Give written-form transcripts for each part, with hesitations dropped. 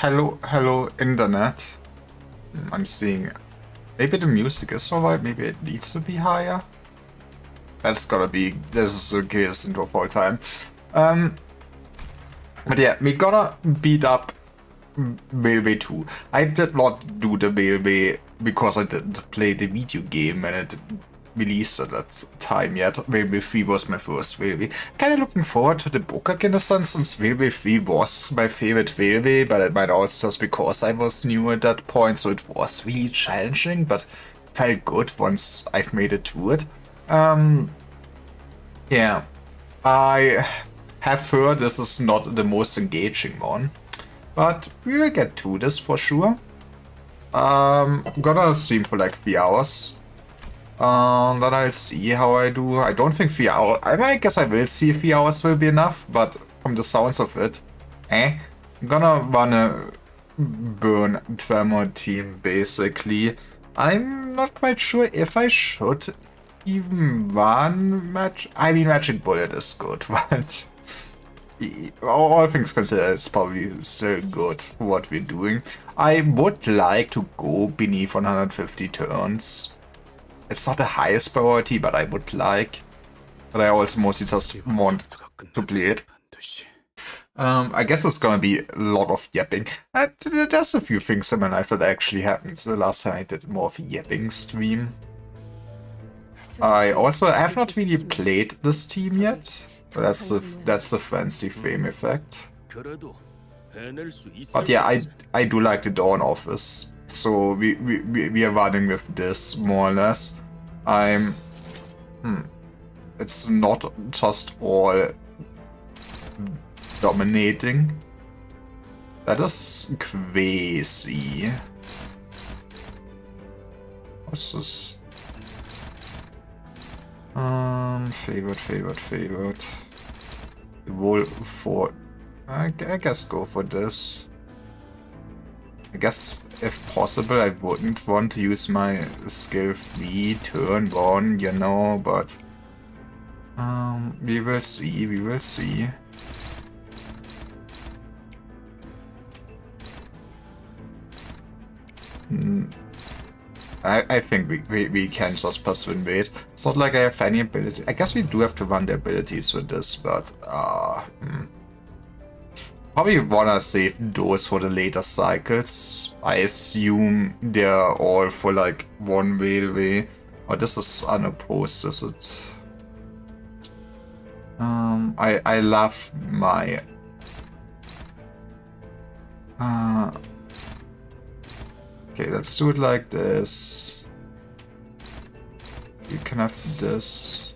hello, internet. I'm seeing. Maybe the music is alright. Maybe it needs to be higher. That's gotta be. This is the greatest intro of all time. But yeah, we gotta beat up Railway 2. I did not do the Railway because I didn't play the video game when it released at that time yet. Railway 3 was my first Railway. Kinda looking forward to the book again in a sense, since Railway 3 was my favorite Railway, but it might also just because I was new at that point, so it was really challenging, but felt good once I've made it through it. Yeah, I have heard this is not the most engaging one, but we'll get to this for sure. I'm gonna stream for like 3 hours. Then I'll see how I do. I don't think 3 hours. I guess I will see if 3 hours will be enough, but from the sounds of it, I'm gonna run a burn Tremor team basically. I'm not quite sure if I should even run I mean, Magic Bullet is good, but all things considered, it's probably still good for what we're doing. I would like to go beneath 150 turns. It's not the highest priority, but I would like. But I also mostly just want to play it. I guess it's gonna be a lot of yapping. There's a few things in my life that actually happened the last time I did more of a yapping stream. I have not really played this team yet. That's the fancy fame effect. But yeah, I do like the Dawn Office. So we are running with this more or less. It's not just all dominating. That is crazy. What's this? Favorite. Roll for. I guess go for this. I guess if possible I wouldn't want to use my skill 3 turn 1, you know, but we will see. I think we can just persuade it. It's not like I have any ability. I guess we do have to run the abilities with this, but probably wanna save those for the later cycles. I assume they're all for like one railway. Oh, this is unopposed, is it? I love my okay, let's do it like this. You can have this.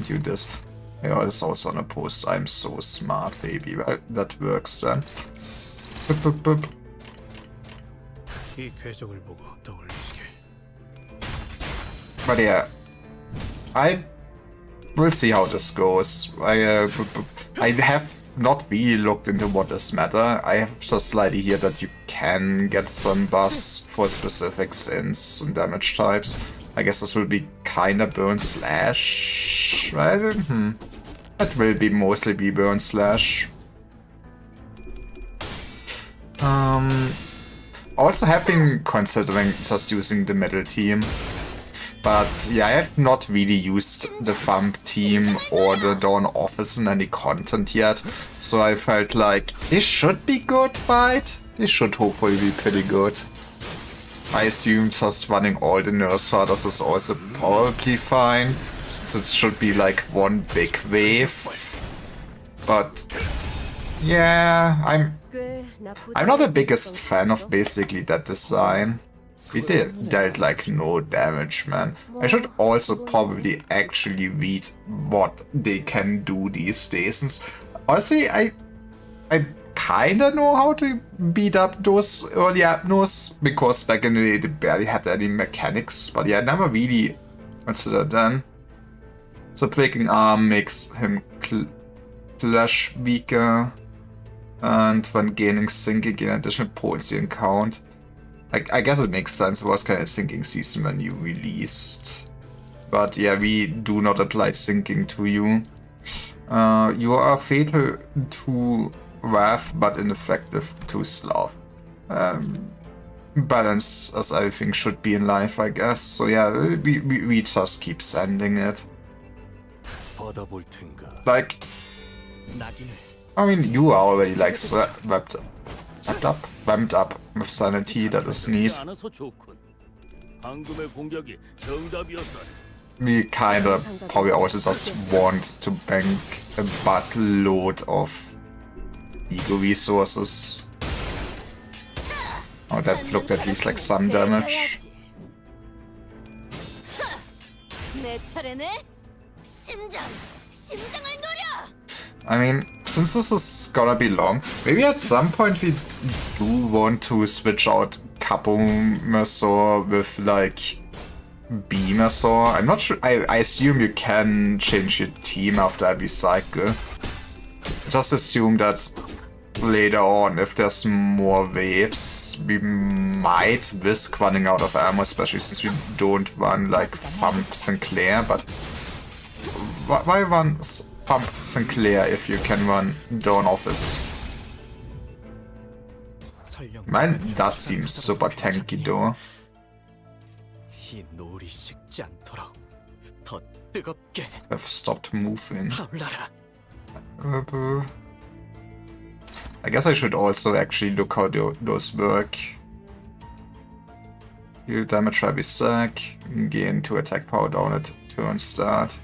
Do this. Yeah, it's also unopposed. I'm so smart, baby. Well, that works then. Boop. But yeah, I will see how this goes. I have not really looked into what this matter. I have just slightly heard that you can get some buffs for specific sins and damage types. I guess this will be kinda burn slash, right? It will be mostly be burn slash. Also have been considering just using the middle team. But yeah, I have not really used the Thump team or the Dawn Office in any content yet, so I felt like they should be good, right? They should hopefully be pretty good. I assume just running all the Nurse Fathers is also probably fine, since it should be like one big wave. But yeah, I'm not the biggest fan of basically that design. We dealt like no damage, man. I should also probably actually read what they can do these days. Since honestly, I kinda know how to beat up those early Abnos, because back in the day they barely had any mechanics. But yeah, never really considered them. So breaking arm makes him clash weaker, and when gaining sinking, gain additional potency and count. I guess it makes sense. It was kind of sinking season when you released. But yeah, we do not apply sinking to you. You are fatal to Wrath, but ineffective to Sloth. Balanced as everything should be in life, I guess. So yeah, we just keep sending it. Like, I mean, you are already like ramped up with sanity. That is neat. We kinda probably also just want to bank a buttload of ego resources. Oh, that looked at least like some damage. I mean, since this is gonna be long, maybe at some point we do want to switch out Capomesaur with like Beamesaur. I'm not sure. I assume you can change your team after every cycle. Just assume that later on, if there's more waves, we might risk running out of ammo, especially since we don't run like Thump Sinclair. But why run Thump Sinclair if you can run Dawn Office? Mine does seem super tanky though. I've stopped moving. I guess I should also actually look how those work. Heal damage every stack, gain 2 attack power down at turn start.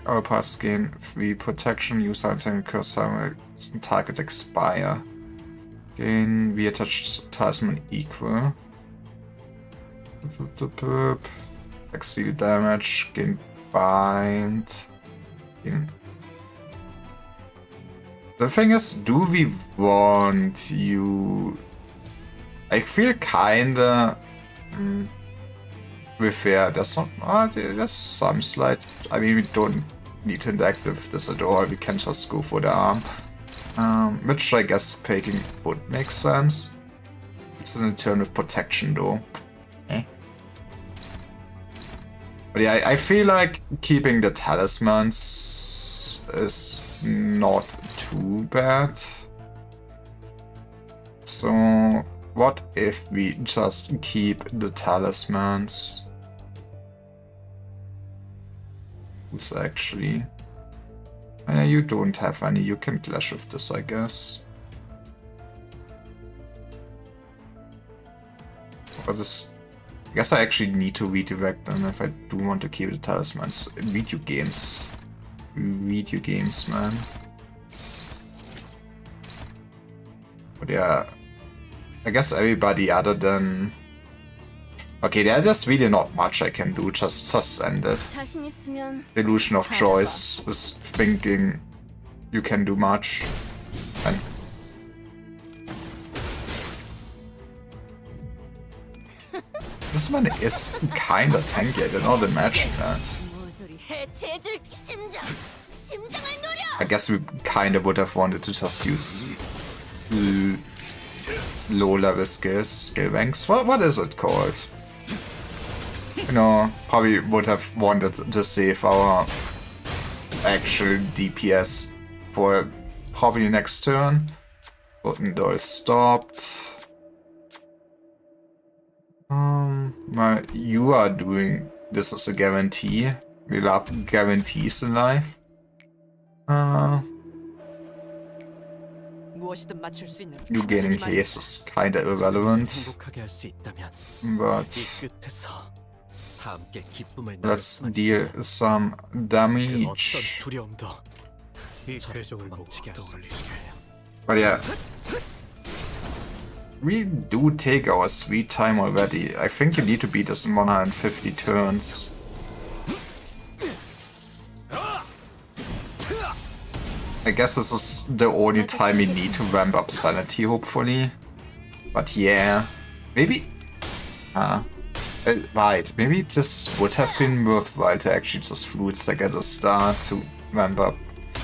Our pass gain 3 protection, use item curse target expire. Gain reattached talisman equal. Exceed damage, gain bind. The thing is, do we want you? I feel kinda with there's not there's some slight. I mean, we don't need to interact with this at all. We can just go for the arm, which I guess taking would make sense. It's in turn with protection though. But yeah, I feel like keeping the talismans is not too bad. So what if we just keep the talismans? Who's actually... Yeah, you don't have any, you can clash with this, I guess. Or this... I guess I actually need to redirect them if I do want to keep the talismans. Video games, man. But yeah, I guess everybody other than... Okay, there's really not much I can do, just send it. Illusion of Choice is thinking you can do much. And this one is kinda tanky, I did not imagine that. I guess we kinda would have wanted to just use low level skills, skill ranks. What is it called? You know, probably would have wanted to save our actual DPS for probably next turn. Button stopped. Well, you are doing this as a guarantee. We love guarantees in life. You gaining haste is kinda irrelevant. But let's deal some damage. But yeah, we do take our sweet time already. I think you need to beat this in 150 turns. I guess this is the only time we need to ramp up sanity, hopefully. But yeah, maybe... right, maybe this would have been worthwhile to actually just Fluid Stack at the start to ramp up.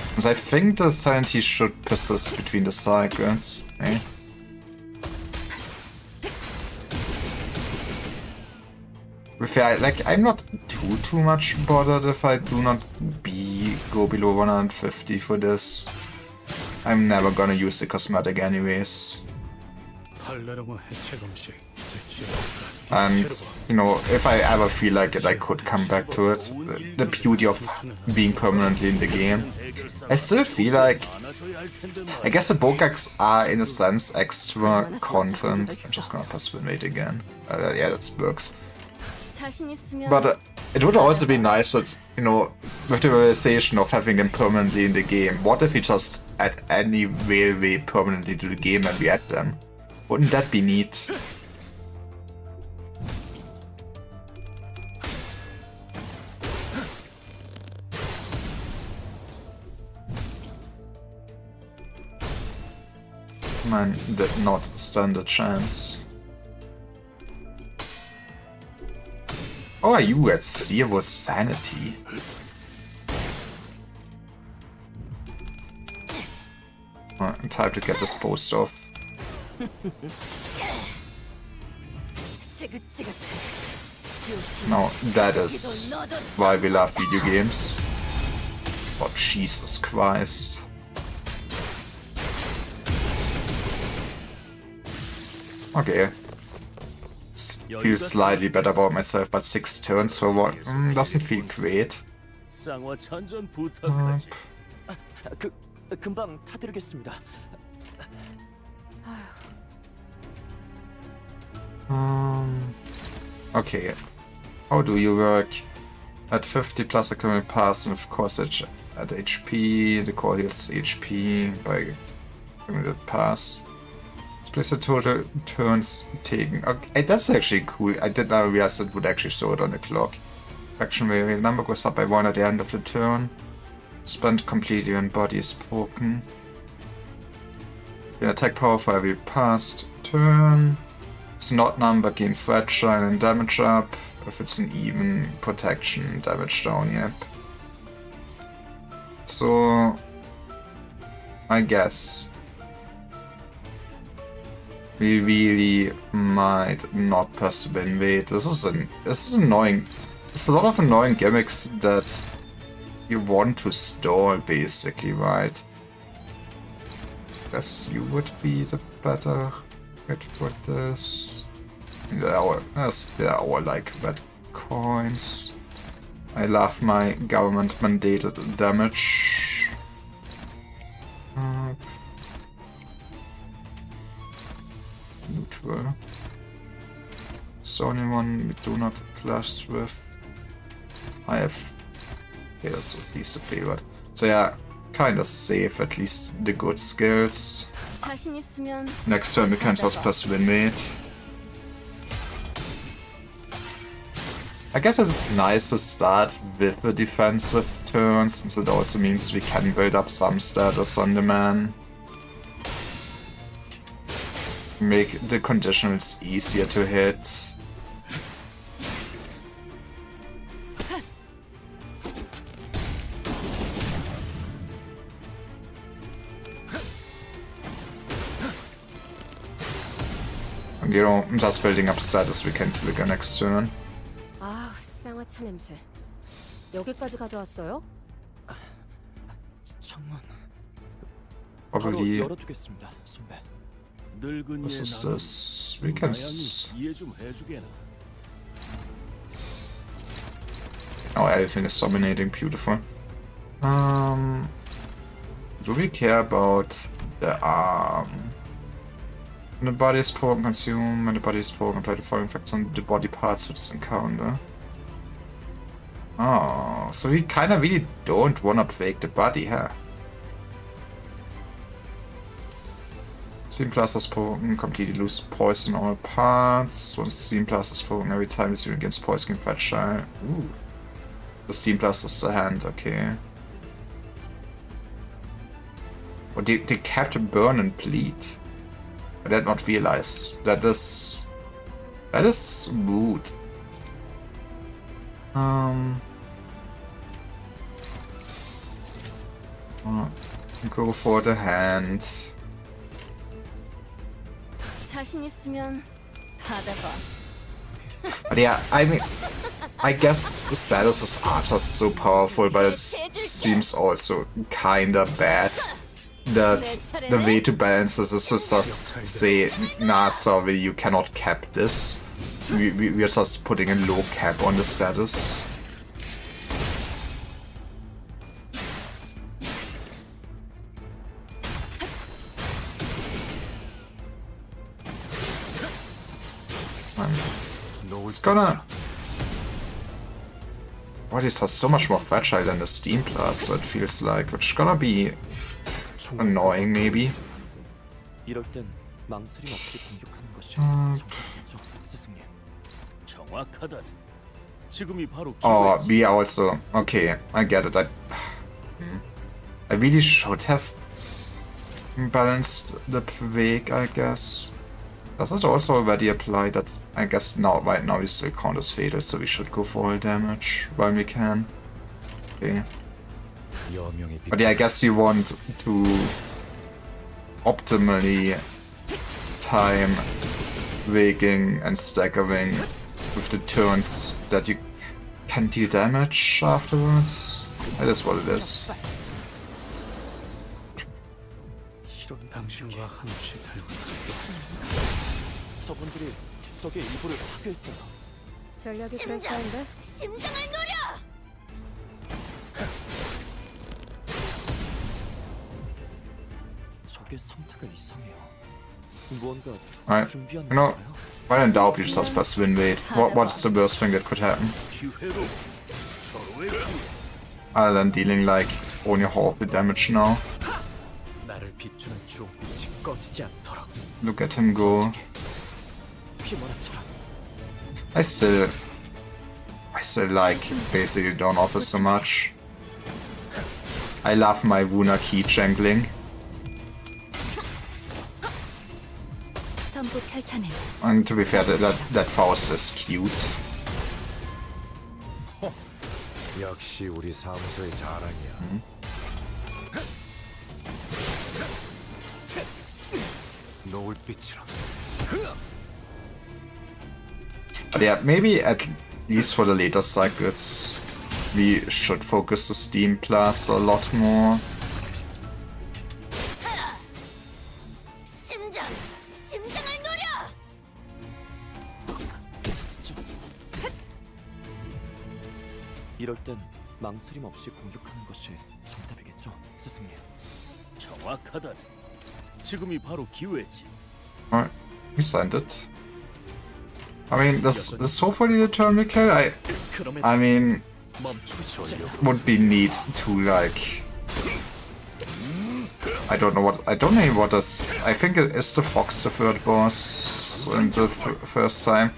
Because I think the sanity should persist between the cycles. Eh? Like, I'm not too much bothered if I do not go below 150 for this. I'm never gonna use the cosmetic anyways. And, you know, if I ever feel like it, I could come back to it. The beauty of being permanently in the game. I still feel like, I guess the Bokags are, in a sense, extra content. I'm just gonna press Win Rate again. Yeah, that works. But it would also be nice that, you know, with the realization of having them permanently in the game, what if we just add any railway permanently to the game and we add them? Wouldn't that be neat? Man did not stand a chance. How are you at 0 sanity? Time to get disposed of. Now that is why we love video games. Oh Jesus Christ. Okay. Feel slightly better about myself, but 6 turns for what? Doesn't feel great. 금방 타드리겠습니다. Okay. How do you work? At 50 plus a current pass, and of course at HP, the core heals HP by giving the pass. Displays the total turns taken. Okay, that's actually cool. I did not realize it would actually show it on the clock. Action variable number goes up by 1 at the end of the turn. Spent completely when body is broken. Gain attack power for every past turn. It's not number, gain fragile and damage up. If it's an even, protection, damage down, yep. So I guess we really might not press win rate. This is annoying. It's a lot of annoying gimmicks that you want to stall, basically, right? Guess you would be the better fit for this. They're all like red coins. I love my government mandated damage. Neutral. It's the only one we do not clash with. I have. Okay, that's at least a favorite. So yeah, kinda safe, at least the good skills. Next turn we can just press win rate. I guess it's nice to start with the defensive turn, since it also means we can build up some status on the man. Make the conditionals easier to hit. And you know, just building up status we can trigger next turn. 아, 쌍화차 냄새. 여기까지 가져왔어요? 창문 Probably. 열어두겠습니다, 선배. What is this? We can. Oh, everything is dominating. Beautiful. Do we care about the arm? When the body is broken, consume. When the body is broken, apply the following effects on the body parts for this encounter. Oh, so we kind of really don't want to break the body, huh? Steam Blast is broken, completely lose poison on all parts. Once Steam Blast is broken, every time it's used against poison fragile. Ooh. The Steam Blast is the hand, okay. Oh, they kept burn and bleed. I did not realize. That is rude. Go for the hand. 자신 있으면 받아봐. But yeah, I mean, I guess the statuses are just so powerful, but it seems also kinda bad that the way to balance this is to just say, nah, sorry, you cannot cap this. We are just putting a low cap on the status. It's gonna... What is so much more fragile than the Steam Blaster, it feels like, which is gonna be annoying, maybe. 이럴 땐 망설임 없이 공격하는 것이 정답이겠죠, 스승님. 정확하다. 지금이 바로 Oh, 기회지. we also... Okay, I get it. I really should have balanced the Plague, I guess. Does it also already apply that? I guess now, right now we still count as fatal, so we should go for all damage while we can. Okay. But yeah, I guess you want to optimally time waking and staggering with the turns that you can deal damage afterwards. That is what it is. 이런 당신과 한없이 달고 저분들이 적의 일부를 파괴했어요. 전략이 그럴싸한데? 심장을 노려! 적의 상태가 이상해요. 무언가 Alright, 준비한 you know, 건가요? when in doubt, you just press win wait. What's the worst thing that could happen? 기회로 서로의 기회. Other than dealing like only half the damage now. 나를 비추는 주홍빛이 꺼지지 않도록 Look at him go. 피몰아쳐라. I still like basically Dawn Office so much. I love my Wuna key jangling. 전부 펼쳐내. And to be fair, that Faust is cute. 역시 우리 사무소의 자랑이야. 노을빛으로. But yeah, maybe at least for the later cycles, we should focus the Steam Plus a lot more. 심장을 노려! 이럴 땐 망설임 없이 공격하는 것이 정답이겠죠, 스승님. 정확하다. 지금이 바로 기회지. Alright, we signed it. I mean, this hopefully determine Mikhail. I mean, 멈추고 싶지 않아. would be neat to like. I don't know what is. I think it is the Fox the third boss in the first time.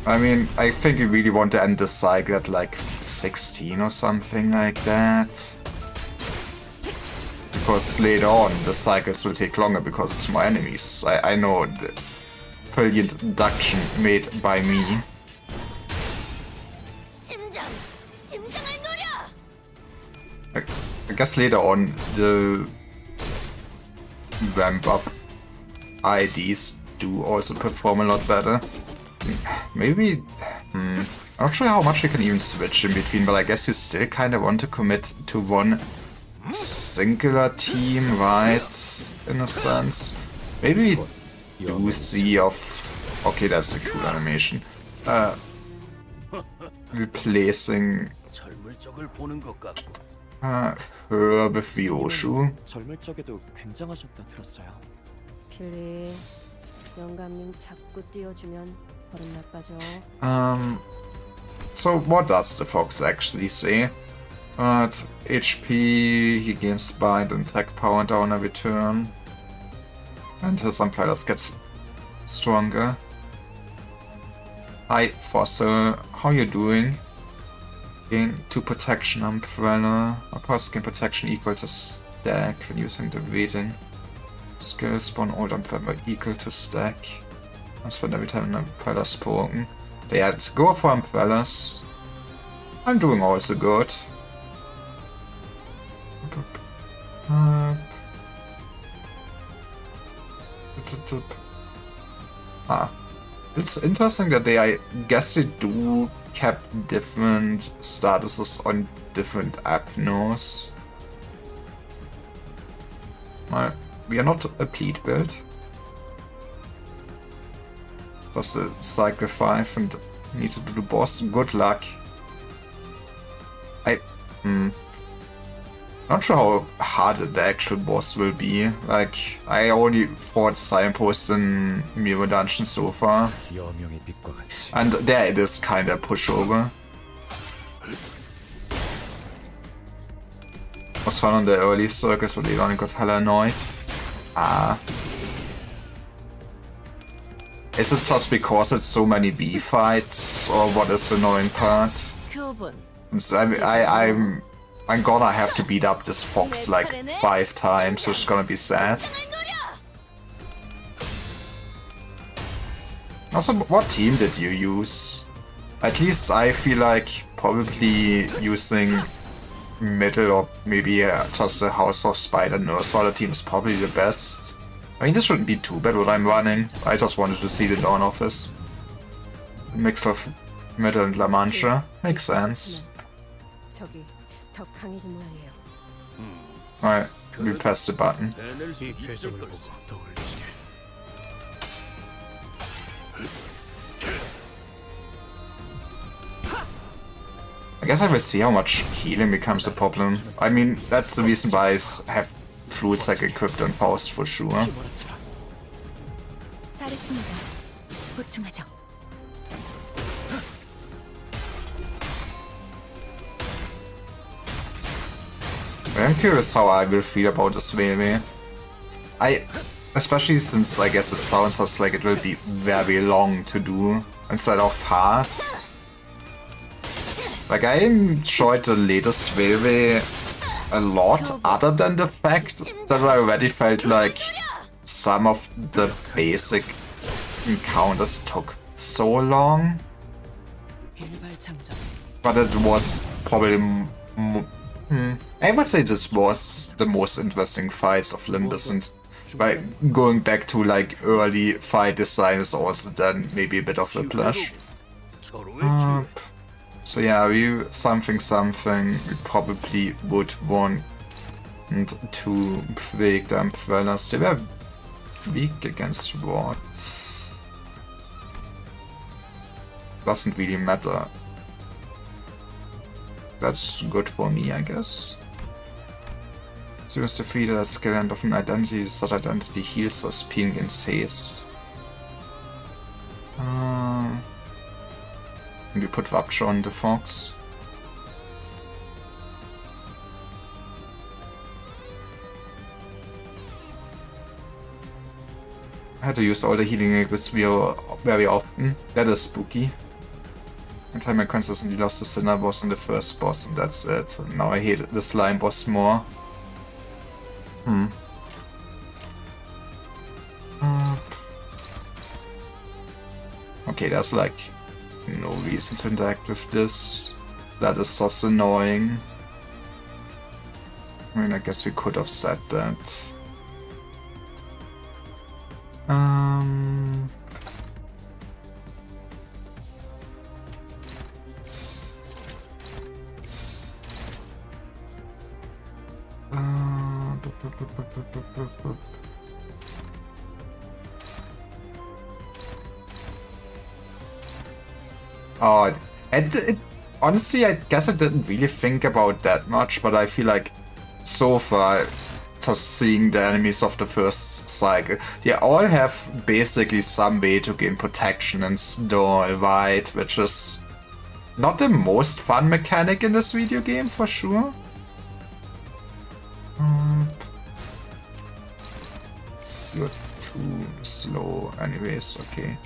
I mean, I think we really want to end the cycle at like 16 or something like that. Because later on, the cycles will take longer because it's more enemies. I know the brilliant deduction made by me. 심장을 노려! I guess later on, the ramp up IDs do also perform a lot better. Maybe... I'm not sure how much you can even switch in between, but I guess you still kind of want to commit to one singular team, right? In a sense. Maybe do see of... Okay, that's a cool animation. Replacing 젊을 적을 보는 것 같고. her with Ryoshu. 젊을 적에도 굉장하셨다 들었어요. 필리, 영감님 자꾸 띄워주면 버릇 나빠져. So what does the fox actually say? HP, he gains bind and attack power down every turn. And his umbrellas get stronger. Hi Fossil, how you doing? Gain 2 protection umbrella. Opposed gain protection equal to stack when using the reading. Skill spawn old umbrella equal to stack. I spend every time an umbrella is broken. They had to go for umbrellas. I'm doing also good. It's interesting that they, I guess they do kept different statuses on different Apnos. Well, we are not a pleat build. Just a cycle 5 and need to do the boss. Good luck. Not sure how hard the actual boss will be. Like, I only fought Signpost in Miro Dungeon so far. 여명의 빛과 같이 And there it is kinda pushover. Was fun on the early circus, but Elon got hella annoyed. Is it just because it's so many V fights, or what is the annoying part? 교본. So I'm gonna have to beat up this fox like 5 times, which is gonna be sad. Also, what team did you use? At least I feel like probably using middle or maybe just the House of Spider Nurse team is probably the best. I mean, this shouldn't be too bad what I'm running. I just wanted to see the Dawn Office. Mix of middle and La Mancha. Makes sense. 저기 더 강해진 모양이에요. Alright, we press the button. 해낼 수 이 있을 궤적을 보고 걸세. 떠올리시게. I guess I will see how much healing becomes a problem. I mean, that's the reason why I have fluids like equipped on Faust for sure. 잘했습니다. 보충하죠. I'm curious how I will feel about this Veve. Especially since I guess it sounds just like it will be very long to do instead of hard. Like, I enjoyed the latest Veve a lot, other than the fact that I already felt like some of the basic encounters took so long. But it was probably I would say this was the most interesting fights of Limbus, and by going back to like early fight design is also then maybe a bit of whiplash. 서로의 기회. So yeah, we something we probably would want to break the umbrellas. They were weak against what? Doesn't really matter. That's good for me, I guess. So it's defeated a skill and of an identity. That identity heals us being in haste. We put Rapture on the fox. I had to use all the healing equipment very often. That is spooky. One time I consistently lost the Sinner boss on the first boss, and that's it. Now I hate the slime boss more. Okay, there's like no reason to interact with this. That is just annoying. I mean, I guess we could have said that. Oh, honestly, I guess I didn't really think about that much, but I feel like so far, just seeing the enemies of the first cycle, they all have basically some way to gain protection and store right, which is not the most fun mechanic in this video game for sure. You're too slow anyways, okay.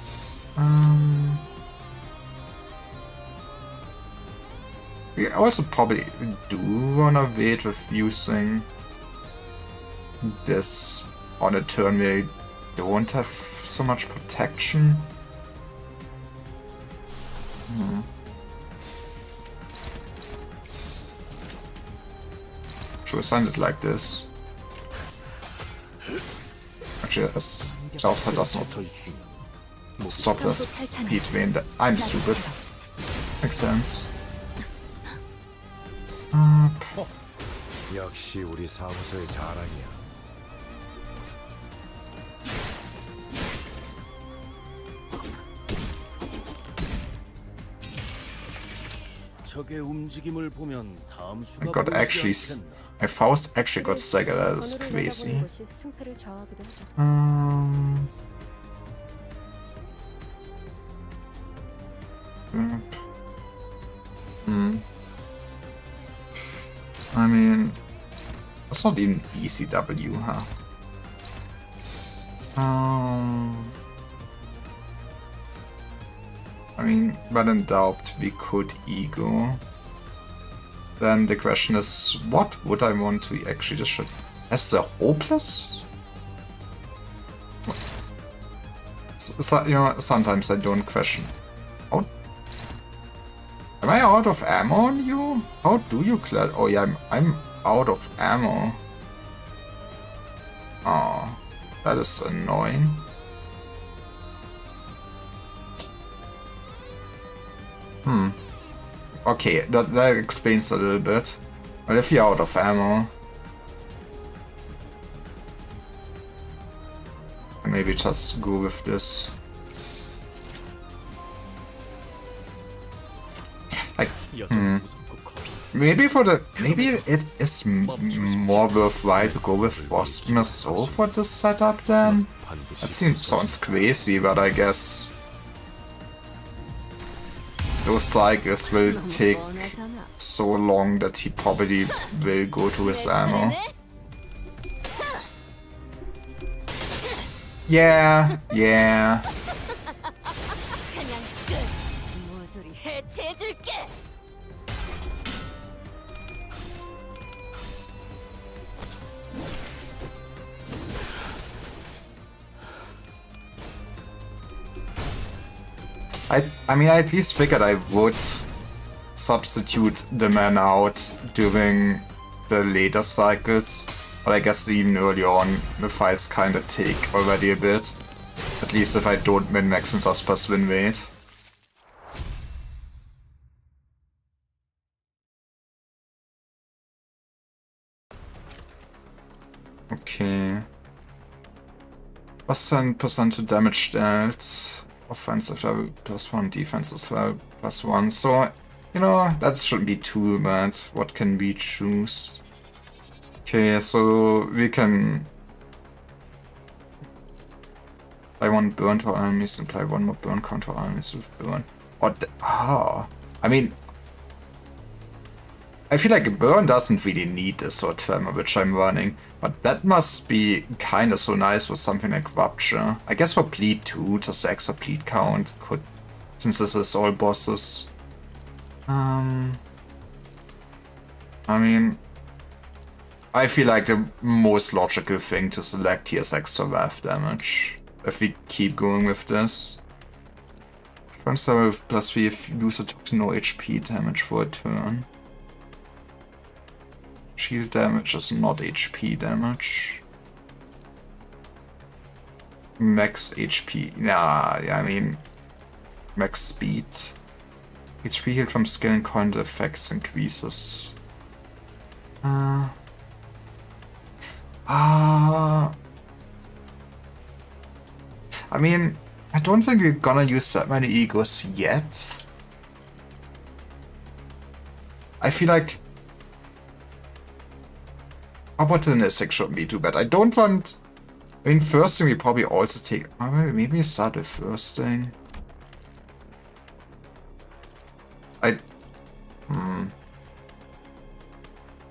We also probably do wanna wait with using this on a turn where you don't have so much protection. Should have signed it like this. Actually, as Jaufsa does not stop the speed vein. I'm stupid. Makes sense. 역시 우리 사무소의 자랑이야. 적의 움직임을 보면 다음 수가 I got 보이지 actually. 않겠나. My Faust actually got staggered. That is 전우를 crazy. 내다보는 것이 승패를 좌우하기도 하죠. I mean, it's not even ECW, huh? I mean, when in doubt, we could ego. Then the question is, what would I want to actually just should as the hopeless? You know, sometimes I don't question. How? Am I out of ammo on you? How do you clear? Oh yeah, I'm out of ammo. Oh, that is annoying. Okay, that explains a little bit. Well, if you're out of ammo, maybe just go with this. Like, 여전히 무섭고 겁이 maybe it is more worthwhile to go with Frostmere Soul for this setup then. That sounds crazy, but I guess those cycles will take 뻔하잖아. so long that he probably will go to his ammo. Yeah. 사냥 끝. 모조리 해체해줄게. I mean, I at least figured I would substitute the man out during the later cycles, but I guess even early on the fights kinda take already a bit. At least if I don't min-max and Suspas win weight. Okay. Was 10% to damage dealt. Offensive level +1, defensive level +1. So, you know, that shouldn't be too bad. What can we choose? Okay, so we can play one burn to enemies and play one more burn counter enemies with burn. Or I mean, I feel like a burn doesn't really need this sword tremor which I'm running, but that must be kinda so nice for something like Rupture. I guess for bleed too, just the extra bleed count could, since this is all bosses. I mean, I feel like the most logical thing to select here is extra wrath damage. If we keep going with this. Defense level with +3 if you lose a toxin, no HP damage for a turn. Shield damage is not HP damage. Max HP. Nah, yeah, I mean, max speed. HP healed from skill and counter effects increases. I mean, I don't think we're gonna use that many egos yet. I feel like opportunistic shouldn't be too bad. I don't want. I mean, first thing we probably also take. Maybe start with first thing.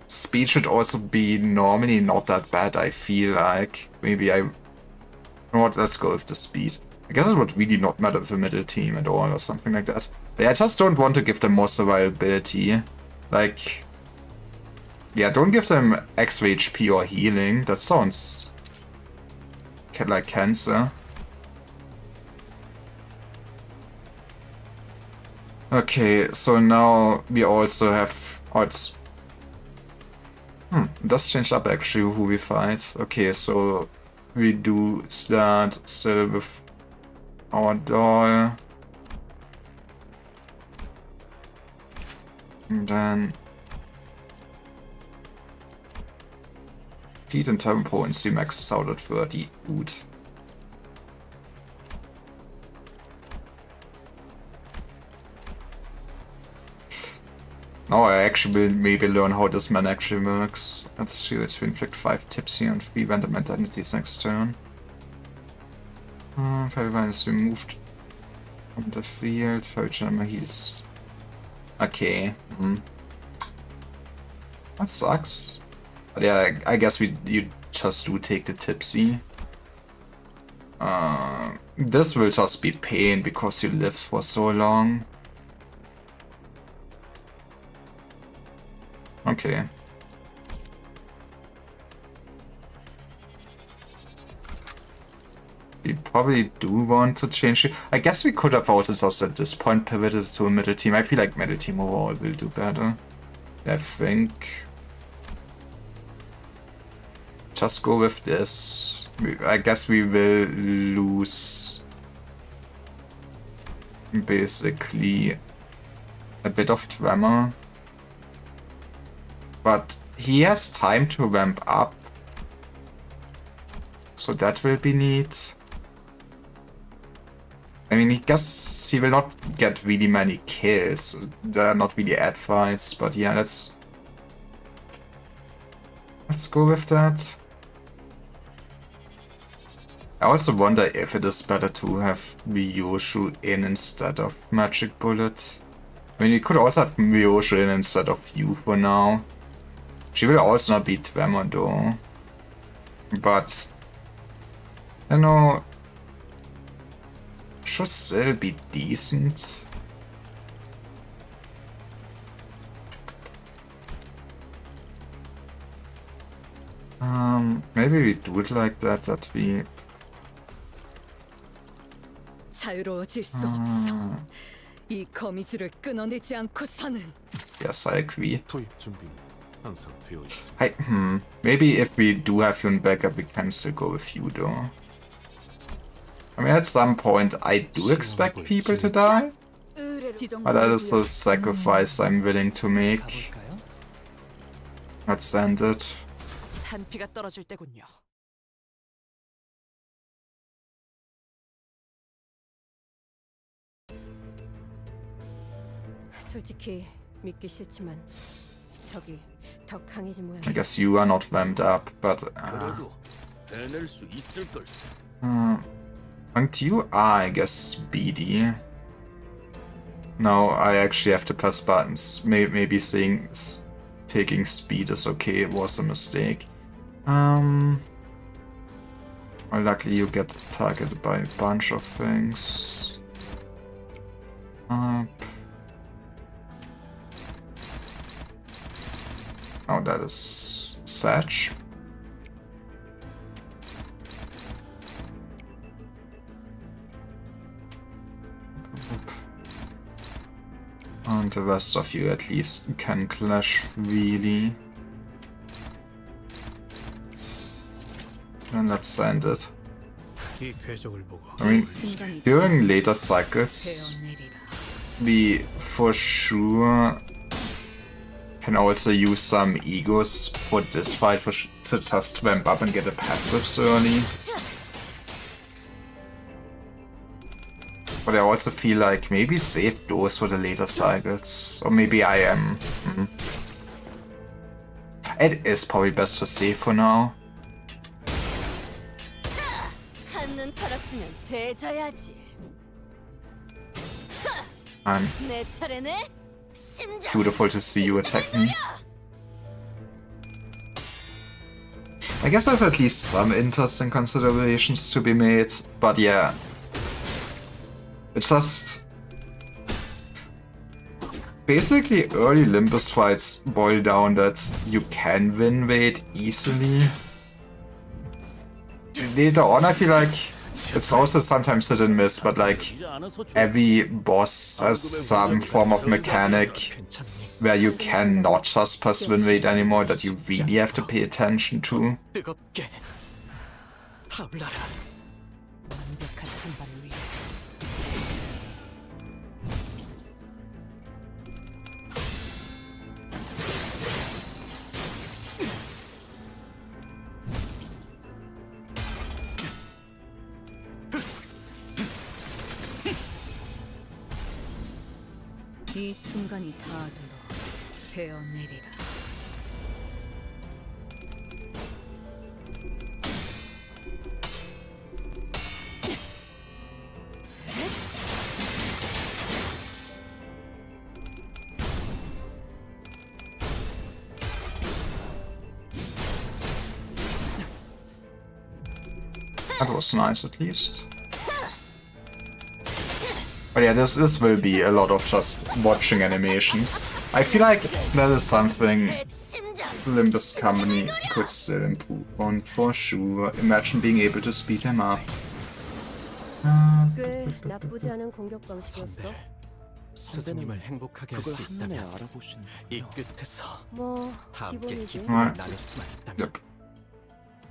Speed should also be normally not that bad, I feel like. Maybe I... You know what, let's go with the speed. I guess it would really not matter with the middle team at all or something like that. But yeah, I just don't want to give them more survivability. Like... Yeah, don't give them extra HP or healing. That sounds... like cancer. Okay, so now we also have... Oh, it's... it does change up actually who we fight. Okay, so we do start still with our doll. Und dann Speed und Tempo und sie maxes out at 30. Gut. Now I actually will maybe learn how this man actually works. Let's see, to inflict 5 tipsy and 3 random identities next turn. Fairy is removed from the field. Fairy Gem heals. Okay. That sucks. But yeah, I guess you just do take the tipsy. This will just be pain because you lived for so long. Okay. We probably do want to change it. I guess we could have also just at this point pivoted to a middle team. I feel like middle team overall will do better. I think. Just go with this. I guess we will lose basically a bit of Tremor. But he has time to ramp up. So that will be neat. I mean, I guess he will not get really many kills. There are not really ad fights, but yeah, let's go with that. I also wonder if it is better to have Ryoshu in instead of Magic Bullet. I mean, we could also have Ryoshu in instead of you for now. She will also not beat Tremor though. But, you know, should still be decent. Maybe we do it like that we... 자유로워질 수 없어. 이 거미줄을 끊어내지 않고 사는. Yes, I agree. 투입 준비는 항상 되어 있습니다. Maybe if we do have you in backup, we can still go with you though. I mean, at some point, I do expect people to die, but that is a sacrifice I'm willing to make. 가볼까요? Let's end it. 탄피가 떨어질 때군요. 솔직히 믿기 싫지만 적이 더 강해진 모양. I guess you are not ramped up, but... 그래도 해낼 수 있을 걸세. and you are, I guess, speedy. No, I actually have to press buttons. Maybe saying taking speed is okay, it was a mistake. Well, luckily you get targeted by a bunch of things. Oh, that is Satch. And the rest of you at least can clash freely. And let's end it. 이 궤적을 보고 I mean, during later cycles, we for sure can also use some egos for this fight to just ramp up and get a passives early. But I also feel like maybe save those for the later cycles. Or maybe I am. It is probably best to save for now. 한눈 팔았으면 되져야지. I'm 내 차례네. 심장. beautiful to see you attack me. I guess there's at least some interesting considerations to be made, but yeah. It just... Basically, early Limbus fights boil down that you can win Wade easily. Later on, I feel like it's also sometimes hit and miss, but like every boss has some form of mechanic where you cannot just press win rate anymore, that you really have to pay attention to. 뜨겁게 타올라라. 완벽한 한발 위에 이 순간이 닿도록 베어내리라. That was nice, at least. But yeah, this will be a lot of just watching animations. I feel like that is something Limbus Company could still improve on, for sure. Imagine being able to speed him up. 꽤 나쁘지 않은 공격 방식이었어. 스승님을 행복하게 할 수 있다면 알아보시는 이 끝에서 뭐 다 함께 기본이지. 기쁨을 나눌 수만 있다면 Yep.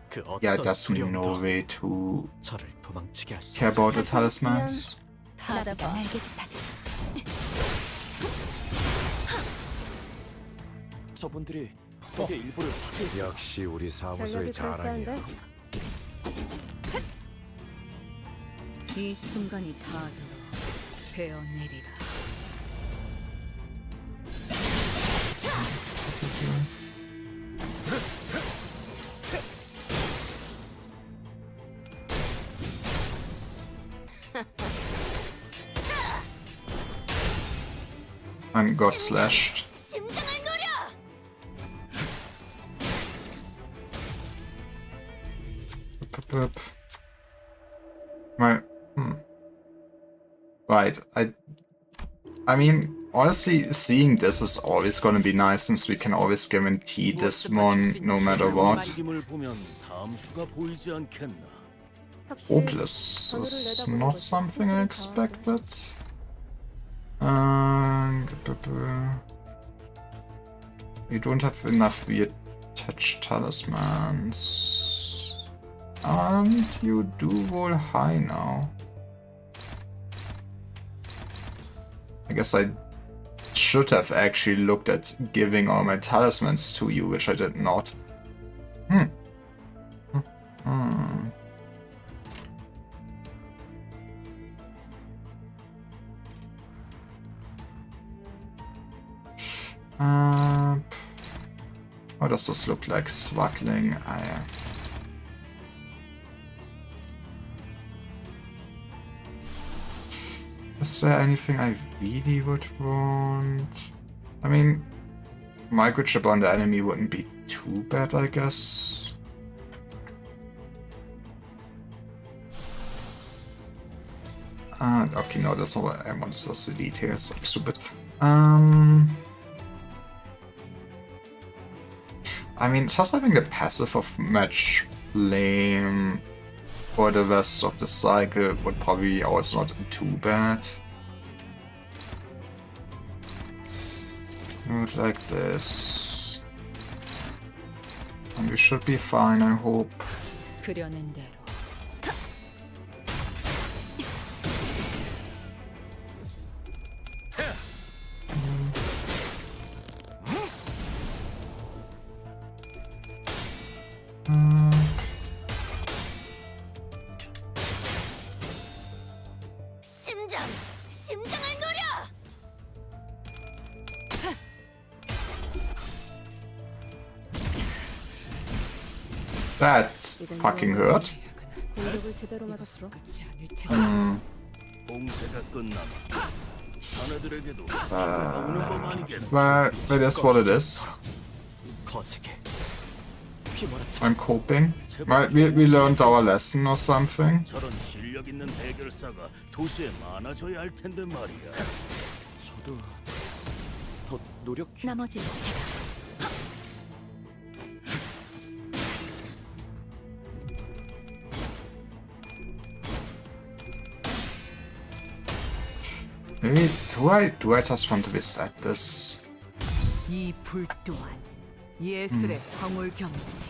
그 Yeah, 어떤 there's no 두려움도 way to 저를 도망치게 할 수 care 없어. about the talismans. 바다가 저분들이 적의 일부를 파괴. 역시 우리 사무소의 전략이 자랑이야. 그럴싸한데. 이 순간이 닿도록 베어내리라. And got slashed. Right. Right. I mean, honestly, seeing this is always gonna be nice since we can always guarantee this one no matter what. 움직임을 보면 다음 수가 보이지 않겠나? 확실히 Hopeless is not something I expected. And we don't have enough weird touch talismans. And you do roll high now. I guess I should have actually looked at giving all my talismans to you, which I did not. How does this look like struggling? Is there anything I really would want? I mean, microchip on the enemy wouldn't be too bad, I guess. Okay, no, that's not what I wanted. That's the details. I'm stupid. I mean, just having the passive of Match Flame for the rest of the cycle would probably also not too bad. Do it like this. And we should be fine, I hope. 그려낸 대로. 심장을 노려. That fucking hurt. 공격을 제대로 맞았어. 끝이 아닐 테니. 봉쇄가 끝나면 자네들에게도 오는 법 아니겠나? Well, it is what it is. 거세게 휘몰아쳐. I'm coping. Well, we learned our lesson or something. 저런 실력 있는 해결사가 도시에 많아져야 할 텐데 말이야. 저도 더 노력해. 나머지는 제가. Maybe do I just want to reset this? 이 불 또한 예술의 황홀 경치.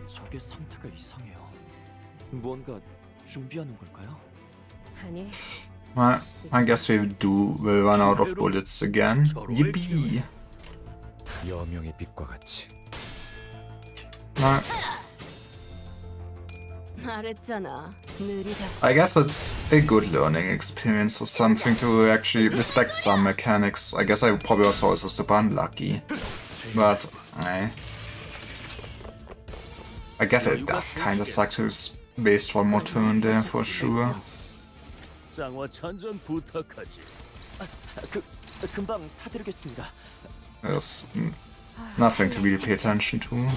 적의 상태가 이상해요. 무언가 준비하는 걸까요? 아니, Well, I guess will run out of bullets again. Yippee! 여명의 빛과 같이. Well, 말했잖아. 느리다. I guess it's a good learning experience or something to actually respect some mechanics. I guess I probably was also super unlucky. But, I guess it does kinda suck to waste one more turn there for sure. 쌍화 찬전 부탁하지. 금방 타드리겠습니다. There's nothing to really pay attention to.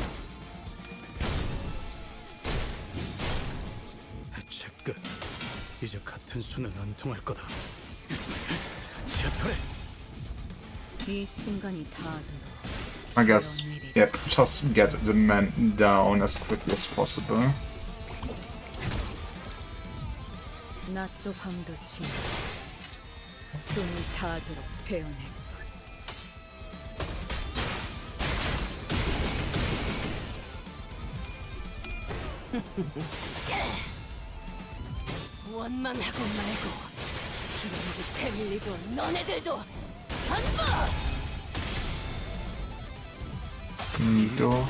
잠깐. 이제 같은 수는 안 통할 거다. 시작하래. 이 순간이 다가도 I guess, yep, just get the man down as quickly as possible. 낮도 밤도 지 숨이 닿도록 베어낼 원망하고 말고 기름이 패밀리도 너네들도 전부 Nido.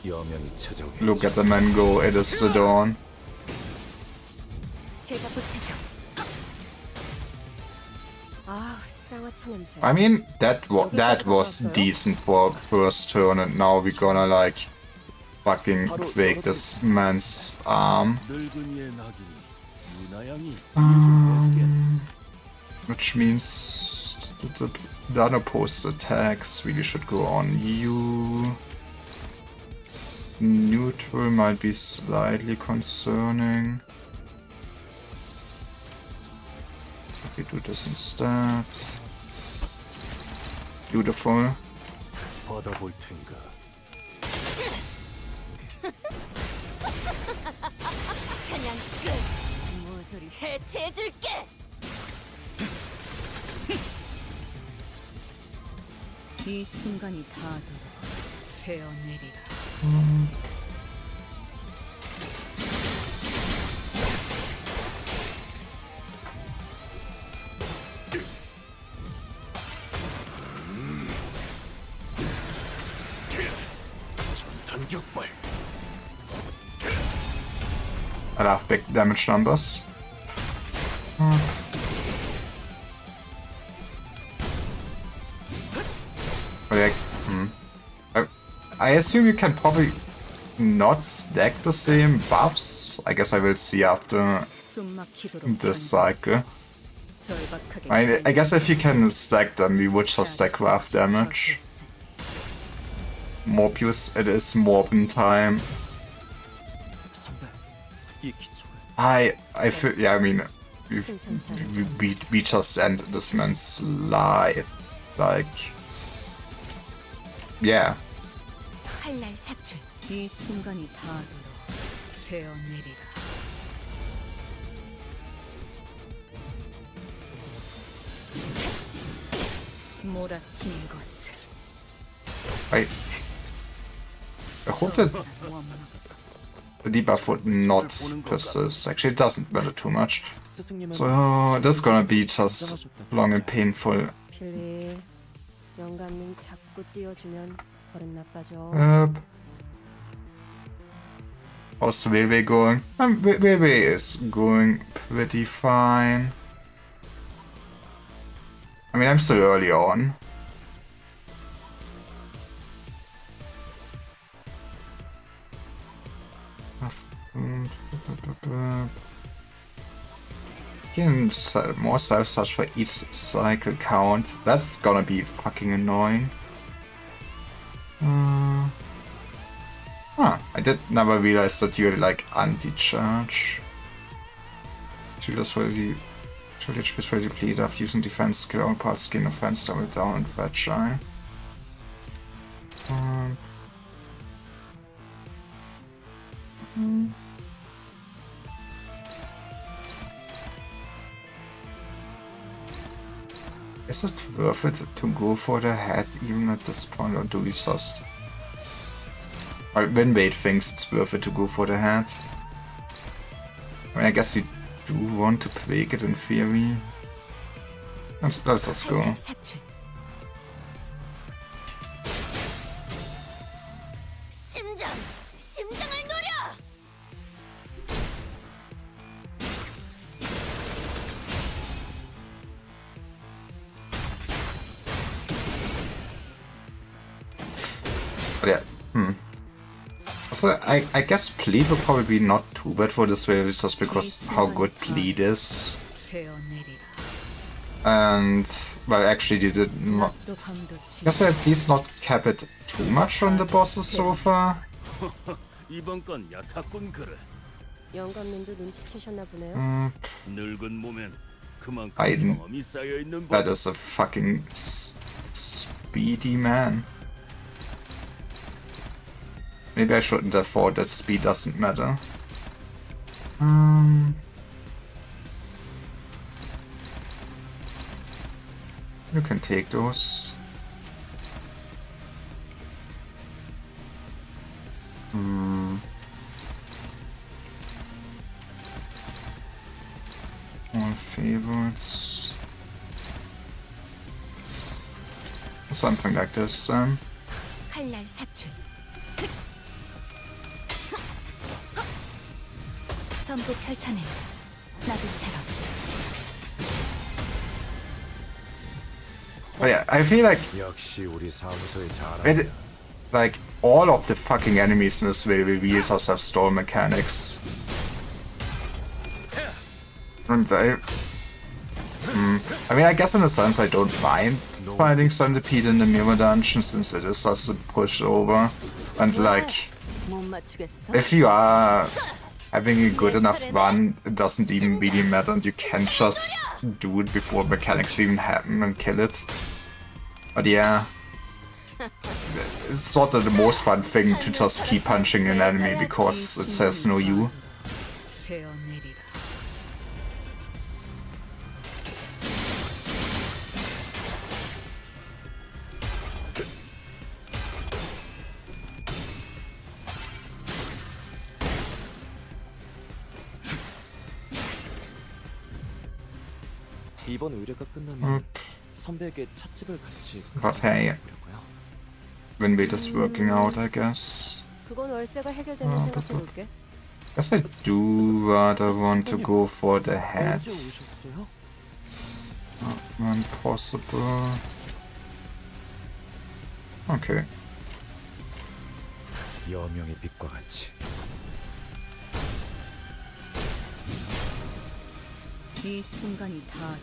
여명이 찾아오게. Look at the man go, it is the dawn. 제가 보태죠. 아, 쌍화차 냄새. I mean, that was decent for first turn, and now we're gonna like fucking break this man's arm. 늙은이의 낙인이 유나양이 Which means the unopposed attacks really should go on you. Neutral might be slightly concerning. If we do this instead. Beautiful. 받아볼 텐가. 사냥 끝. 모조리 해체해줄게. 이 순간이 다가도록 베어내리라. 전탄격발. I love big damage numbers. Okay. I assume you can probably not stack the same buffs. I guess I will see after 숨 막히도록 this cycle. 절박하게 I guess if you can stack them, we would just stack craft damage. Morbius, it is Morbin time. 선배, 이 기초를. I feel, yeah, I mean, we just end this man's life. Like, yeah. 칼날 삽출. 이 순간이 다가도록 베어내리라. 몰아치는 것을 I hope that the debuff would not persist. Actually, it doesn't matter too much. 스승님은 So, this is gonna be just long and painful. 필리, 영감님 자꾸 띄워주면 버릇 나빠져. Yep. How's Wilwe going? Wilwe is going pretty fine. I mean, I'm still early on. Getting more self-touch for each cycle count. That's gonna be fucking annoying. I did never realize that you like anti-charge. Shield is really HP is really depleted after using defense skill on part skin offense double down and fragile. Is it worth it to go for the head even at this point, or do we just... Well, Winbait thinks it's worth it to go for the head. I mean, I guess you do want to Quake it in theory. Let's just go. 사출. 심장을 노려. But yeah, Also, I guess Plead would probably be not too bad for this way, just because how good Plead is. 되어내리라. And, well, actually they did not... 또 강도치. I guess they at least not cap it too much on the bosses so far. 이번 건 얕았군 그래. 영감님도 눈치채셨나 보네요. 늙은 몸엔 그만큼 아이든. 경험이 쌓여 있는 That 법. is a fucking speedy man. Maybe I shouldn't have thought that speed doesn't matter. You can take those. All favorites. Something like this. 칼날 사출. 전부 펼쳐내. 나도처럼. But yeah, I feel like 역시 우리 사무소의 it, like all of the fucking enemies in this way reveal us have storm mechanics. And I mean, I guess in a sense I don't mind fighting Centipede in the mirror dungeon since it is just a pushover. And like, 못 맞추겠어? if you are having a good enough run, it doesn't even really matter and you can just do it before mechanics even happen and kill it. But yeah, it's sort of the most fun thing to just keep punching an enemy because it says no you. 되어내리라. 이번 의뢰가 끝나면 선배에게 찻집을 같이 But hey, 가보려고요. Winbait is working out, I guess. 그건 월세가 해결되면 생각해볼게. Guess I do rather want to go for the head 언제 오셨어요? when possible. Okay. 여명의 빛과 같이 이 순간이 닿도록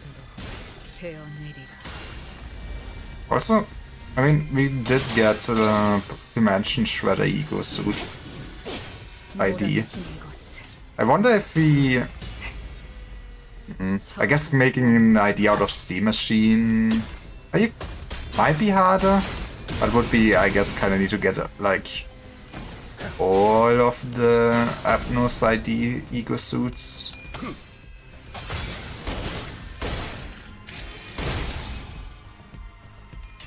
되어내리라. Also, I mean, we did get the Dimension Shredder Ego Suit ID. I wonder if we... I guess making an ID out of Steam Machine might be harder, but would be, I guess, kind of need to get like all of the Apnos ID Ego Suits.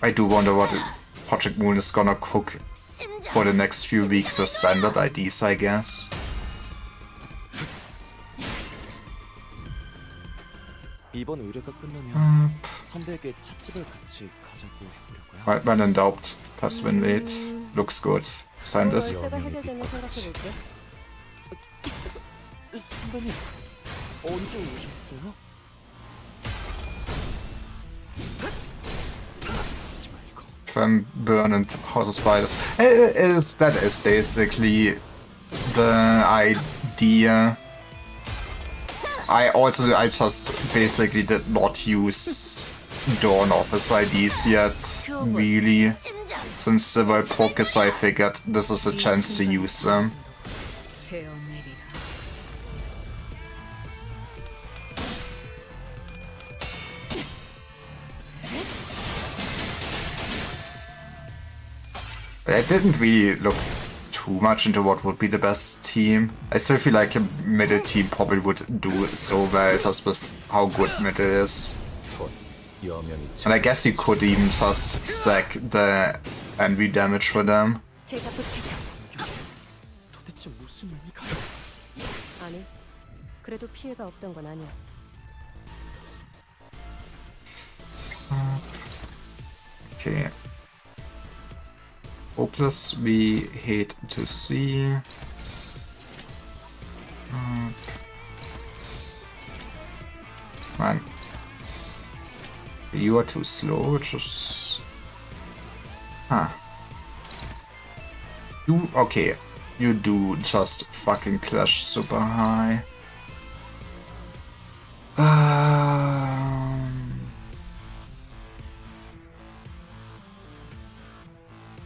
I do wonder what Project Moon is gonna cook for the next few weeks of standard IDs, I guess. 이번 의뢰가 끝나면 선배에게 찻집을 같이 가자고 해보려고요. When in doubt, pass Winbait. Looks good. Send it. 월세가 해결되면 생각해볼게. 선배님, 언제 오셨어요? From Burn and House of Spiders. That is basically the idea. I just basically did not use Dawn Office IDs yet, really, since they were poker, so I figured this is a chance to use them. 되어내리라. I didn't really look too much into what would be the best team. I still feel like a middle team probably would do so well just with how good middle is. 여명이 And I guess you could even just stack the envy damage for them. 제가 보태죠. 도대체 무슨 의미가? 아니, 그래도 피해가 없던 건 아니야. Okay. Hopeless we hate to see. Man. You are too slow, which is... Huh. You... Okay. You do just fucking clash super high.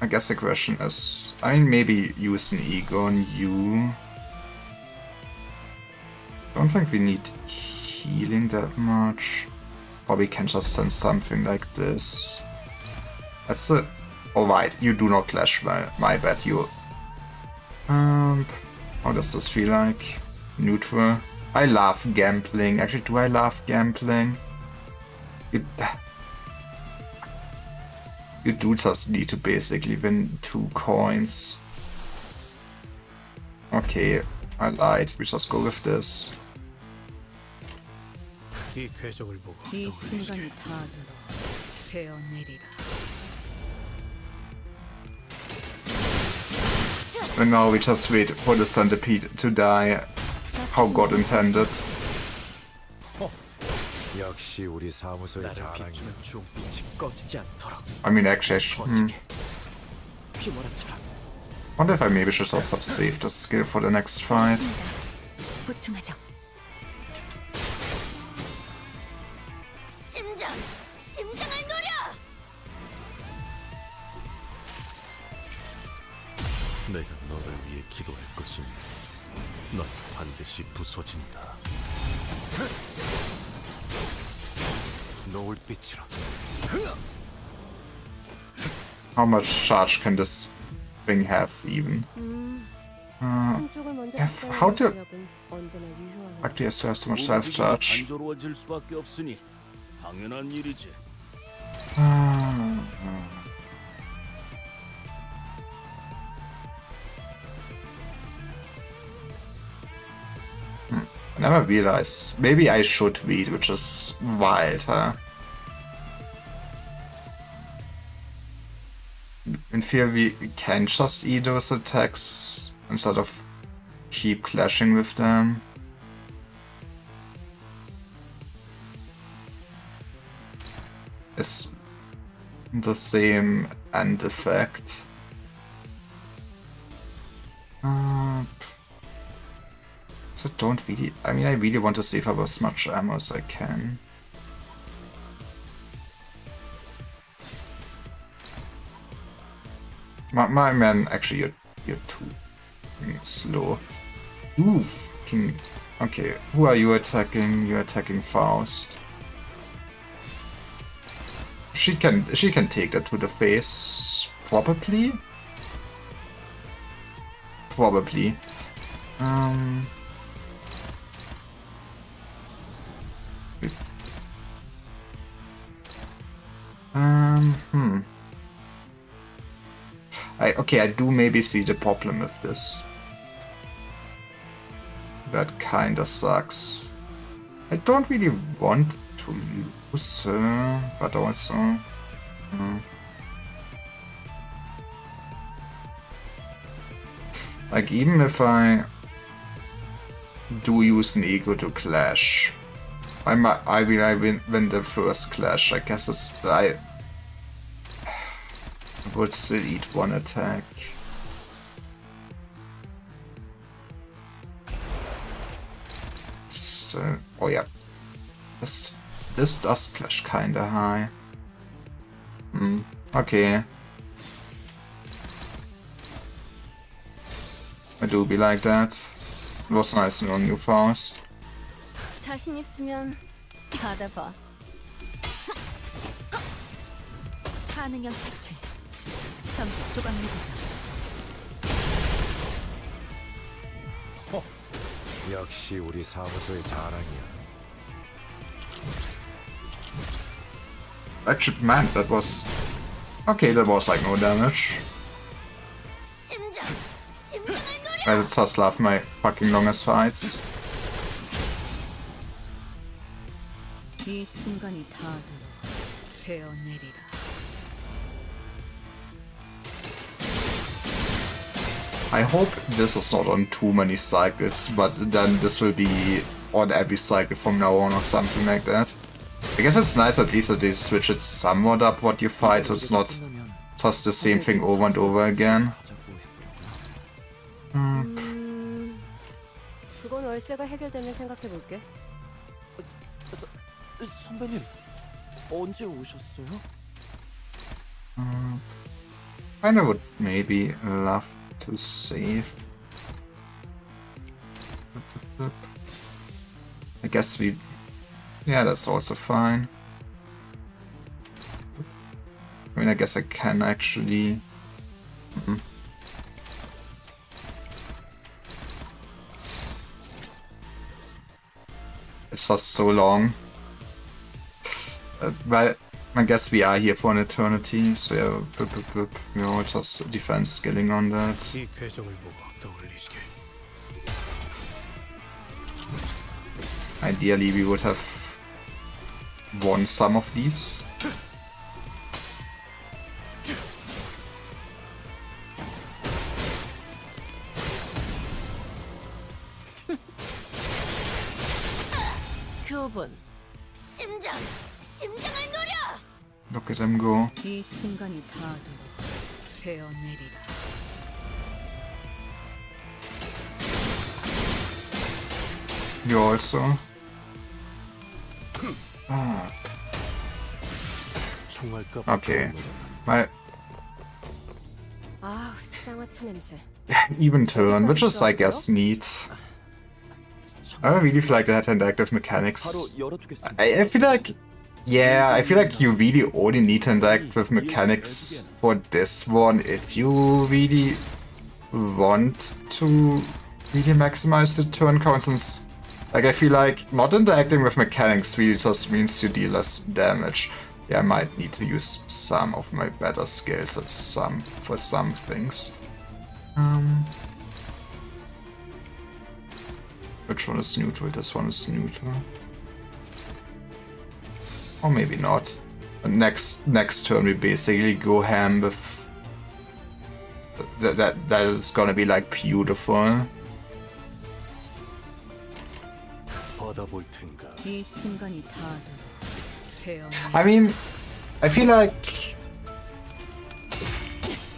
I guess the question is... I mean, maybe use an ego on you. Don't think we need healing that much. Or we can just send something like this. That's it. Alright, you do not clash, my bad, you. How does this feel like? Neutral. I love gambling. Actually, do I love gambling? You do just need to basically win 2 coins. Okay, I lied. We just go with this. 이 궤적을 보고 이 순간이 다 들어 베어내리라. And now we just wait for the centipede to die. How God intended. 역시 우리 사무소의 나를 자랑이. 비추는 주홍빛이 꺼지지 않도록 I mean, actually, 거세게 휘몰아쳐라. wonder if I maybe should just have saved the skill for the next fight. 보충하죠. 심장을 노려! 내가 너를 위해 기도할 것이니 넌 반드시 부서진다. 노을빛으로 How much charge can this thing have even? 한쪽을 먼저 how do- 능력은 언제나 유효한 Actually, it still has too much self charge. 단조로워질 수밖에 없으니 당연한 일이지. I never realized. Maybe I should read, which is wild, huh? In theory, we can just eat those attacks instead of keep clashing with them. It's the same end effect. So don't really... I mean, I really want to save up as much ammo as I can. My man, actually, you're too slow. Ooh, fucking... Okay, who are you attacking? You're attacking Faust. She can take that to the face, probably. Probably. Okay, I do maybe see the problem with this. That kinda sucks. I don't really want to lose her, but also... Like, even if I do use an ego to clash, I win the first clash. I guess it's... I would still eat one attack. So, oh yeah. This does clash kinda high. Okay. I do be like that. It was nice knowing you, Faust. 자신 있으면 받아봐. 가능형 색칠. 점수 조각내보자. 역시 우리 사무소의 자랑이야. Actually, man, that was... Okay, that was like no damage. I just love my fucking longest fights. 이 순간이 닿아도 되어내리라. I hope this is not on too many cycles, but then this will be on every cycle from now on or something like that. I guess it's nice at least that they switch it somewhat up what you fight, so it's not just the same thing over and over again. 그건 월세가 해결되면 생각해볼게. 선배님, 언제 오셨어요? Kinda would maybe love to save. I guess we... Yeah, that's also fine. I mean, I guess I can actually... It's just so long. Well, I guess we are here for an eternity, so yeah, we're just defense skilling on that. 이 궤적을 보고 떠올리시게. Ideally, we would have won some of these. 교본. 심장을 노려. Look at him go. 이 순간이 닿아도 되어내리라. You also. 총알값. Okay. My 아, 쌍화차 냄새. even turn, which is I guess neat. I really feel like they had interactive mechanics. 바로 열어두겠습니다. I feel like, yeah, I feel like you really only need to interact with mechanics for this one if you really want to really maximize the turn count, since, like, I feel like not interacting with mechanics really just means you deal less damage. Yeah, I might need to use some of my better skills at for some things. Which one is neutral? This one is neutral. Or maybe not. Next turn we basically go ham with that is gonna be like beautiful. 받아볼 텐가. 이 순간이 닿아도 되어내리라. I mean, I feel like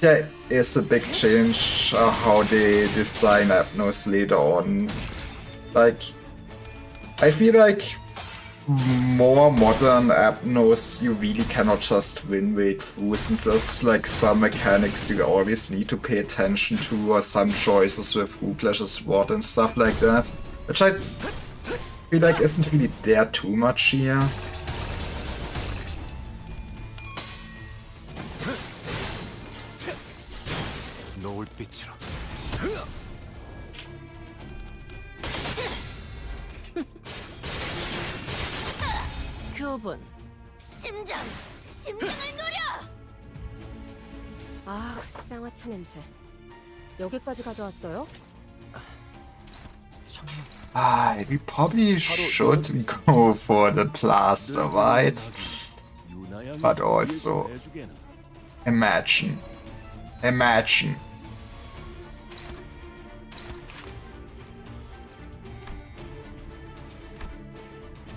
there is a big change how they design Apnos later on. Like, I feel like more modern Apnos you really cannot just win weight through, since there's like some mechanics you always need to pay attention to, or some choices with Whooplas's Sword and stuff like that, which I feel like isn't really there too much here. 노을빛으로. 교본. 심장을 노려. 아, 쌍화차 냄새. 여기까지 가져왔어요? We probably should go for the plaster, right? But also, imagine.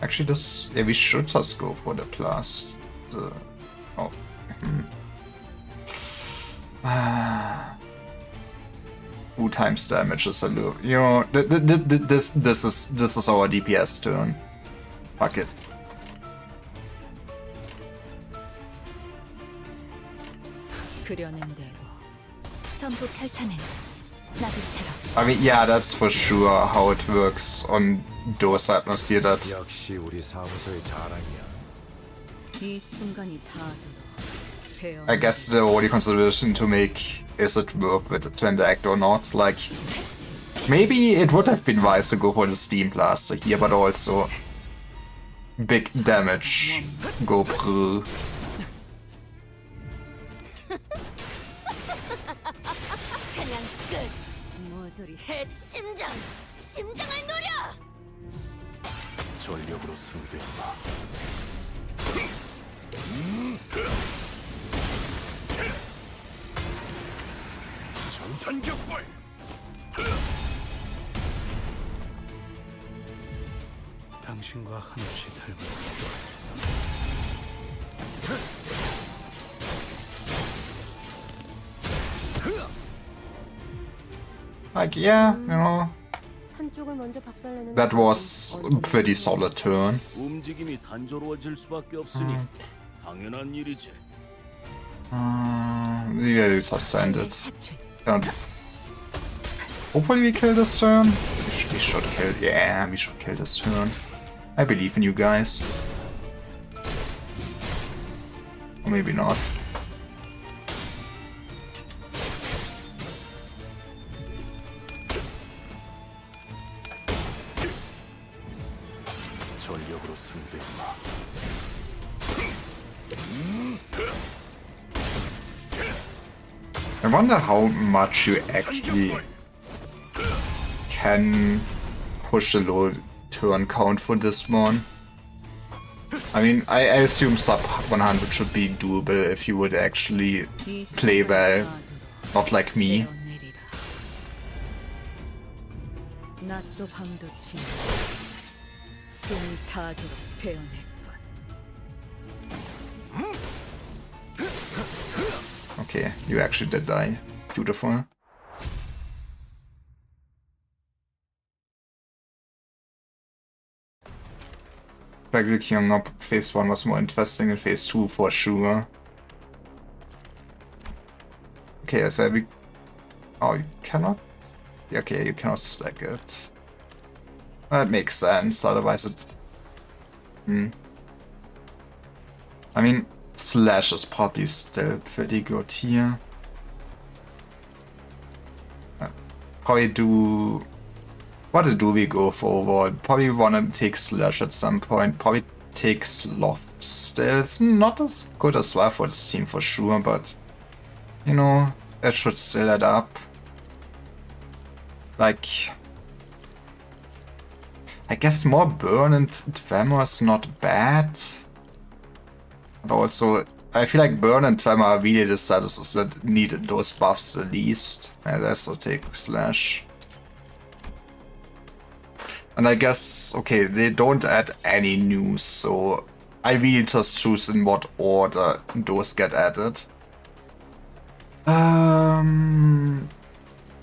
Actually, yeah, we should just go for the blast. Oh. Who times damage is a little. You know, this is our DPS turn. Fuck it. 그려낸 대로 전부 펼쳐낸 나비처럼. I mean, yeah, that's for sure how it works on those atmosphere that. 역시 우리 사무소의 자랑이야. 이 순간이 닿아도 되어. I guess the only consideration to make is it worth it to interact or not. Like, maybe it would have been wise to go for the Steam Blaster here, but also big damage. Go brr. 사냥꾼 모조리 해 심장을 노려. 전력으로 상대해봐. 전탄격발. 당신과 한없이 닮은 Like, yeah, you know, 한쪽을 먼저 박살내는 that was a pretty solid turn. 움직임이 단조로워질 수밖에 없으니 당연한 일이지. Yeah, just send it. 사출. And hopefully we kill this turn. We should kill. Yeah, we should kill this turn. I believe in you guys. Or maybe not. 전력으로 상대해봐. I wonder how much you actually can push the low turn count for this one. I mean, I assume sub 100 should be doable if you would actually play well, not like me. 낮도 밤도 진 숨을 다하도록 배워냈군. Okay, you actually did die. Beautiful. Like looking up, phase 1 was more interesting than phase 2 for sure. Okay, I said we... Oh, you cannot? Yeah, okay, you cannot stack it. That makes sense, otherwise it... I mean, Slash is probably still pretty good here. Probably do... What do we go for overall? Probably wanna take Slash at some point. Probably take Sloth still. It's not as good as well for this team for sure, but... You know, that should still add up. Like... I guess more Burn and Tremor is not bad. But also, I feel like Burn and Tremor are really the statuses that need those buffs the least. Yeah, let's not take Slash. And I guess, okay, they don't add any news, so I really just choose in what order those get added.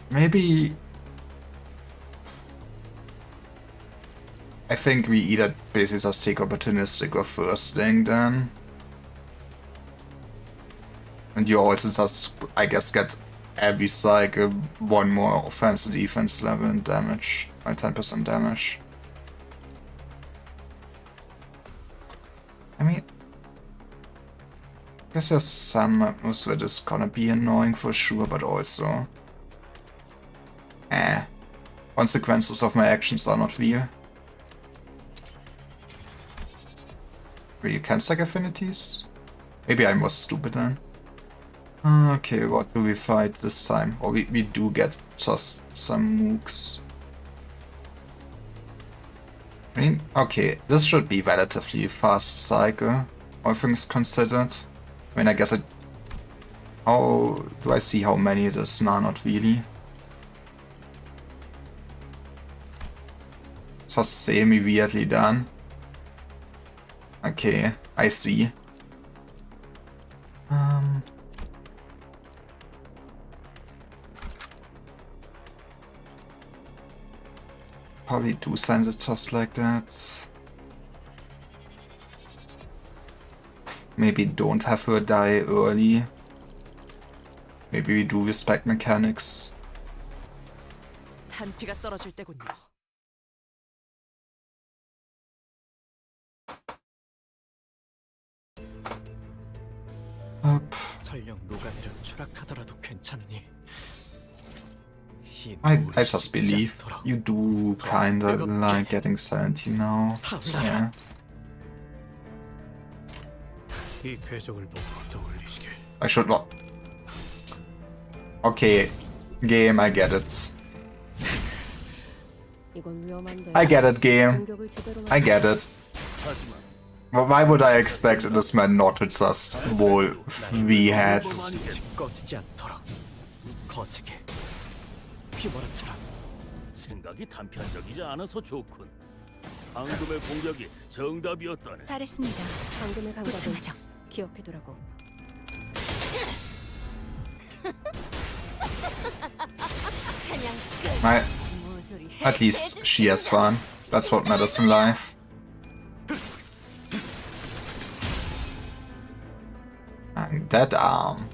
Maybe... I think we either basically just take Opportunistic or First Thing then. And you also just, I guess, get every cycle one more offense and defense level and damage. By 10% damage. I mean... I guess there's some moves that is gonna be annoying for sure, but also... Consequences of my actions are not real. Wait, you can stack affinities? Maybe I was stupid then. Okay, what do we fight this time? Or we do get just some mooks. I mean, okay, this should be relatively fast cycle, all things considered. I mean, I guess it... How do I see how many it is? Nah, not really. Just semi-weirdly done. Okay, I see. Probably do send it just like that. Maybe don't have her die early. Maybe we do respect mechanics. 탄피가 떨어질 때군요. 설령 녹아내려 추락하더라도 괜찮으니. I just believe you do kinda like getting 70 now. So yeah. 이 궤적을 보고 떠올리시게. I should not. Okay, game, I get it. 이건 위험한데. I get it, game. 공격을 제대로 I get it. 하지만 But why would I expect this man not to just roll 3 heads? 꺼지지 않도록 거세게 휘몰아쳐라. 생각이 단편적이지 않아서 좋군. 방금의 공격이 정답이었다네. 잘했습니다. 방금의 감각은 보충하죠. 기억해두라고. I, at least she has fun. That's what matters in life. And that arm.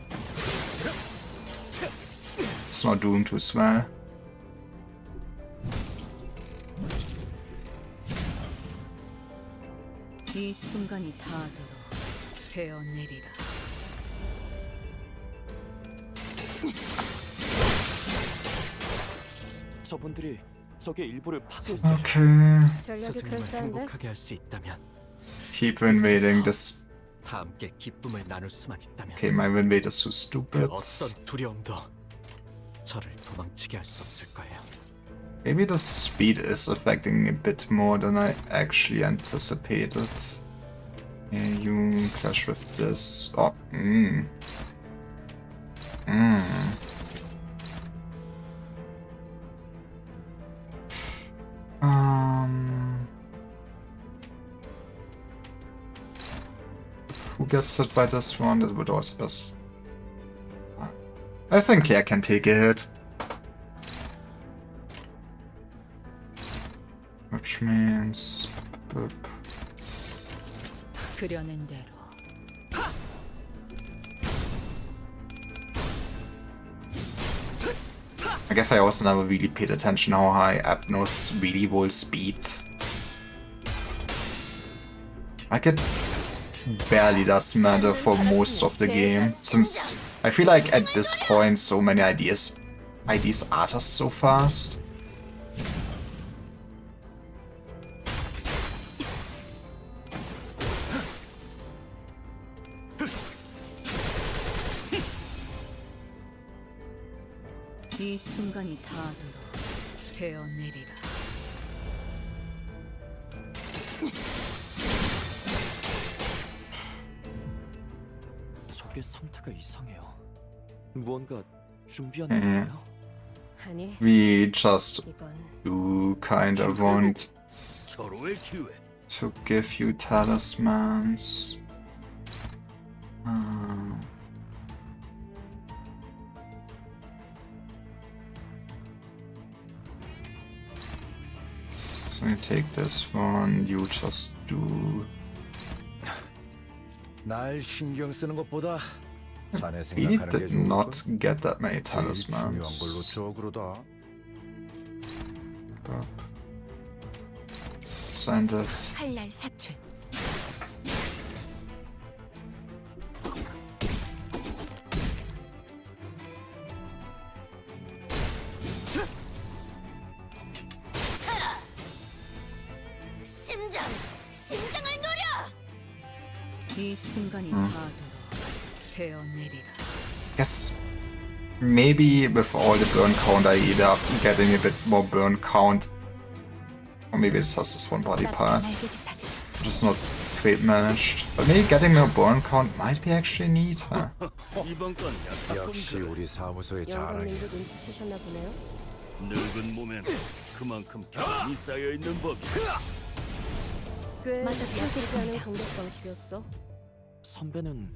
It's not doomed to swell. 이 순간이 닿도록 되어내리라. 저분들이 적의 일부를 파괴했어요. Okay. 전략이 스승님을 그럴싸한데? 행복하게 할 수 있다면, Keep invading this. 다 함께 기쁨을 나눌 수만 있다면, Okay, my invade is so 그 stupid. 어떤 두려움도 저를 도망치게 할 수 없을 거예요. Maybe the speed is affecting me a bit more than I actually anticipated. Yeah, you clash with this. Oh, Who gets hit by this one? That would also be. I think Claire can take a hit. Which means. 그려낸 대로. I guess I also never really paid attention how high Abnos really will speed. Like it barely does matter for most of the game, since I feel like at this point so many IDs are just so fast. 이 순간이 닿도록 되어내리라. 적의 상태가 이상해요. 무언가 준비하는 건가요? 아니, We just 이건 do kind of want 서로의 기회. to give you talismans. So you take this one, you just do. 날 신경 쓰는 것보다 자네 Really 생각하는 게 did 좋을 not 걸. get that many 제일 중요한 걸로 talismans. 줘 그러다. Send it. 칼날 사출. 심장을 노려! 이 순간이 닿도록 되어내리라. Yes. Maybe with all the burn count I eat up, getting a bit more burn count. Or maybe it's just this one body part, which is not great managed. But maybe getting more burn count might be actually neat, huh? 이번 건 역시 약학군들. 우리 사무소의 자랑이야. 영감님도 눈치채셨나 보네요. 늙은 몸엔 그만큼 기운이 쌓여 있는 법이. 꽤 맞아, 생각지 않은 공격 방식이었어. 선배는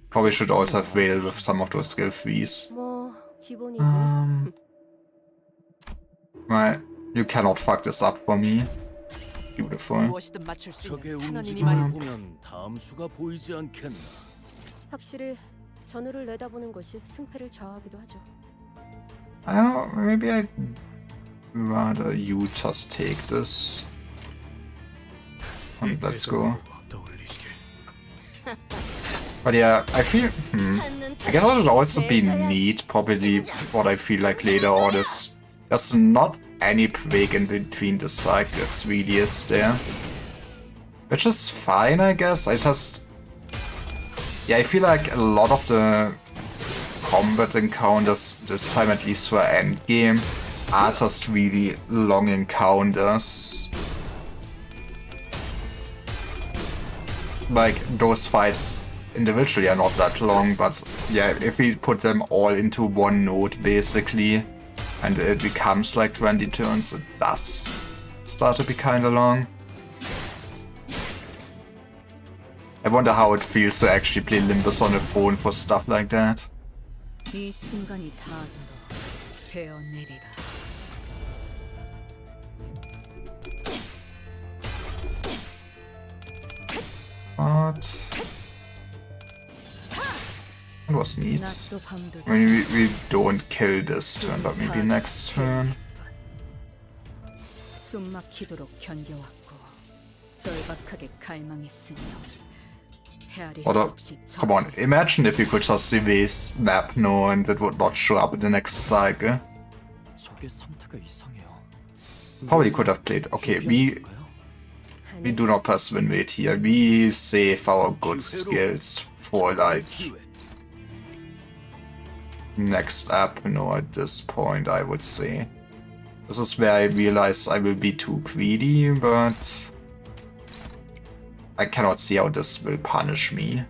Probably should also have waited with some of those skill frees. 뭐 기본이지. Right, you cannot fuck this up for me. Beautiful. 무엇이든 맞출 수 적의 있는 탄원이니 움직임을 말이야. 보면 다음 수가 보이지 않겠나. 확실히 전우를 내다보는 것이 승패를 좌우하기도 하죠. I don't know, maybe I'd rather you just take this. And let's go. 떠올리시게. But yeah, I feel. I guess it would also be neat, probably what I feel like later on is there's not any break in between the cycles, really, is there? Which is fine, I guess. I just Yeah, I feel like a lot of the combat encounters, this time at least for endgame, are just really long encounters. Like, those fights individually are not that long, but yeah, if we put them all into one node basically, and it becomes like 20 turns, it does start to be kinda long. I wonder how it feels to actually play Limbus on a phone for stuff like that. 이 순간이 닿도록 베어내리라. But it was neat. 낮도 밤도 I mean, we don't kill this turn, but maybe next turn. 숨막히도록 견뎌왔고 절박하게 갈망했으며 헤아릴 수 Or, 없이 come on, 저주했으며 imagine if you could just erase map no and it would not show up in the next cycle. 적의 상태가 이상해요. Probably could have played. Okay, we do not press win rate here. We save our good skills for like 기회. next app, no, at this point I would say. This is where I realize I will be too greedy, but I cannot see how this will punish me.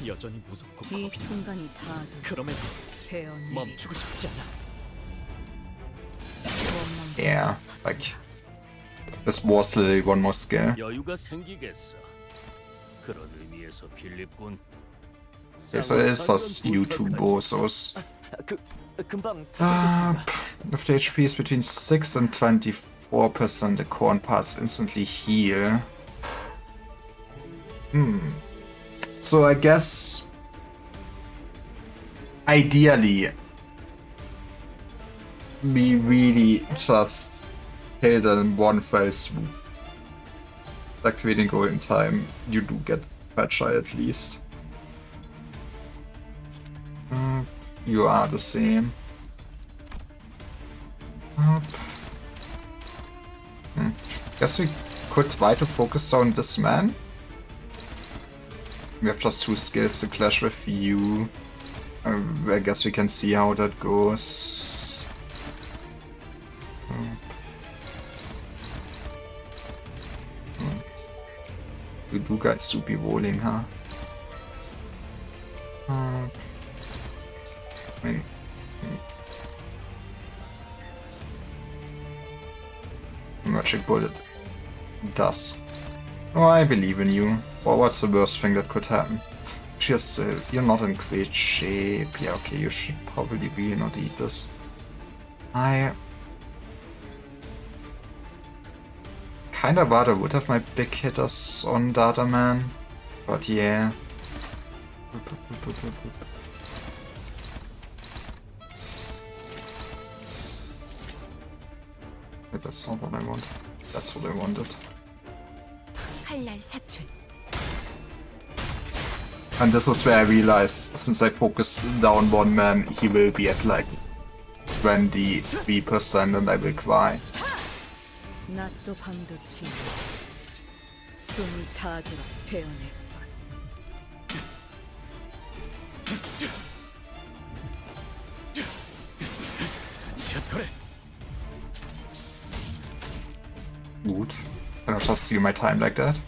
여전히 무섭고 이 겁이 나. 순간이 닿도록 그럼에도 베어내리라. 멈추고 싶지 않아. 원망과 Yeah, like this was literally one more skill. 여유가 생기겠어. 그런 의미에서 필립군. Okay, so it's just you two bozos. 금방 다 If the HP is between 6 and 24%, the corn parts instantly heal. So I guess ideally we really just kill them in one fell swoop. Activating golden time, you do get fragile at least. You are the same. Guess we could try to focus on this man. We have just 2 skills to clash with you. I guess we can see how that goes. You do guys do be rolling, huh? I mean, Magic Bullet does. Oh, I believe in you. Well, what's the worst thing that could happen? Just, you're not in great shape. Yeah, okay, you should probably really not eat this. I kinda rather would have my big hitters on Data Man, but yeah. But that's not what I want. That's what I wanted. 칼날 사출. And this is where I realize, since I focus down one man, he will be at like 23% and I will cry. 낮도 밤도 지나 숨이 닿도록 베어낼 것. Wood. Can I just steal my time like that?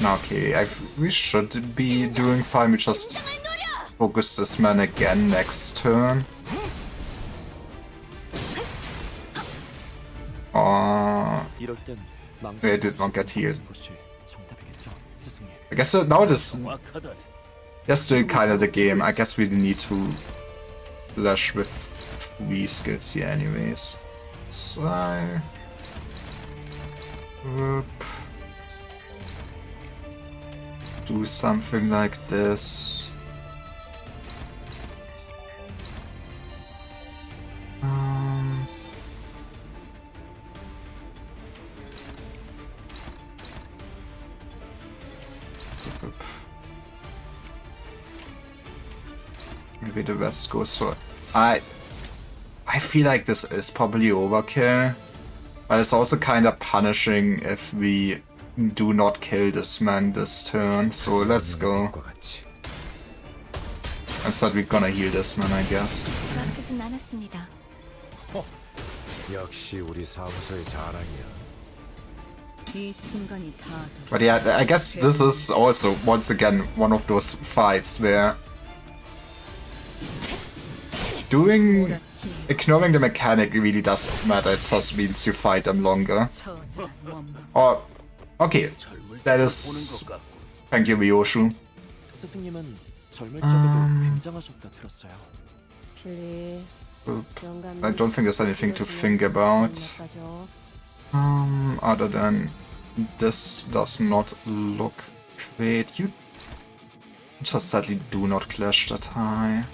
Okay, we should be doing fine. We just focus this man again next turn. 이럴 땐 I did not get healed. 것이 정답이겠죠, 스승님. I guess now this 정확하다네. is still kind of the game. I guess we need to flash with 3 skills here anyways. So... Whoop. Do something like this. Maybe the rest goes for... I feel like this is probably overkill, but it's also kind of punishing if we do not kill this man this turn, so let's go. 것 같이. Instead we're gonna heal this man, I guess. 그렇게는 않았습니다. 역시 우리 사무소의 자랑이야. 이 순간이 다 But yeah, I guess this is also, once again, one of those fights where ignoring the mechanic really doesn't matter, it just means you fight them longer. 처자 원망. Or, okay, 젊을 that 때 is, 보는 것 같고. thank you, Ryoshu. 스승님은 젊을 적에도 굉장하셨다 들었어요. 필리, 영감. I don't think there's anything to think about. Other than this does not look great. You just sadly do not clash that high.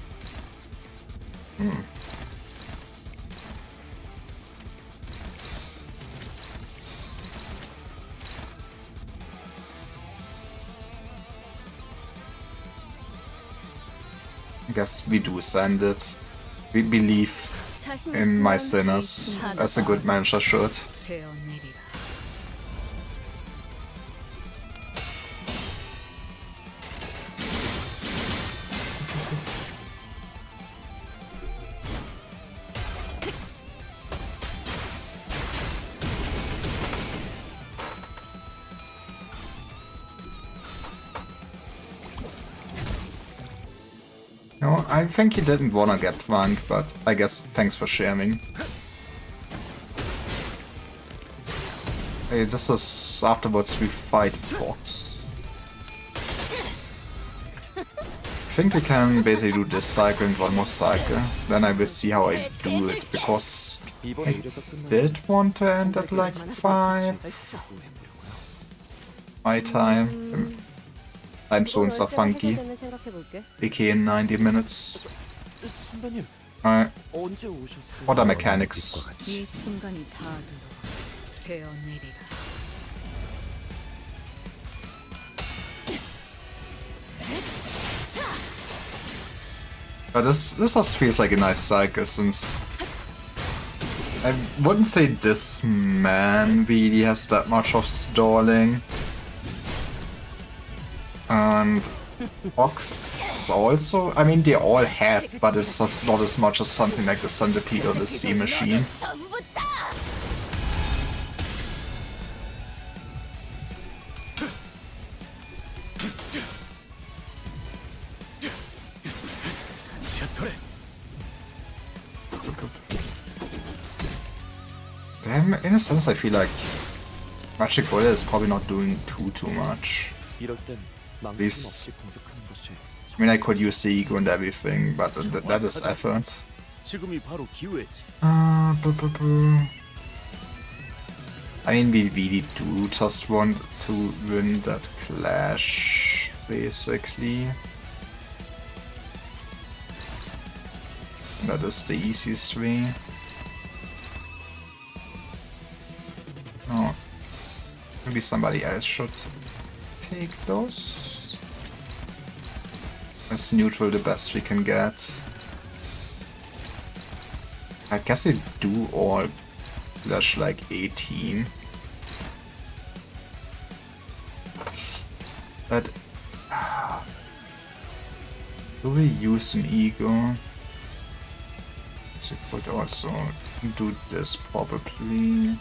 I guess we do send it. We believe in my sinners, as a good manager should. 되어내리라. No, I think he didn't wanna get drunk, but I guess thanks for sharing. Hey, this is afterwards we fight bots. I think we can basically do this cycle and one more cycle. Then I will see how I do it, because 이번 I 의뢰가 끝나면 did want to end at like 5 my time. Time zones are funky. AK in 90 minutes. 선배님 Alright, 언제 오셨어요? what are mechanics? 이 순간이 다 되어내리라. But this just feels like a nice cycle, since I wouldn't say this man really has that much of stalling. And Ox is also, I mean, they all have, but it's just not as much as something like the Centipede or the Steam Machine. Damn, in a sense, I feel like Magic Bullet is probably not doing too much. 이럴 땐 망설임 This- 없이 공격하는 것이 I mean, I could use the ego and everything, but that is effort. 지금이 바로 기회지. I mean, we really do just want to win that clash, basically. That is the easiest way. Oh, maybe somebody else should take those. As neutral the best we can get. I guess they do all flash like 18. But do we use an ego? So we could also do this probably.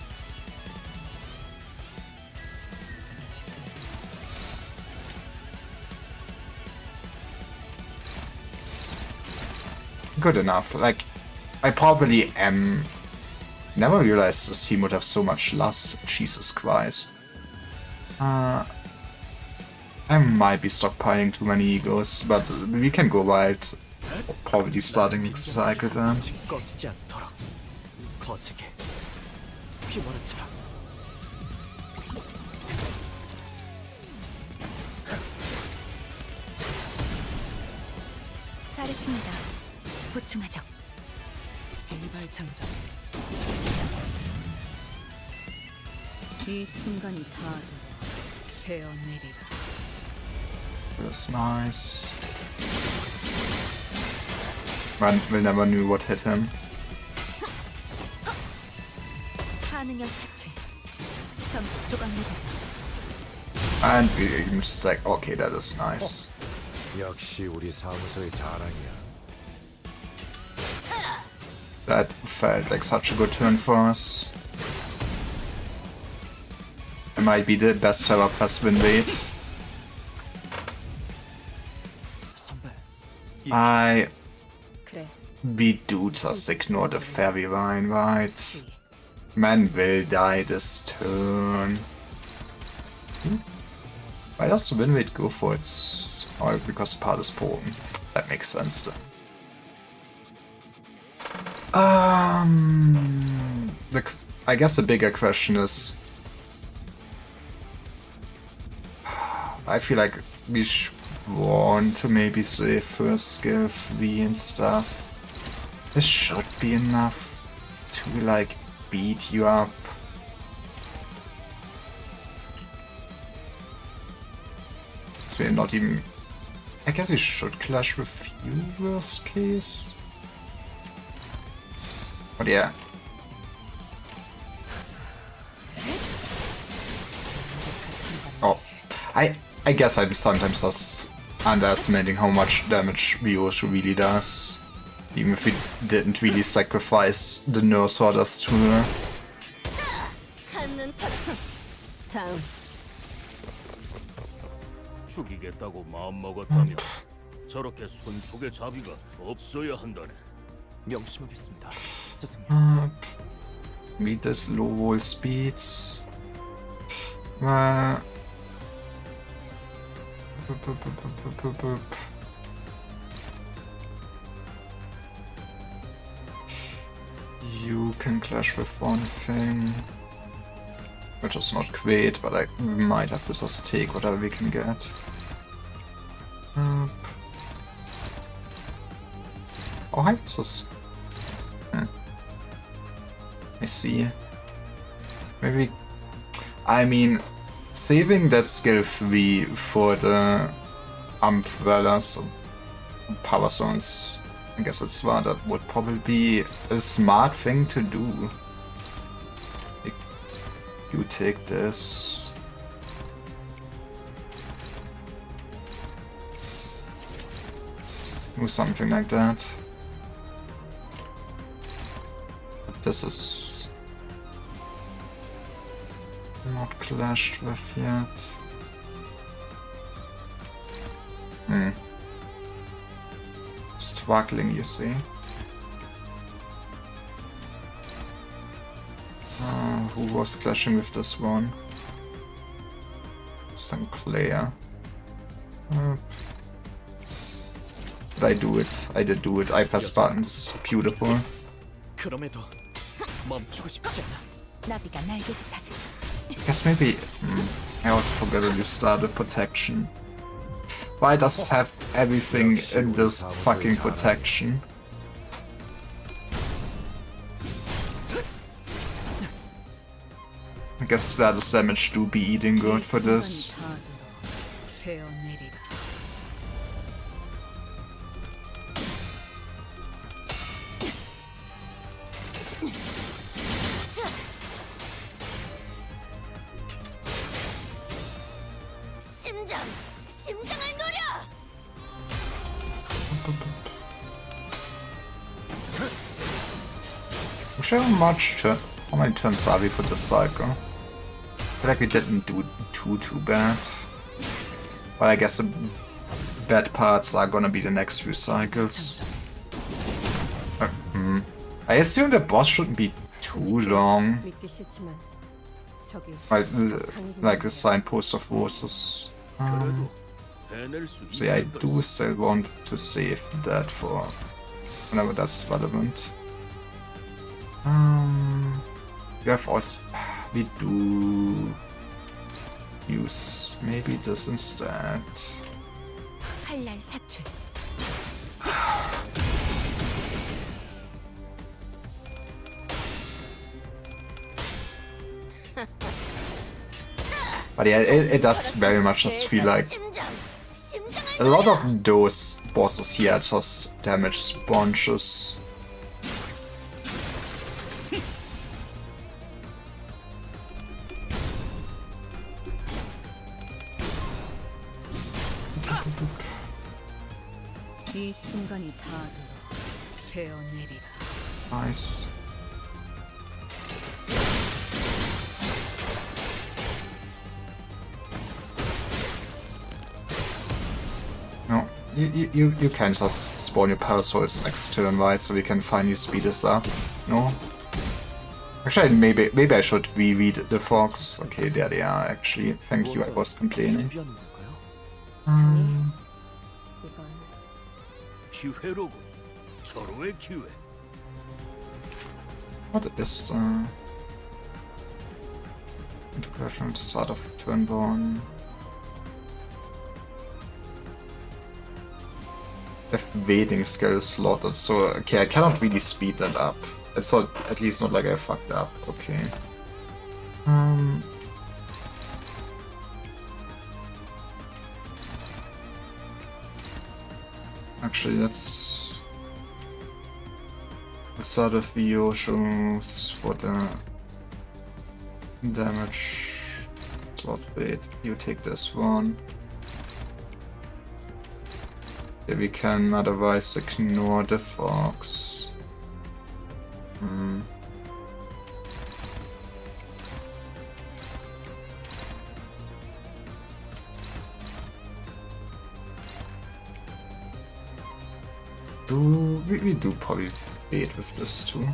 Good enough. Like, I probably am. Never realized this team would have so much lust. Jesus Christ. I might be stockpiling too many egos, but we can go wild. Probably starting the cycle then. 꺼지지 않도록 거세게 휘몰아쳐라. 잘했습니다. 보충하죠. 일발장전. 이 순간이 다 되어내리라. That's nice. Man, we never knew what hit him. 반응형 사출. 전부 조각내다죠. And we even stack. Okay, that is nice. 역시 우리 사무소의 자랑이야. That felt like such a good turn for us. It might be the best Terra plus win rate. 선배, 그래. We do just ignore the fairy vine, right? Man will die this turn. Why does the win rate go for its... Oh, because the part is broken. That makes sense then. I guess the bigger question is... I feel like we want to maybe save first skill 3 and stuff. This should be enough to like beat you up. So we're not even... I guess we should clash with you worst case. But yeah. Oh, I guess I'm sometimes just underestimating how much damage Ryoshu really does. Even if we didn't really sacrifice the nurse orders to her. 한눈 팔아. 다음. 죽이겠다고 마음먹었다며 저렇게 손속에 자비가 없어야 한다네. 명심하겠습니다, 스승님. Meet this low wall speeds. You can clash with one thing, which is not great, but I might have to just take whatever we can get. Oh, hi, this is... I see. Maybe... I mean, saving that skill 3 for the umbrellas, power zones, I guess it's smart. That would probably be a smart thing to do. You take this. Do something like that. But this is not clashed with yet. Struggling, you see. Who was clashing with this one? Sinclair. Did I do it? I did do it. I pressed buttons. Beautiful. 그럼에도 멈추고 싶지 않아. 나비가 날개짓 하듯. Guess maybe... I also forgot to start the protection. Why does it have everything in this fucking protection? I guess status damage do be eating good for this. 되어내리라. 심장을 노려. How many turns are we for this cycle? I feel like we didn't do too bad. But I guess the bad parts are gonna be the next few cycles. I assume the boss shouldn't be too long. 믿기 싫지만 저기 Like the signpost of roses. 그래도 해낼 수 So yeah, I 있을 do 것이다. still want to save that for whenever that's relevant. We have also... We do... use maybe this instead. 칼날 사출. But yeah, it does very much just feel like a lot of those bosses here are just damage sponges. 이 순간이 다가오도록 되어내리라. Nice. No, you can just spawn your parasols next turn, right? So we can finally speed this up. No? Actually, maybe I should reread the fox. Okay, there they are, actually. Thank you, I was complaining. 준비하는 건가요? 이건 기회로군. 서로의 기회. What is the integration at the start of turn 1? The waiting skill is slotted, so okay, I cannot really speed that up. It's not, at least not like I fucked up. Okay. Actually, let's start with Vyoshu's for the damage slot. Wait, you take this one. Yeah, we can otherwise ignore the fox. We do probably bait with this too.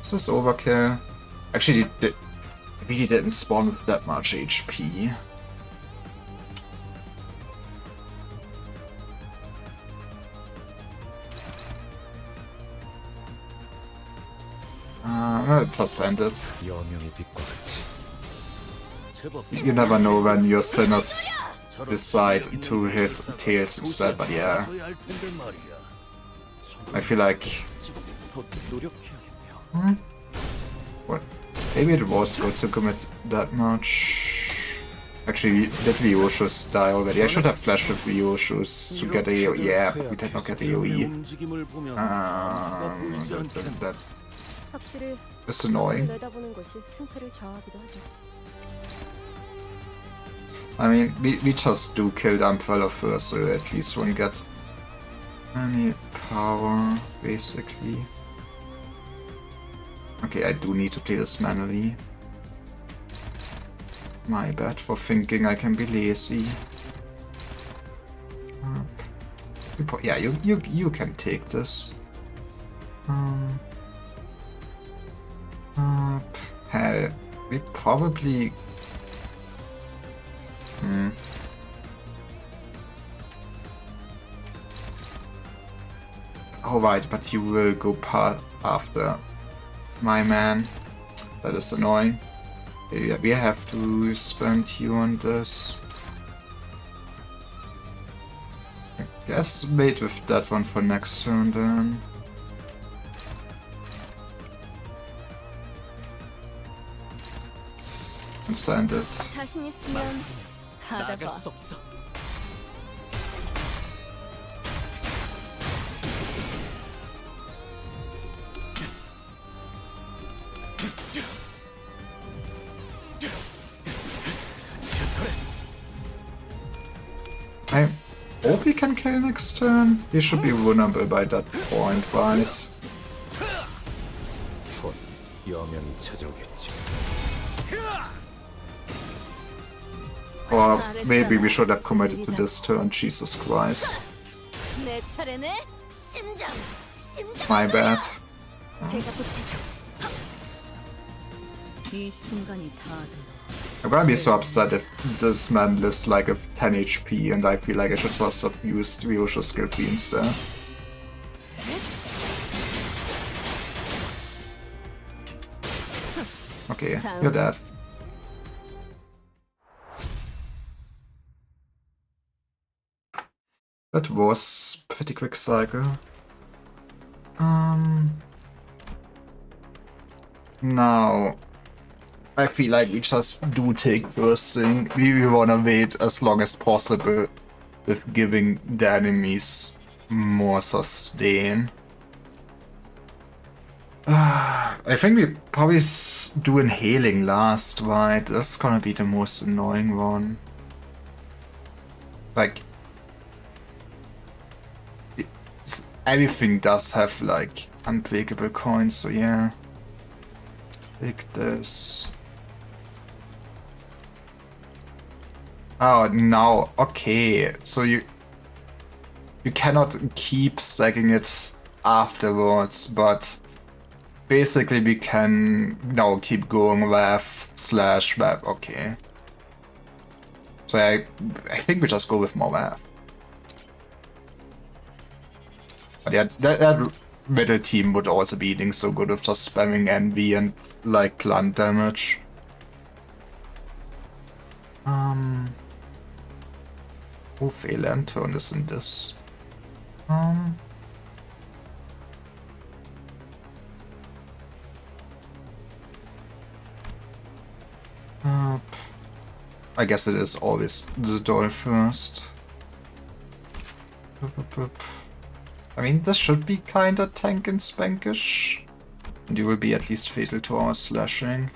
Is this overkill? Actually, it really didn't spawn with that much HP. Let's just send it. 여명의 빛과 같이 제법 You never know when your sinners decide to hit tails instead, but yeah, 알아서야 할 텐데 말이야. I feel like 더 노력해야겠네요. what? Maybe it was good to commit that much. Actually, did Vyoshu's die already? I should have flashed with Vyoshu's to get a yeah, we did not get AoE. 움직임을 보면 수가 보이지 않겠네. That 확실히 is annoying. 내다보는 것이 승패를 좌우하기도 하죠. I mean, we just do kill the Umbrella first, so at least won't get any power, basically. Okay, I do need to play this manually. My bad for thinking I can be lazy. Yeah, you can take this. Hell, we probably. Oh right, but you will go after my man. That is annoying. Yeah, we have to spend you on this. I guess wait with that one for next turn then. And send it. 자신 있으면 나갈 받아봐. 수 없어. I hope he can kill next turn. He should be vulnerable by that point, right? 곧 여명이 찾아오겠지. Or maybe we should have committed to this turn, Jesus Christ. 내 차례네. 심장. My bad. 제가 보태죠. 이 순간이 다가오도록 I'm gonna be so upset if this man lives like with 10 HP and I feel like I should just have used Vyoshu's skill tree instead. Okay, you're dead. That was pretty quick cycle. Now I feel like we just do take first thing. We wanna wait as long as possible with giving the enemies more sustain. I think we probably do inhaling last, right? That's gonna be the most annoying one. Like, everything does have like unbreakable coins, so yeah. Take this. Oh, now, okay, so you cannot keep stacking it afterwards, but basically we can now keep going WAF/WAF, okay. So I think we just go with more WAF. But yeah, that middle team would also be eating so good with just spamming envy and like plant damage. Oh, Phelan turn is in this. I guess it is always the doll first. I mean, this should be kinda tank and spankish. And you will be at least fatal to our slashing.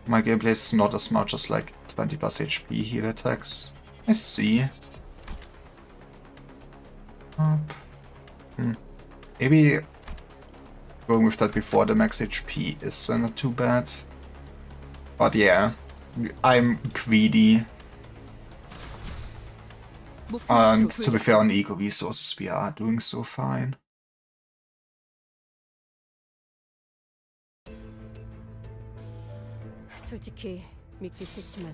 My gameplay is not as much as like 20 plus HP heal attacks. I see. Maybe going with that before the max HP is not too bad. But yeah, I'm greedy. And to be fair, on eco resources we are doing so fine. 솔직히 믿기 싫지만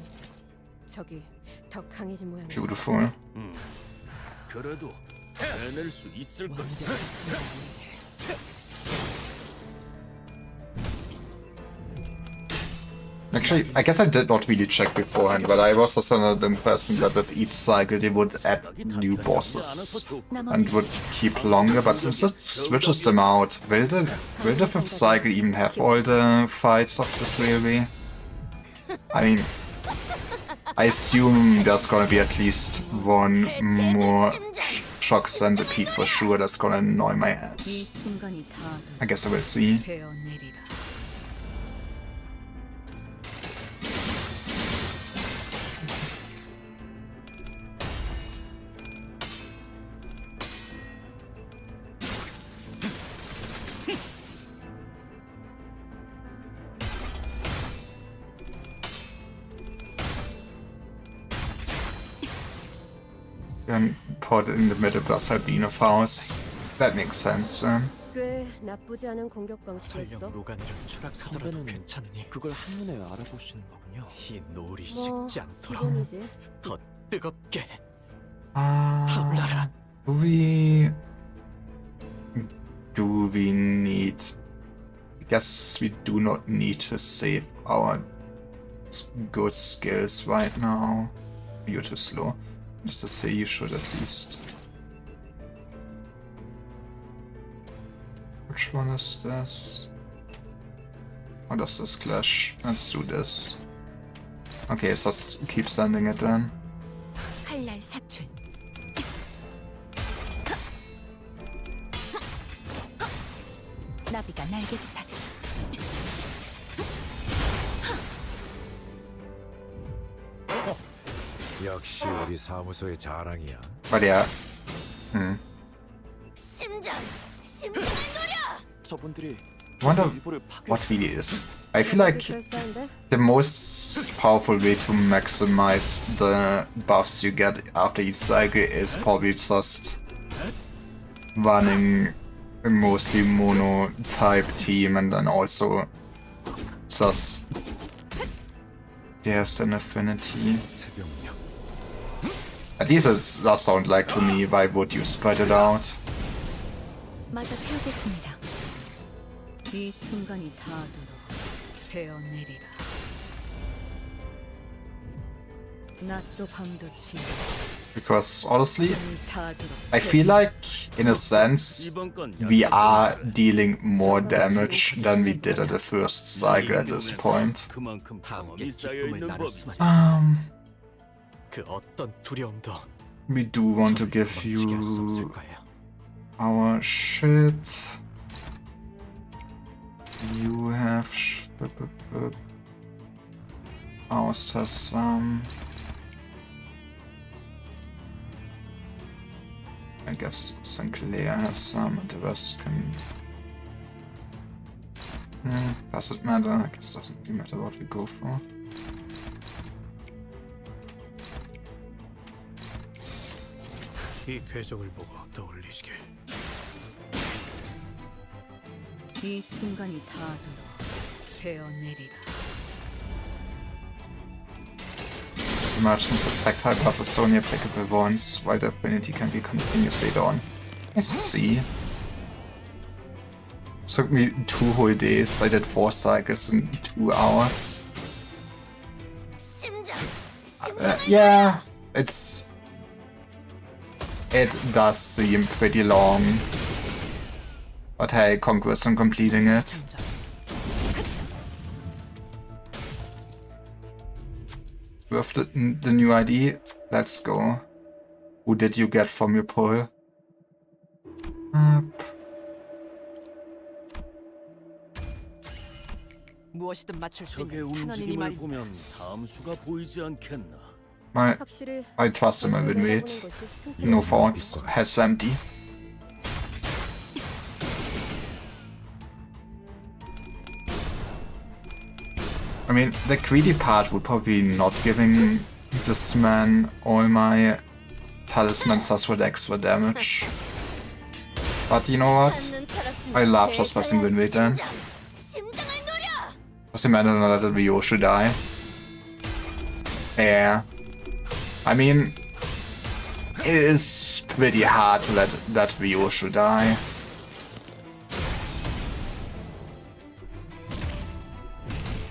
적이 더 강해진 모양이야. Beautiful. 그래도 해낼 수 있을 것이다. Actually, I guess I did not really check beforehand, but I was also under the impression that with each cycle they would add new bosses and would keep longer, but since it switches them out, will the 5th cycle even have all the fights of this railway? I mean, I assume there's gonna be at least one more shock centipede for sure that's gonna annoy my ass. I guess I will see. Then put it in the middle plus Albino Faust. That makes sense then. 꽤 나쁘지 않은 공격 방식이었어. 전력 노간을 추락하더라도 선배는 괜찮으니 그걸 한눈에 알아보시는 거군요. 이 놀이 뭐 식지 않도록 기본이지. 더 뜨겁게 Ah, 타올라라. do we need? I guess we do not need to save our good skills right now. You're too slow. Just to say, you should at least. Which one is this? How does this clash? Let's do this. Okay, so let's keep sending it then. 칼날 사출. 나비가 날개짓하듯. 역시 우리 사무소의 자랑이야. But yeah. 심장, 심장을 노려. 저분들이 Wonder 일부를 what 파괴. really is. I feel like 별싸인데? the most powerful way to maximize the buffs you get after each cycle is probably just running a mostly mono type team and then also just there's an affinity. 새벽녘 At least it does sound like to me. Why would you spread it out? 마저 태우겠습니다. 이 순간이 닿도록 되어내리라. 낮도 밤도 지나 Because honestly, 닿도록 I feel like in a sense 이번 건 we are dealing more damage than we did at the first cycle at this point. 그만큼 함께 경험이 쌓여 기쁨을 있는 나눌 법이지. 수만 그 어떤 두려움도 We do want to give 도망치게 할수 없을 you 거예요. our shit. You have Faust has some. I guess Sinclair has some, and the rest can... does it matter? I guess it doesn't really matter what we go for. 이 궤적을 보고 떠올리시게. 이 순간이 닿아들어 베어내리라. The merchant's attack type buff is only applicable once, while the affinity can be continuously on. I see. Took me 2 whole days. I did 4 cycles in 2 hours. 심장. Yeah, it does seem pretty long. But hey, congrats on completing it. With the new ID, let's go. Who did you get from your poll? 무엇이든 맞출 수 적의 있는 탄원이니 움직임을 말입니다. 보면 다음 수가 보이지 않겠나. 확실히 I trust him a win rate. No thoughts. Head's empty. I mean, the greedy part would probably not giving this man all my talismans as with extra damage. But you know what? I love just pressing win rate then. 심장을 노려. Does it matter not that Ryo should die? Yeah. I mean, it is pretty hard to let that Ryo should die.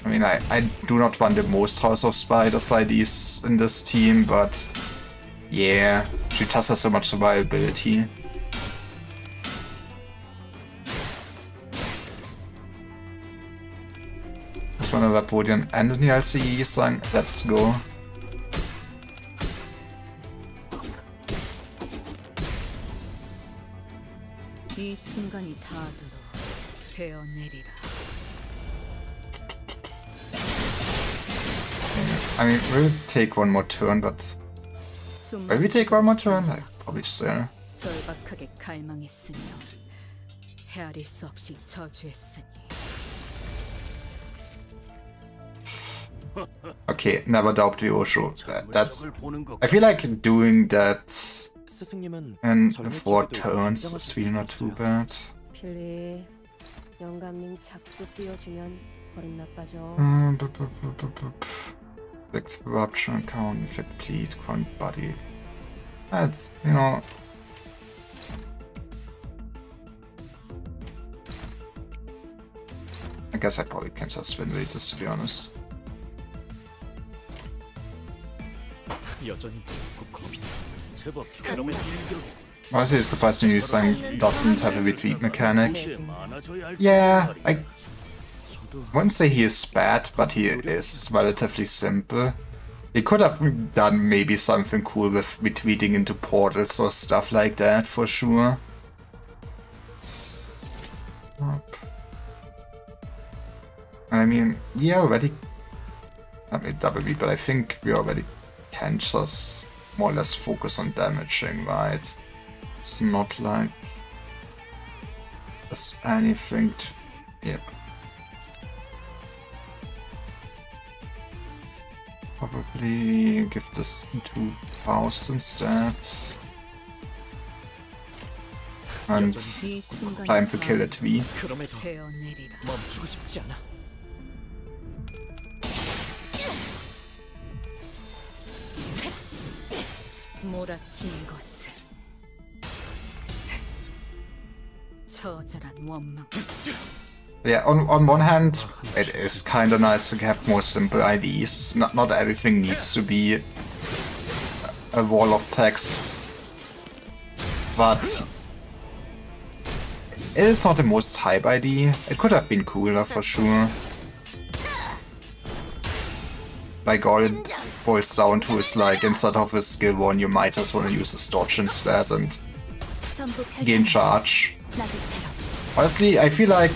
I mean, I do not want the most House of Spiders IDs in this team, but yeah, she just has so much survivability. Muss man aber wohl den Ende die LCE sagen? Let's go. 이 순간이 닿아들어 베어내리라. I mean, we'll take one more turn, but will we take one more turn? Like, probably still. 절박하게 갈망했으며 헤아릴 수 없이 저주했으니. Okay, never doubt Ryosho. That's. 적을 보는 것 I feel like doing that 스승님은 in 젊은 4 친구들 turns 인정할 is 수 really not too 있겠어요. bad. 필리 영감님 자꾸 띄워주면 버릇 나빠져. Inflict corruption, count, inflict bleed, chronic body. That's, you know. I guess I probably can just win rate this, to be honest. 여전히 꼭 겁이 나. 제법 그러면 일격 Honestly, it's surprising this thing doesn't have a retreat mechanic. 도시에 많아져야 할 텐데 Yeah, 말이야. I wouldn't say he is bad, but he is relatively simple. He could have done maybe something cool with retreating into portals or stuff like that, for sure. I mean, we already... I mean, double beat, but I think we already can just more or less focus on damaging, right? It's not like there's anything to... Yep. Probably give this to Faust instead. And 이 순간이 time to kill it, V. 그럼에도 베어내리라. 멈추고 싶지 않아. 몰아치는 것은 처절한 원망. Yeah, on one hand, it is kinda nice to have more simple IDs. Not everything needs to be a wall of text. But it is not the most hype ID. It could have been cooler for sure. Like all it boils down to is like instead of a skill 1 you might just want to use a dodge instead and 전부 gain charge. 나들처럼. Honestly, I feel like...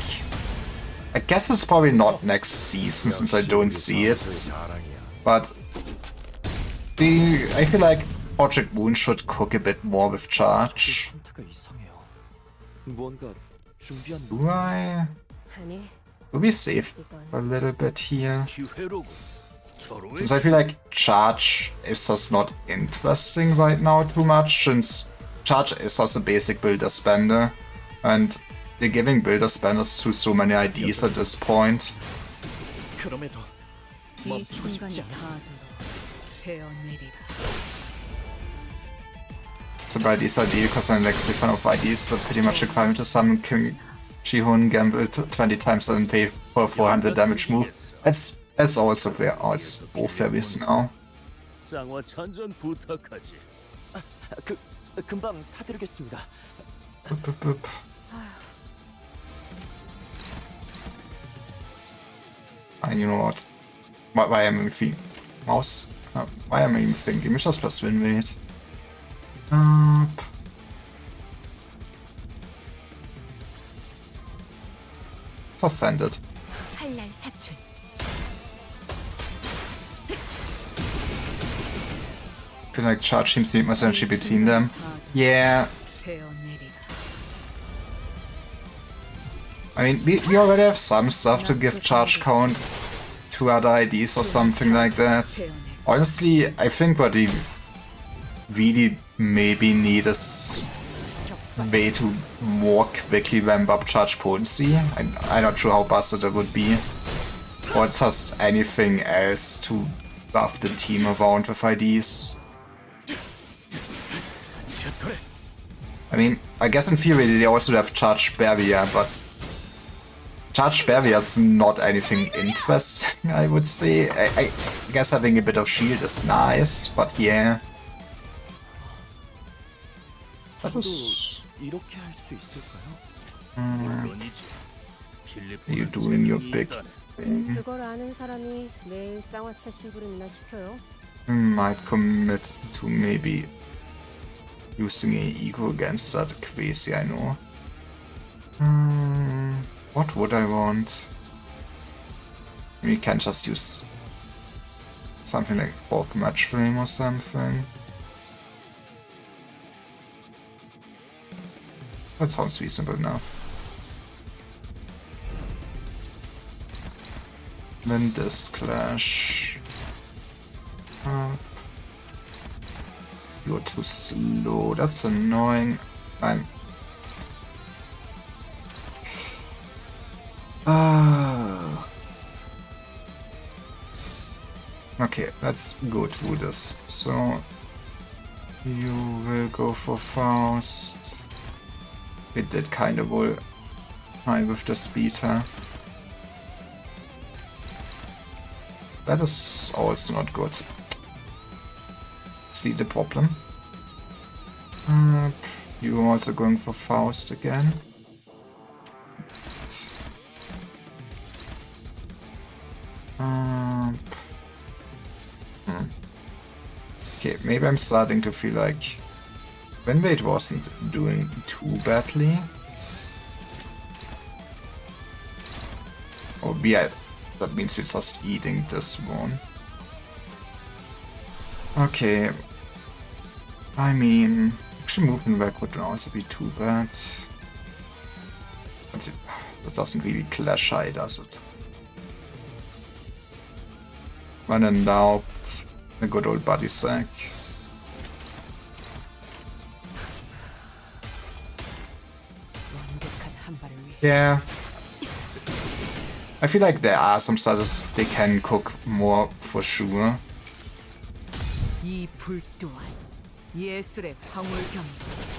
I guess it's probably not next season since I don't see it. 사무소의 자랑이야. But I feel like Project Moon should cook a bit more with charge. 상태가 이상해요. 무언가 준비한 Do I? 아니, Do we save 이건 a little bit here? 기회로고 서로의 Since I feel like charge is just not interesting right now too much, since charge is just a basic builder spender, and they're giving builder spenders to so many IDs at this point. 그럼에도 이 멈추고 순간이 싶지 않아. 다하도록 베어내리라. So by this idea, because I'm like siphon of IDs that pretty much require me to summon King Ji-hoon, gamble 20 times and pay for 400 damage move. That's also fair. Oh, it's both fairways now. 쌍화 찬전 부탁하지. 금방 타드리겠습니다. Boop, boop, boop. And you know what? Why am I thinking? Mouse? Why am I even thinking? Let's just press win rate. Just send it. 칼날 사출. I feel like charge seems to need more synergy between them. Yeah, 베어내리라. I mean, we already have some stuff to give charge count to other IDs or something like that. 베어내리라. Honestly, I think what we really maybe need is a way to more quickly ramp up charge potency. I'm not sure how busted that would be. Or just anything else to buff the team around with IDs. I mean, I guess in theory they also have charge barrier, but charge barrier is not anything interesting, I would say. I guess having a bit of shield is nice, but yeah. That was... 이렇게 할 수 있을까요? 물론이지. You doing your big thing. 그걸 아는 사람이 매일 쌍화차 심부름이나 시켜요. Might commit to maybe using a ego against that Quasi, I know. What would I want? We can just use something like fourth match frame or something. That sounds reasonable enough. Then this clash. You're too slow, that's annoying. I'm... Okay, let's go through this. So... You will go for Faust. It did kind of all high with the speed, huh? That is also not good. See the problem? You are also going for Faust again. Okay, maybe I'm starting to feel like Windwade wasn't doing too badly. Oh yeah, that means we're just eating this one. Okay. I mean, actually moving back would also be too bad. But that doesn't really clash high, does it? When in doubt, a good old body sack. 완벽한 한 발을 위해 Yeah. I feel like there are some status they can cook more for sure. 이 불 또한 예술의 황홀경이지.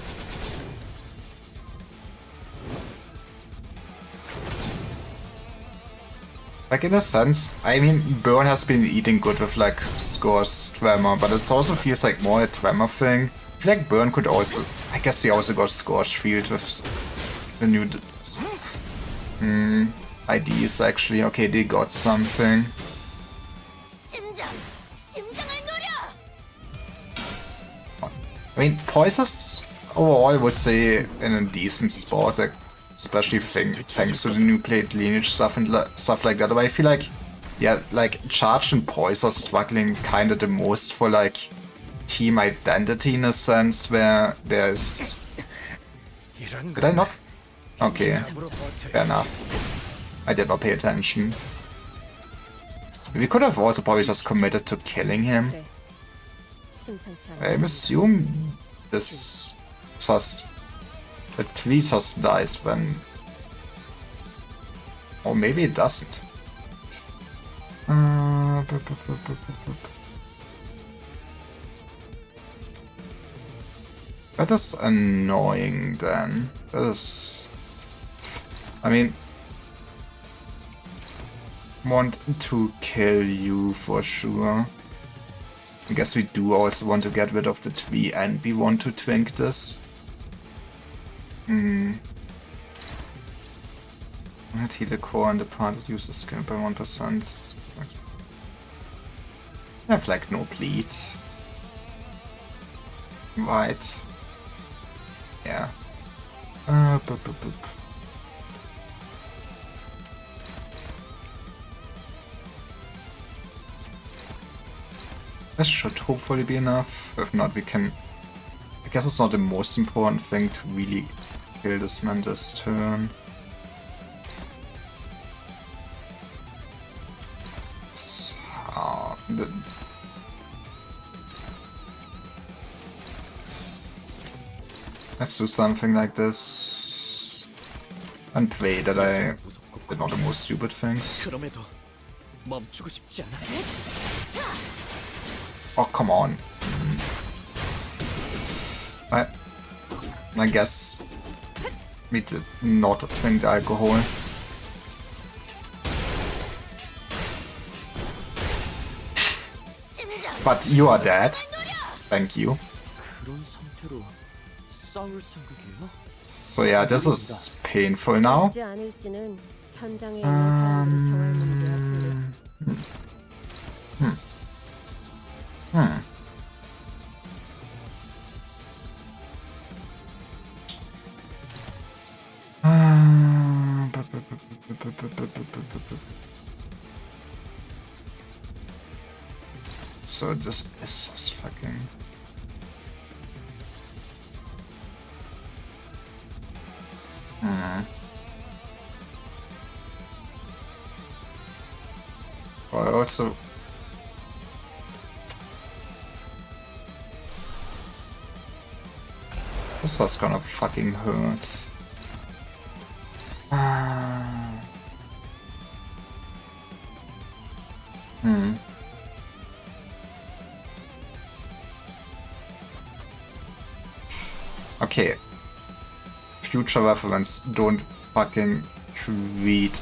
Like in a sense, I mean, Burn has been eating good with like Score's Tremor, but it also feels like more a Tremor thing. I feel like Burn could also, I guess he also got Score's Field with the new IDs actually. Okay, they got something. 심장을 노려. I mean, Poison's overall I would say in a decent spot, like, especially thanks to the new plate lineage stuff and stuff like that. But I feel like, yeah, like Charge and Poise are struggling kind of the most for like team identity in a sense where there's... 이런 Did I not? Okay, 잡으러 버텨. fair enough. I did not pay attention. We could have also probably just committed to killing him. 그래. 심상치 않아. I assume this just... The tree just dies when... Or maybe it doesn't. That is annoying then. That is... I mean... Want to kill you for sure. I guess we do also want to get rid of the tree and we want to twink this. Had heal the core and the part that uses skill by 1%. I have like no bleed. Right. Yeah. Boop, boop, boop. This should hopefully be enough. If not, we can... I guess it's not the most important thing to really kill this man this turn. Let's do something like this. And pray that I did not the most stupid things. 그럼에도 멈추고 싶지 않아. Oh, come on. I guess we did not drink the alcohol. But you are dead. Thank you. 그런 상태로 싸울 생각이에요? So yeah, this is painful now. 되지 않을지는 현장에 있는 사람들이 정할 문제야. So this is just fucking... I also... This is gonna fucking hurt. Okay. Future reference, don't fucking creed.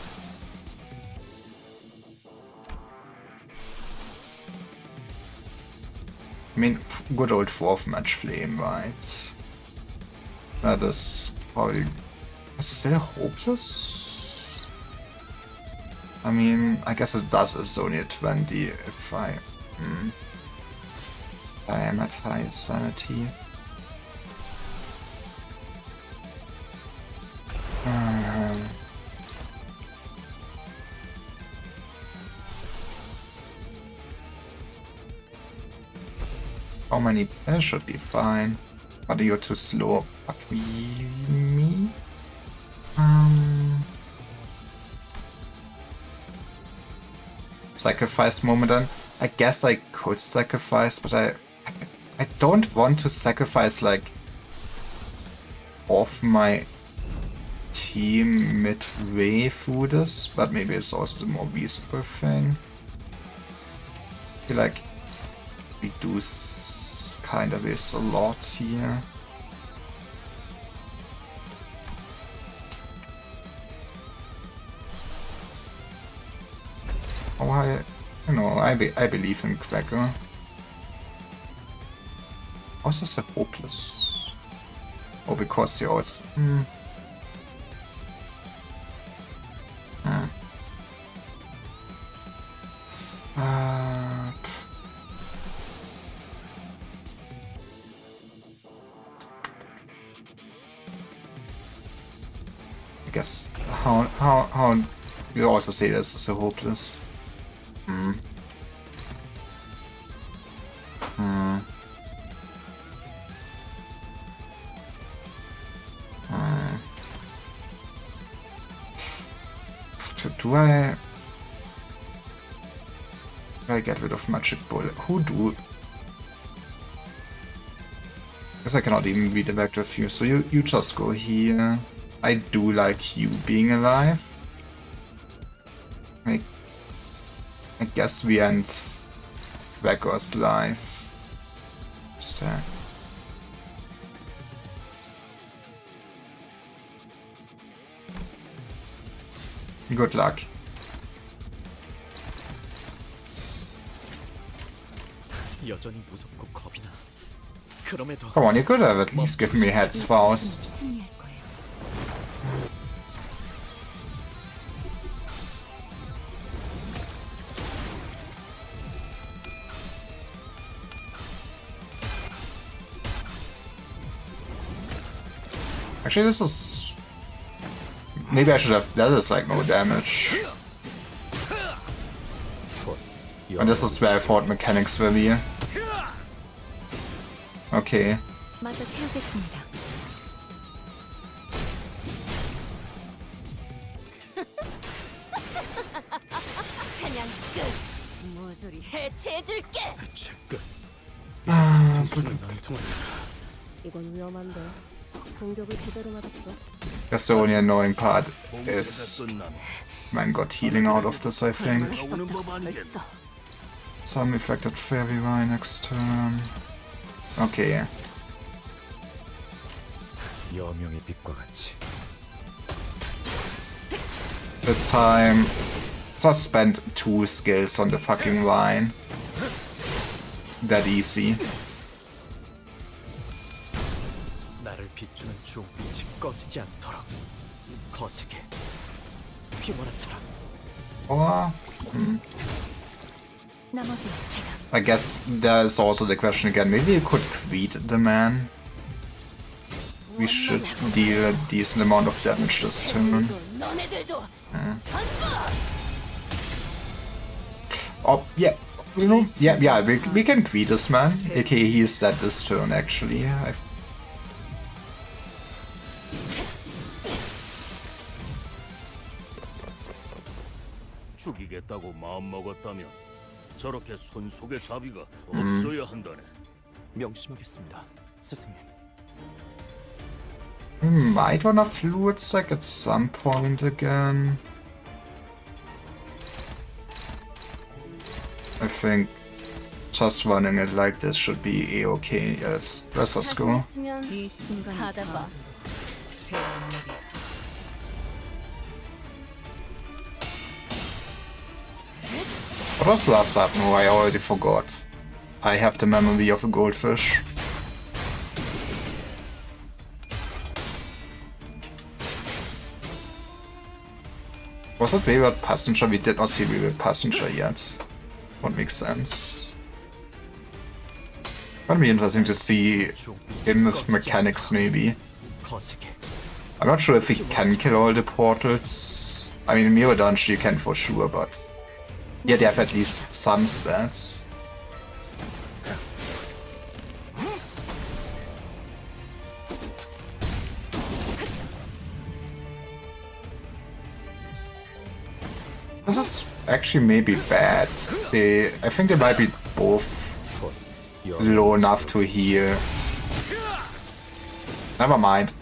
I mean, good old 4th match flame, right? That is probably still hopeless? I mean, I guess it does, it's only a 20 if I am at high sanity. How many? That should be fine. But you're too slow. Fuck me. Sacrifice moment then. I guess I could sacrifice, but I don't want to sacrifice like off my team midway through this, but maybe it's also the more reasonable thing. I feel like we do kind of waste a lot here. Oh, I believe in Cracker. How is this so hopeless? Oh, because he always... I guess how you also say this is so hopeless. Do I get rid of Magic Bullet? Who do? Guess I cannot even beat the Vector Fuse, so you just go here. I do like you being alive. I guess we end Gregor's life. What's that? Good luck. 여전히 무섭고 겁이 나. 그럼에도 Come on, you could have at least given me heads Faust. 승리할 거예요. Actually, this is... Maybe I should have... That is like no damage. And this is where I thought mechanics will be. Okay. 마저 태우겠습니다. 사냥 끝. 모조리 해체해줄게. 제끝. 같은 수는 안 통한다. 이건 위험한데. 공격을 제대로 맞았어. Guess the only annoying part 공세가 is 끝나면 man got healing out of this, I think. 나오는 법 아니겠나? 벌써 Some affected Fairy Vine next turn. Okay. 여명의 빛과 같이 This time, just spend 2 skills on the fucking Vine. That easy. 나를 비추는 주홍빛이 꺼지지 않도록 거세게 휘몰아쳐라. Or... 나머지 제가. I guess there's also the question again, maybe you could greet the man. We should deal a decent amount of damage this turn. 너네들도 Oh, yeah. You know, yeah, we can greet this man. Okay, he is dead this turn, actually. 죽이겠다고 마음먹었다면 저렇게 손속의 자비가 없어야 한다네. 명심하겠습니다, 스승님. We might wanna Fluid Sac at some point again. I think just running it like this should be a-okay. Yes, let's just go. 했으면 이 순간이 받아봐. 다 태어나리. What was the last up? No, I already forgot. I have the memory of a goldfish. Was it Wayward Passenger? We did not see Wayward Passenger yet. Would make sense. Gonna be interesting to see him with mechanics, maybe. 거세게 I'm not sure if he can kill all the portals. I mean, Mirror Dungeon you can for sure, but... Yeah, they have at least some stats. This is actually maybe bad. I think they might be both low enough to heal. Never mind.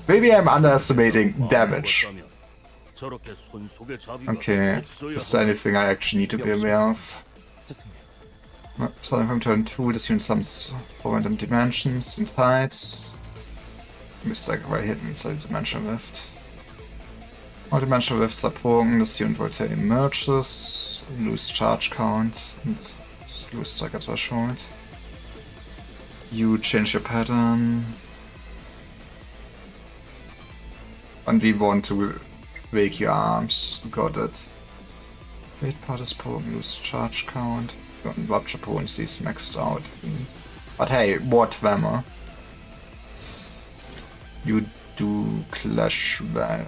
Maybe I'm underestimating damage. 저렇게 손속의 자비가 Okay, 없어야 is there anything I actually need to be aware of? 스승님. Starting from turn 2, assume some for random dimensions and heights. Mistake while hidden inside Dimension Rift. All Dimensional Rifts are broken, the Student Voltaire emerges, lose charge count, and lose Striker Threshold. You change your pattern. And we want to wake your arms. Got it. Weight part is broken, lose charge count. Rupture potency is maxed out. But hey, what Vammer? You do clash well.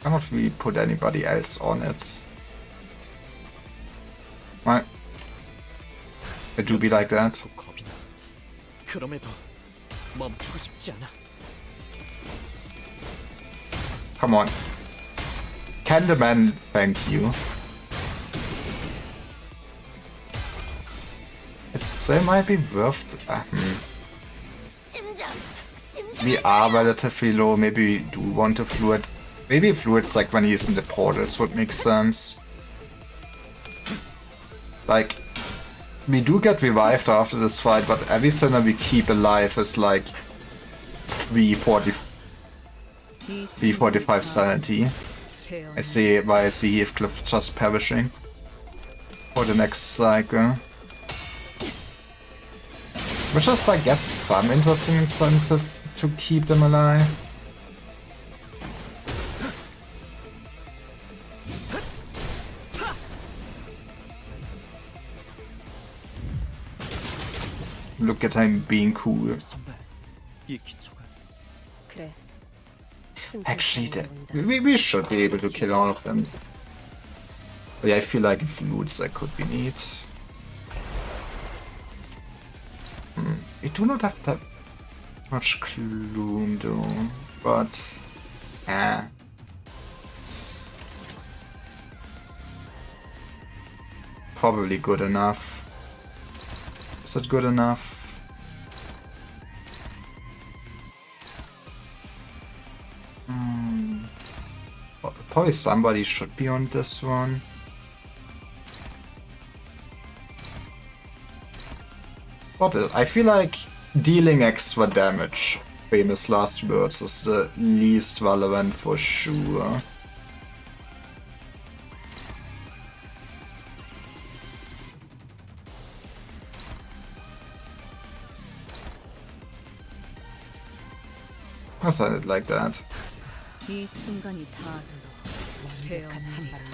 Cannot really put anybody else on it. Right. It do be like that. 겁이 나. 그럼에도 멈추고 싶지 않아. Come on. Can the man thank you? It still might be worth... 심장. 심장. We are relatively low, maybe we do want to fluid. Maybe fluid's like when he's in the portals would make sense. Like, we do get revived after this fight, but every sinner we keep alive is like 345 sanity. I see why I see Heathcliff just perishing for the next cycle. Which is, I guess, some interesting incentive to keep them alive. Look at him being cool. 선배, 이 기초가 그래. Actually, we should be able to kill all of them. But yeah, I feel like if loots that could be neat. We do not have that much gloom though, but probably good enough. Is it good enough? Probably somebody should be on this one. But I feel like dealing extra damage, famous last words, is the least relevant for sure. I said it like that. 이 순간이 다 들어. 완벽한 한 발을.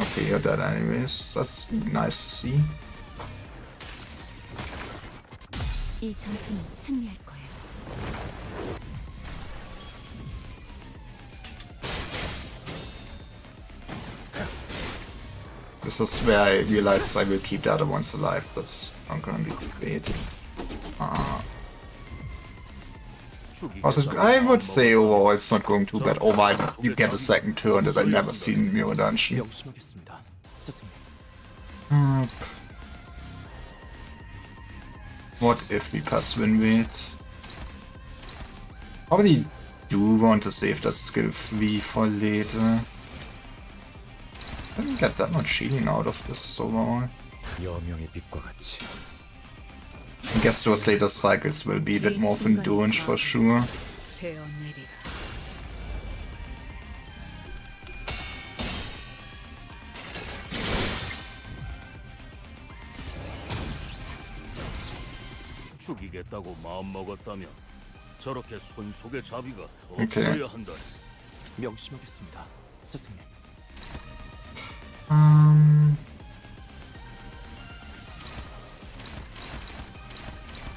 Okay, you're dead anyways. That's nice to see. 이 전투는 승리할 거예요. This is where I realized I will keep the other ones alive. That's not gonna be great. Also, I would say overall it's not going too bad. Oh, why you get a second turn that I never seen in Mirror Dungeon. 명심하겠습니다, 스승님. What if we pass win rate? Probably do want to save that skill free for later. I didn't get that much healing out of this overall. 여명의 빛과 같이 I guess those later cycles will be a bit more of endurance for sure. 되어내리라. 죽이겠다고 마음먹었다면 저렇게 손속의 자비가 오케이. 없어야 한다. 명심하겠습니다, 스승님.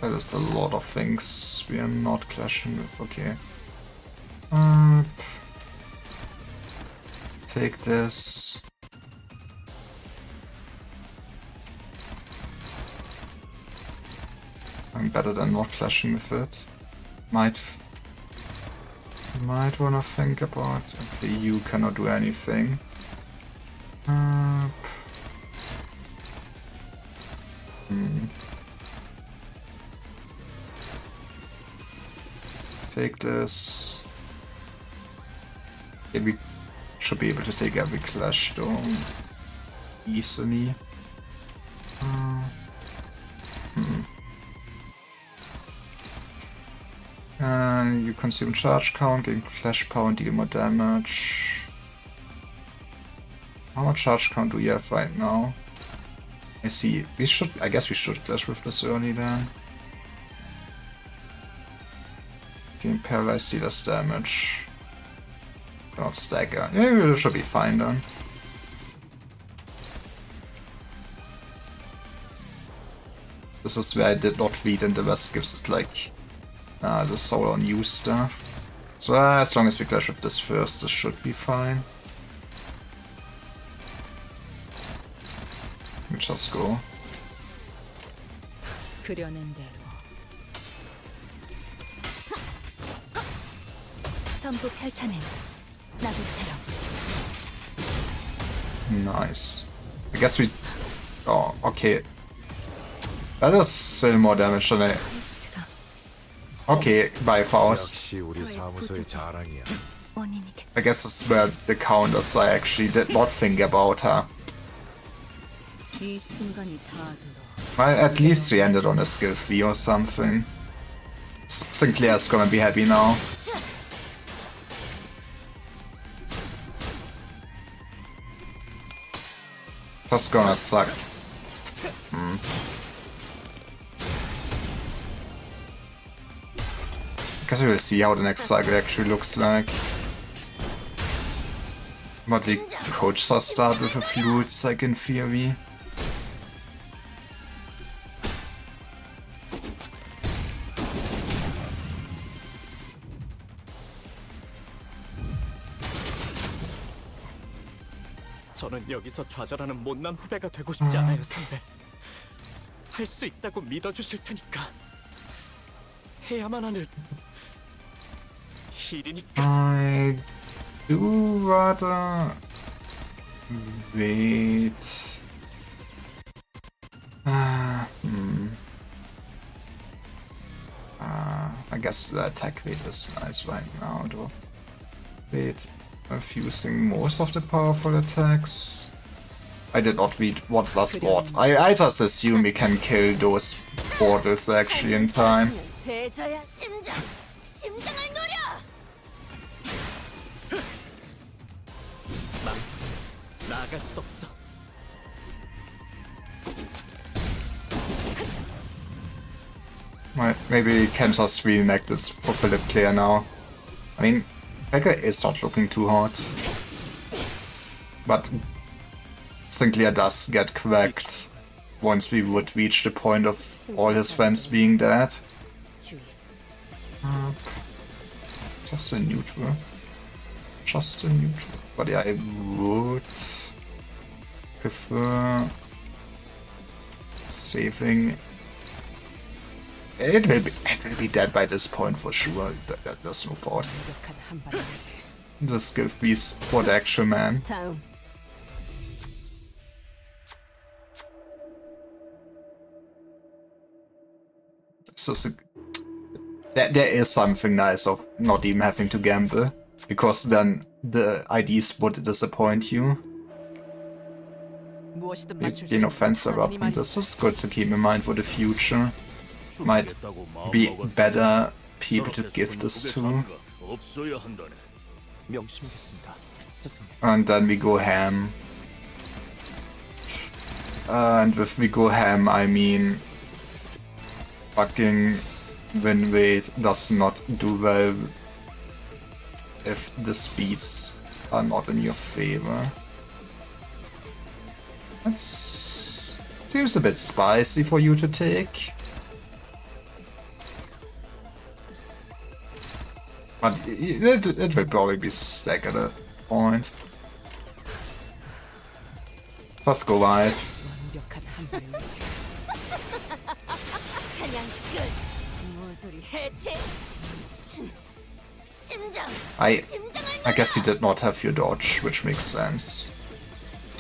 That is a lot of things we are not clashing with. Okay. Take this. I'm better than not clashing with it. Might wanna think about. Okay, you cannot do anything. Take this. Yeah, we should be able to take every clash though easily. You consume charge count, gain clash power and deal more damage. How much charge count do we have right now? I see. I guess we should clash with this early then. Gain paralyzed, deal less damage. Don't stagger. Yeah, it should be fine then. This is where I did not read, and the rest gives it like the soul on you stuff. So as long as we clash with this first, this should be fine. just go. 그려낸 대로 전부 펼쳐낸 나비처럼. Nice. I guess we... Oh, okay. That is still more damage than I... Okay, bye Faust. 역시 우리 사무소의 자랑이야. 원인이겠. I guess this is where the counters I actually did not think about her. 이 순간이 다 들어. Well, at least he ended on a skill 3 or something. Sinclair's gonna be happy now. That's gonna suck. Guess we will see how the next cycle actually looks like. But we could just start with a flute, like in theory. 저는 여기서 좌절하는 못난 후배가 되고 싶지 않아요, 선배. 할 수 있다고 믿어주실 테니까. 해야만 하는 일이니까. I do rather wait. I guess the attack weight is nice right now, though. Wait, fusing most of the powerful attacks. I did not read what was what. I just assume we can kill those portals actually in time. 되져야 심장을 노려. 나갈 수 없어. Right, maybe we can just reenact this for Philip Clare now. I mean, Becca is not looking too hot. But Sinclair does get cracked once we would reach the point of all his friends being dead. 주의. Just a neutral. Just a neutral. But yeah, I would prefer saving. It will be dead by this point for sure. There's no thought. 완벽한 한 발을. This give me for the actual man. 다음. There is something nice of not even having to gamble, because then the IDs would disappoint you. 무엇이든 You 맞출 수 gain 있는 offensive 하나님이 weapon. This is good to keep in mind for the future. Might 준비했다고 be 마음먹었- better people to 저렇게 give this to. 손목에 사고가 없어야 한다네. 명심하겠습니다, 스승님. And then we go ham. And with we go ham, I mean fucking win rate does not do well if the speeds are not in your favor. That seems a bit spicy for you to take. But it will probably be stacked at a point. Just go wide. 완벽한 한 발을. 사냥 끝. 모조리 해체. 심장. I 심장을 guess you did not have your dodge, which makes sense.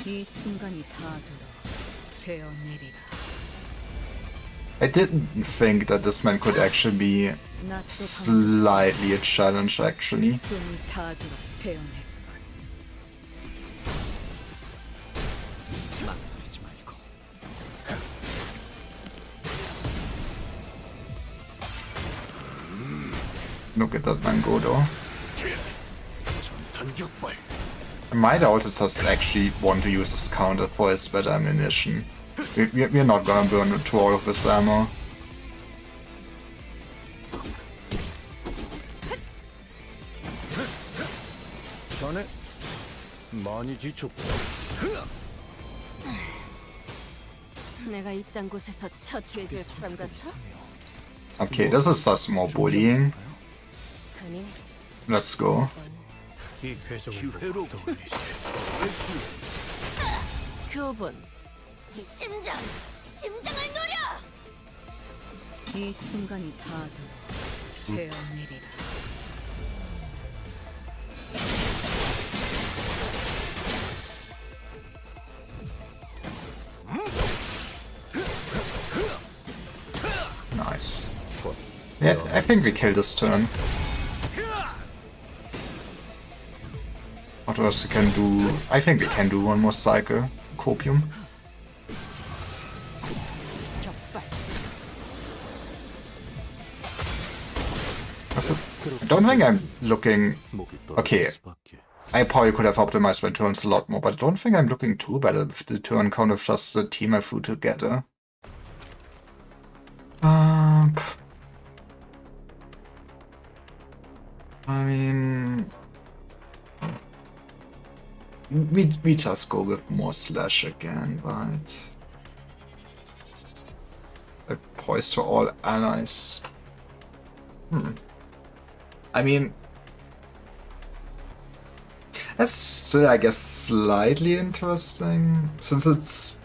이 순간이 다 들어. 되어내리라. I didn't think that this man could actually be 나 또 slightly a challenge, actually. 숨이 다 들어. 되어내리라. 망설이지 말고. Look at that man go, though. 전격발. I might also just actually want to use this counter for his better ammunition. We're not gonna burn through all of this ammo. 자네 많이 지쳤고 내가 이딴 곳에서 첫 죄질 사람 같아? Okay, this is just more bullying. 아니, Let's go. 이 궤적을 기회로 보고 떠올리시. 교본. 심장을 노려. 이 순간이 닿아도 베어내리라. Nice. Yeah, I think we killed this turn. What else we can do? I think we can do one more cycle. Copium. I don't think I'm looking... 목이 Okay. 떨어질 수밖에. I probably could have optimized my turns a lot more, but I don't think I'm looking too bad with the turn count of just the team I threw together. I mean... We just go with more slash again, right? A poise to all allies. I mean... That's still, I guess, slightly interesting, since it's...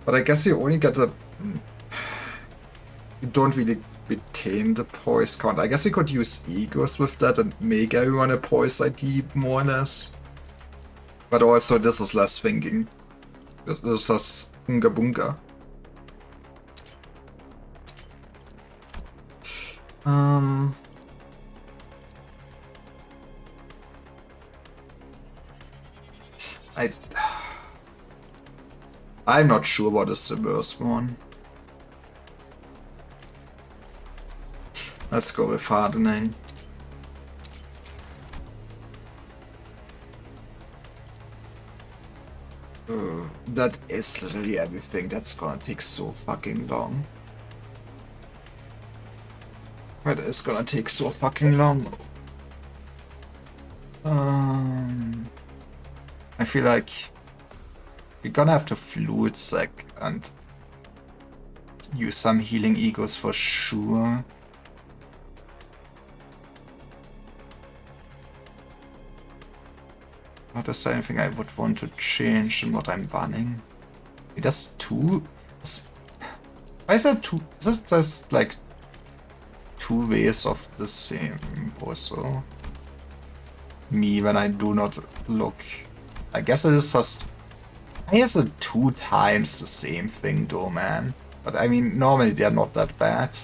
But I guess you only get a... You don't really retain the poise count. I guess we could use egos with that and make everyone a poise ID, more or less. But also, this is less thinking. This is just Unga Bunga. I'm not sure what is the worst one. Let's go with hardening. That is literally everything. That's gonna take so fucking long. That is gonna take so fucking long. I feel like we're gonna have to fluid sec and use some healing egos for sure. Not is there anything I would want to change in what I'm running? It does two. Why is that two? Is that just like two ways of the same also? Me when I do not look. I guess it is just. I guess it's 2 times the same thing though, man. But I mean, normally they're not that bad.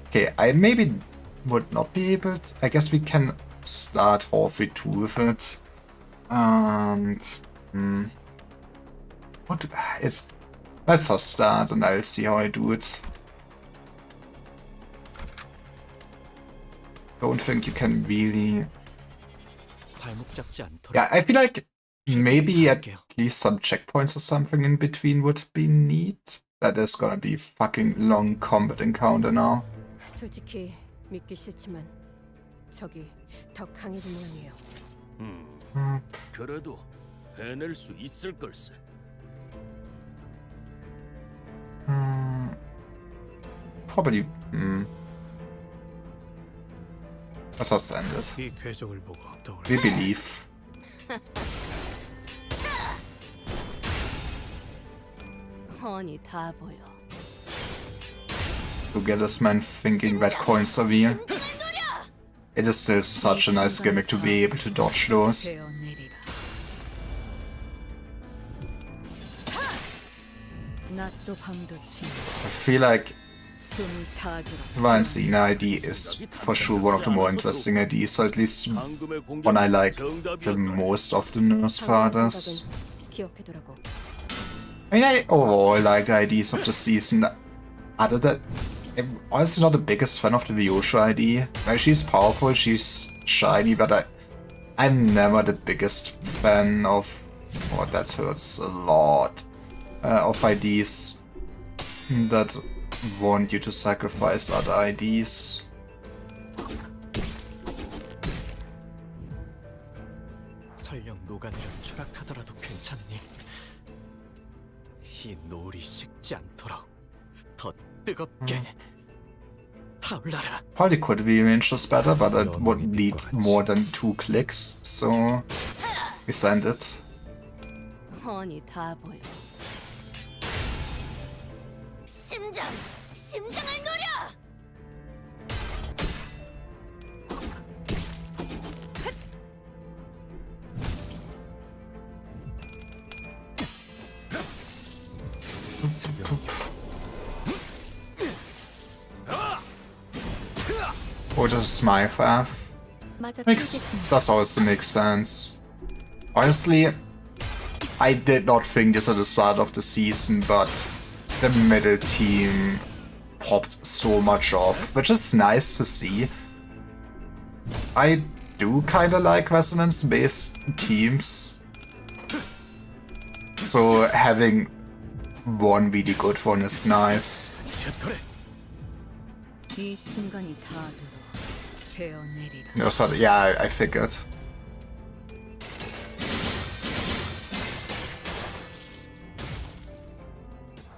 Okay, I maybe would not be able to. I guess we can start halfway 2 with it. And what? It's. Let's just start and I'll see how I do it. Don't think you can really. 발목 잡지 않도록. Yeah, I feel like maybe at least some checkpoints or something in between would be neat. That is gonna be fucking long combat encounter now. 솔직히 믿기 싫지만 적이 더 강해진 모양이에요. 그래도 해낼 수 있을 걸세. Probably. Let's just end it. 이 궤적을 보고 떠올려. We believe. 훤히 다 보여. To get this man thinking that coins are real. It is still such a nice gimmick to be able to dodge those. 베어내리라. 낮도 밤도 지 I feel like 숨을 타주라. Ryan's ID is for sure one of the more interesting IDs, or at least one I like the most of the Nurse Fathers. 기억해두라고. I mean, I overall like the IDs of the season. Other than, I'm honestly not the biggest fan of the Vyosha ID. Like, she's powerful, she's shiny, but I'm never the biggest fan of. Oh, that hurts a lot. Of IDs that want you to sacrifice other IDs. 설령 노간이라 추락하더라도 괜찮니? 이 노을이 식지 않도록 더 뜨겁게 타올라라. Probably could rearrange this better, but it would need more than 2 clicks, so we send it. 훤히 다 보여. 심장을 노려. Oh, this is my FF. Does also make sense. Honestly, I did not think this at the start of the season, but the middle team popped so much off, which is nice to see. I do kinda like resonance-based teams. So having one really good one is nice. 이 순간이 다 들어 베어내리라. Yeah, I figured.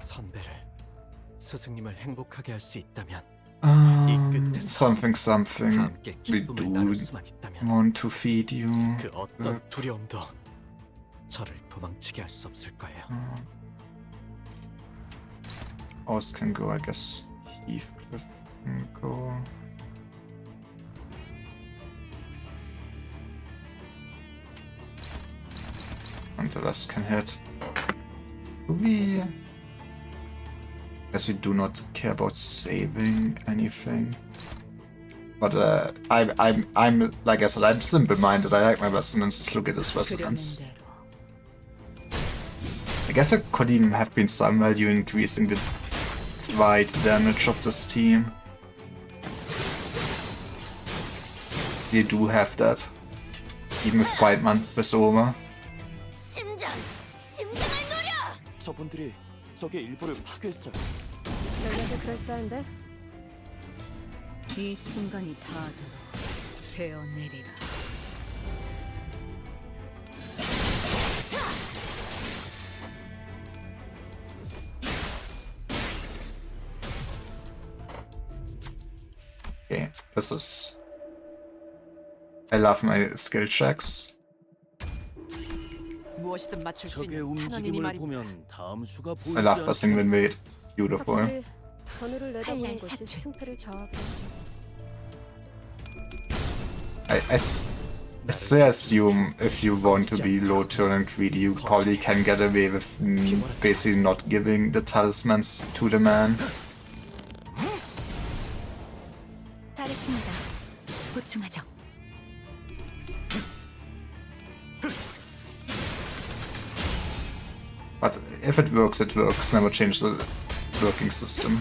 선배를 스승님을 행복하게 할 수 있다면 Something 다 함께 we 기쁨을 do 나눌 수만 있다면 want to feed you. 그 어떤 두려움도 저를 도망치게 할 수 없을 거예요. Oz can go, I guess. Heathcliff can go. And the rest can hit. We guess we do not care about saving anything. But I'm like I said, I'm simple-minded. I like my resonances. Look at this resonance. 그려낸 대로. I guess it could even have been some value increasing the wide damage of this team. We do have that. Even if Brightman was over. 심장을 노려. 저분들이 적의 일부를 파괴했어요. 전략이 그럴싸한데? 이 순간이 다 들어 베어내리라. Okay, this is... I love my skill checks. 무엇이든 맞출 수 적의 있는 탄원이니 움직임을 말입니다. 보면 다음 수가 I 보이지 love passing win rate. Beautiful. 확실히 전우를 내다보는 칼날 것이 사출. 승패를 좌우하게. I still assume if you want to be low turn and greedy, you probably can get away with basically not giving the talismans to the man. 잘했습니다. 보충하죠. But if it works, it works. Never change the working system.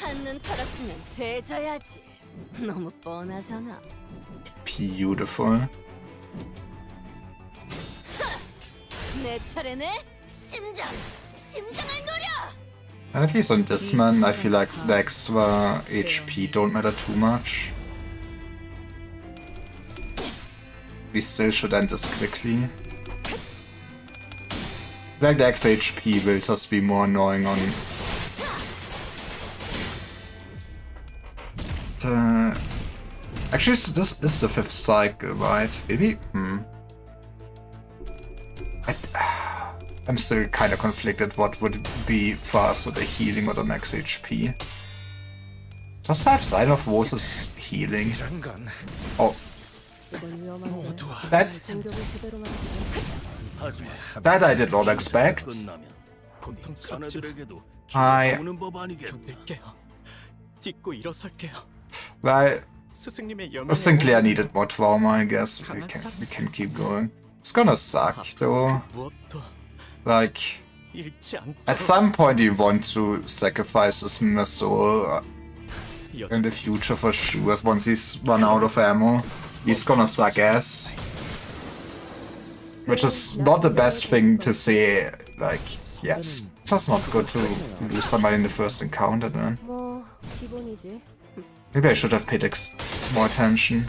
한눈 팔았으면 되져야지. 너무 뻔하잖아. Beautiful. 내 차례네. 심장을 노려. At least on this man, I feel like the extra HP don't matter too much. We still should end this quickly. Like the extra HP will just be more annoying on... Actually, this is the 5th cycle, right? Maybe? I'm still kind of conflicted what would be faster, the healing or the max HP. Does have Sign of Woes healing? 이런 건 Oh, 이건 위험한데. that 공격을 제대로 맞으면 하지만 that I did not expect. 끝나면 보통 스럽지 자네들에게도 I 오는 법 아니겠나? 견딜게요. 딛고 일어설게요. well, 스승님의 영광에 Sinclair needed more trauma, I guess. We can keep going. It's gonna suck though. 무엇도 Like 잃지 않도록 at some point you want to sacrifice this Missile in the future for sure. Once he's run out of ammo, he's gonna suck ass. Which is not the best thing to say. Like, yes, it's just not good to lose somebody in the first encounter, man. 뭐 기본이지. Maybe I should have paid more attention.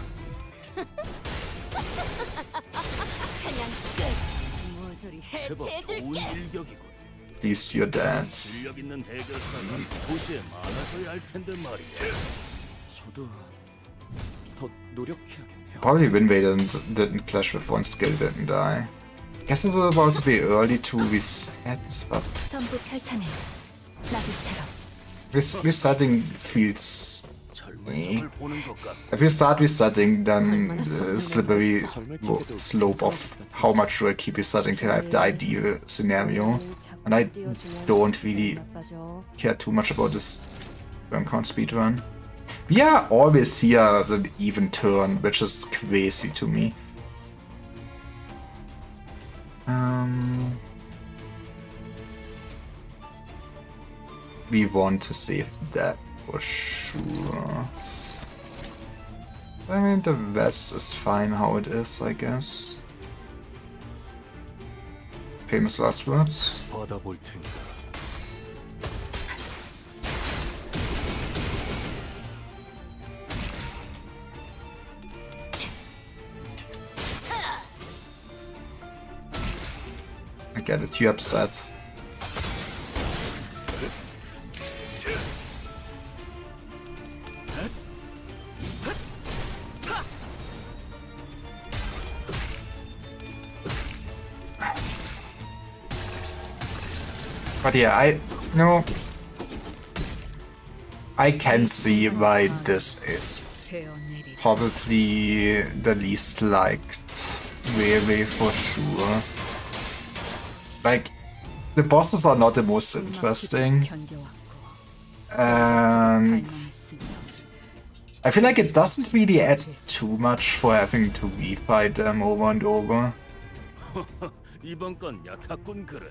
제법 좋은 배치해줄게. 일격이군. At least you're dead. 실력 있는 해결사가 도시에 많아져야 할 텐데 말이야. 저도 더 노력해야겠네요. Probably Wind Waker didn't clash with one skill, didn't die. Guess it will also be early to reset, but 전부 펼쳐내. 나비처럼. resetting feels. 젊은 을 보는 것 같아. If you start resetting, then the slippery slope of how much do I keep resetting till I have the ideal scenario. And I don't really care too much about this turn count speedrun. We are always here at an even turn, which is crazy to me. We want to save that for sure. I mean, the West is fine how it is, I guess. Famous last words. 받아볼 테니까. I get it, you're upset. But yeah, I can see why this is 베어내리라. probably the least liked Railway for sure. Like, the bosses are not the most interesting, 견뎌왔고 and 갈망했으며 I feel like it doesn't really add too much for having to refight them over and over. 이번 건 얕았군 그래.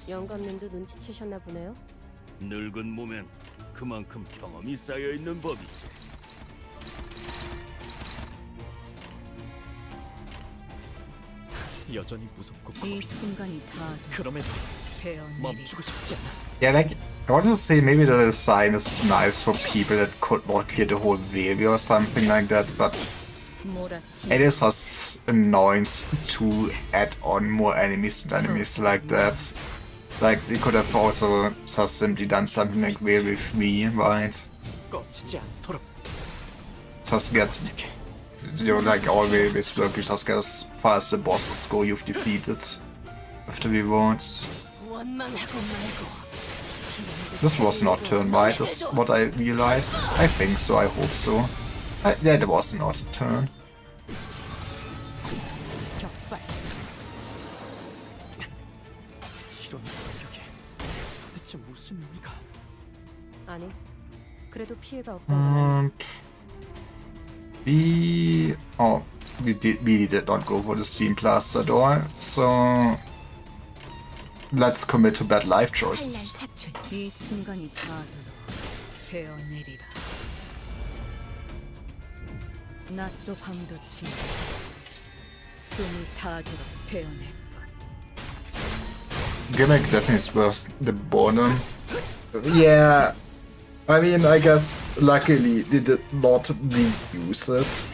영감님도 눈치채셨나 보네요. 늙은 몸엔 그만큼 경험이 쌓여 있는 법이지. 여전히 무섭고 이 겁이 순간이 다 그럼에도 베어내리라. 멈추고 싶지 않아. Yeah, like, I want to say maybe the design is nice for people that could not clear the whole wave or something like that, but 몰아치 it is as annoyance to add on more enemies and enemies like that. Like, they could have also just simply done something like Railway 3, right? 꺼지지 않도록. Just get, you know, like all Railways work, you just get as far as the bosses go you've defeated with the rewards. 원망하고 말고. This was not turn right, is what I realize. I think so, I hope so. Yeah, it was not a turn. 격발. 이런 공격이 도대체 무슨 의미가? 아니, 그래도 피해가 없던 건 We really did not go for the Steam Blaster door, so let's commit to bad life 한란 choices. 사출. 이 순간이 다 들어 베어내리라. 낮도 밤도 지나 숨이 다 들어 베어낼 뿐. Gimmick definitely is worth the bottom. Yeah, I mean, I guess luckily they did not reuse it.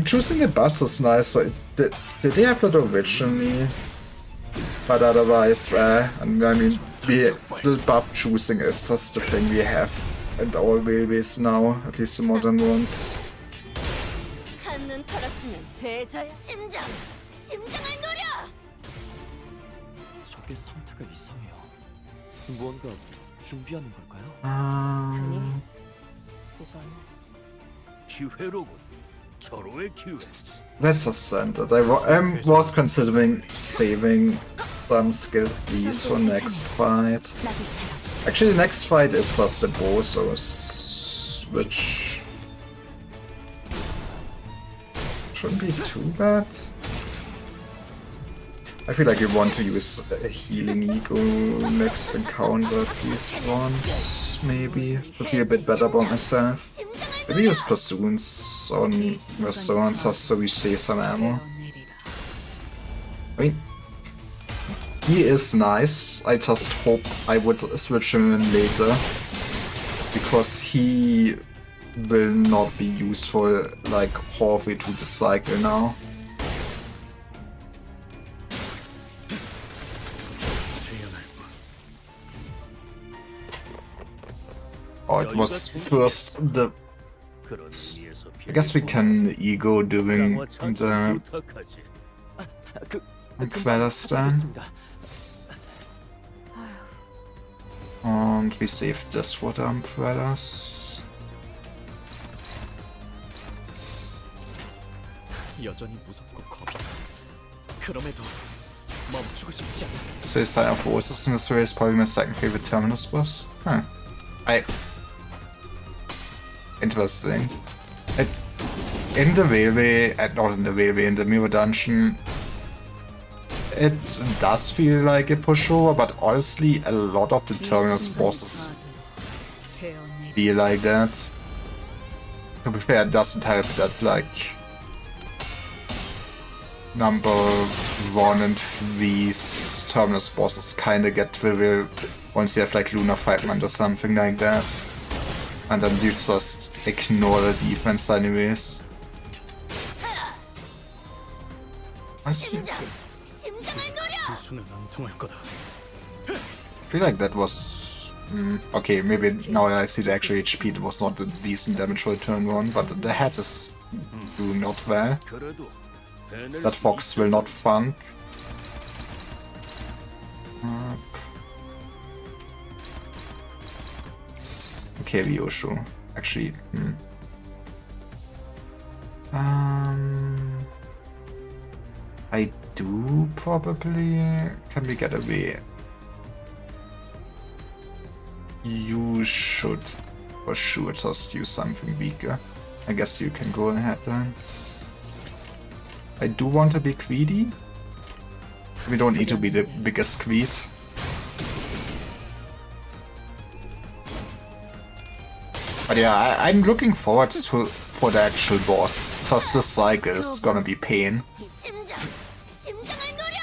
Choosing the bus is nice. Did they have that originally? But otherwise, I mean, the buff choosing is just the thing we have in all railways now, at least the modern ones. 한눈 털었으면 되져야. 심장을 노려. 저게 상태가 이상해요. 무언가 준비하는 걸까요? 아니, 이건 기회로군. 절호의 기회. Let's just send it. I was considering saving some skill these for next fight. 나비처럼. Actually, the next fight is just the Bosos, which shouldn't be too bad. I feel like you want to use a healing ego next encounter at least once, maybe, to feel a bit better about myself. 심장을 Maybe use Bassoons on Restaurants just so we save some ammo. 베어내리라. I mean, he is nice. I just hope I would switch him in later, because he will not be useful like halfway through the cycle now. Oh, it was first the... 그런 의미에서 I guess we can ego doing 쌍화 차주 the 부탁하지. Featherstone. And we saved this for the umbrellas. 여전히 무섭고 겁이 나. 그럼에도 멈추고 싶지 않아. So Sire of Forces in this race, probably my second favorite Terminus boss. Huh. Interesting. In the railway, not in the railway, in the mirror dungeon, it does feel like a pushover, but honestly, a lot of the Terminus bosses 태어내 feel like that. To be fair, it doesn't help that, like, number 1 and 3's Terminus bosses kinda get trivial once you have, like, Lunar Fragment or something like that. And then you just ignore the defense anyways. Honestly, 심장, 심장을 노려. 수는 안 통할 거다. I feel like that was... okay, maybe now that I see the actual HP, it was not a decent damage for a turn 1, but the head is doing not well. 그래도 해낼 That 수 fox will not funk. Okay, Ryoshu. Actually, I do probably... Can we get away? You should for sure just use something weaker. I guess you can go ahead then. I do want to be greedy. We don't need to be the biggest greed. But yeah, I'm looking forward for the actual boss. Just this cycle is gonna be pain. 심장, 심장을 노려.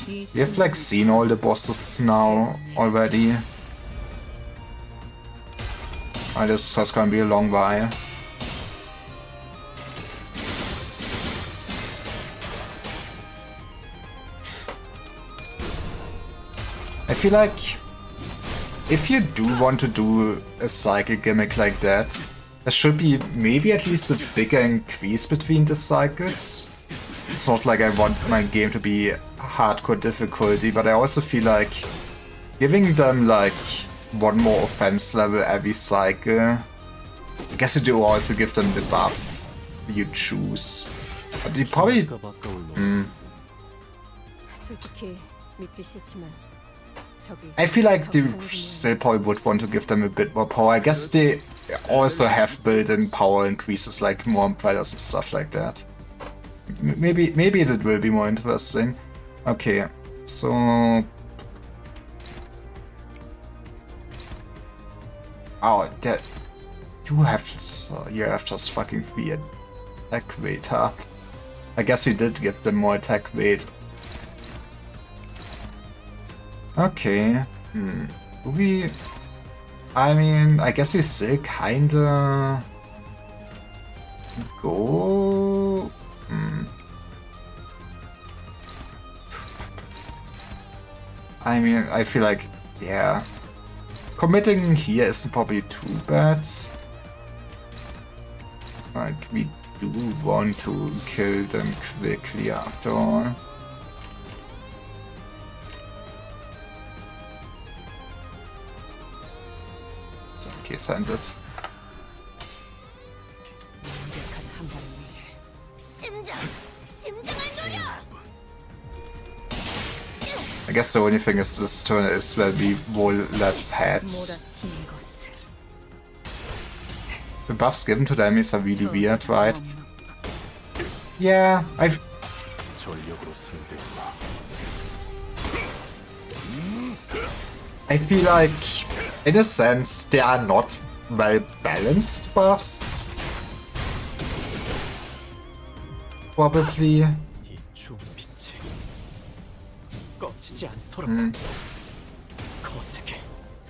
이 We have like seen all the bosses now already. This is just gonna be a long while. I feel like if you do want to do a cycle gimmick like that, there should be maybe at least a bigger increase between the cycles. It's not like I want my game to be hardcore difficulty, but I also feel like giving them like one more offense level every cycle. I guess you do also give them the buff you choose. But you probably... 솔직히 믿기 싫지만 저기 I feel like they 더 강해지면 still probably would want to give them a bit more power. I guess they also have built-in power increases like more umbrellas and stuff like that. Maybe it will be more interesting. Okay, so... Oh, that... You have just fucking 3 attack weight, huh? I guess we did give them more attack weight. Okay. Do we... I mean, I guess we still kinda... go... I mean, I feel like, yeah. Committing here isn't probably too bad. Like, we do want to kill them quickly after all. Okay, send it. 완벽한 한발 위해 심장, 심장을 노려. I guess the only thing is this turn is where we roll less heads. 몰아치는 것을 The buffs given to the enemies are really weird, right? Yeah, I've... 전력으로 상대해봐. I feel like, in a sense, they are not well-balanced buffs. Probably. 이 주홍빛이 꺼지지 않도록 거세게.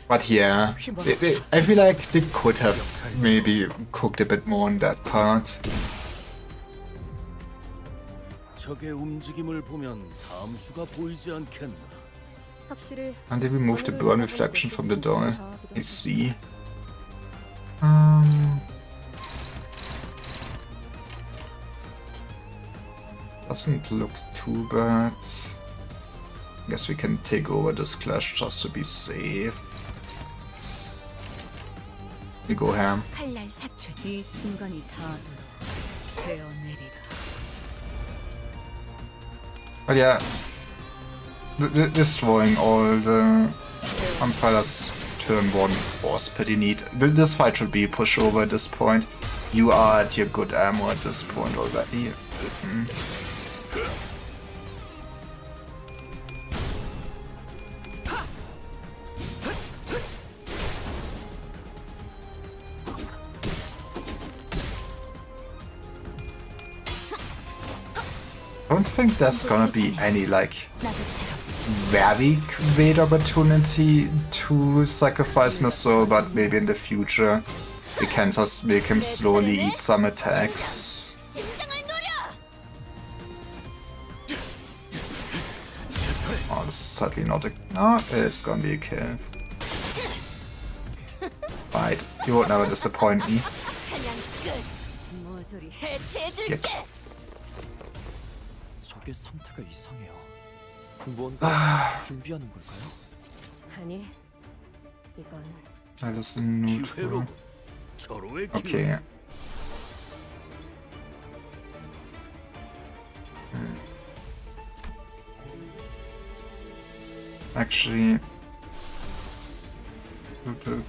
But yeah, I feel like they could have maybe cooked a bit more on that part. 적의 움직임을 보면 다음 수가 보이지 않겠나? 확실히 And did we move the burn reflection from the door? I see. Doesn't look too bad. Guess we can take over this clash just to be safe. We go ham. 칼날 사출. 이 순간이 닿도록 되어내리라. But yeah, destroying all the Umbrellas turn 1 was pretty neat. This fight should be a pushover at this point. You are at your good ammo at this point already. I don't think there's gonna be any like very great opportunity to sacrifice my soul, but maybe in the future we can just make him slowly eat some attacks. 심장을 노려. Oh, this is sadly not a... No, it's gonna be a kill. Right, you would never disappoint me. 사냥 끝. 모조리 해체해줄게. 저게 상태가 이상해요. 뭔가 준비하는 걸까요? 아니 이건 That is neutral. 기회로 서로의 기회. Okay. Actually, we'll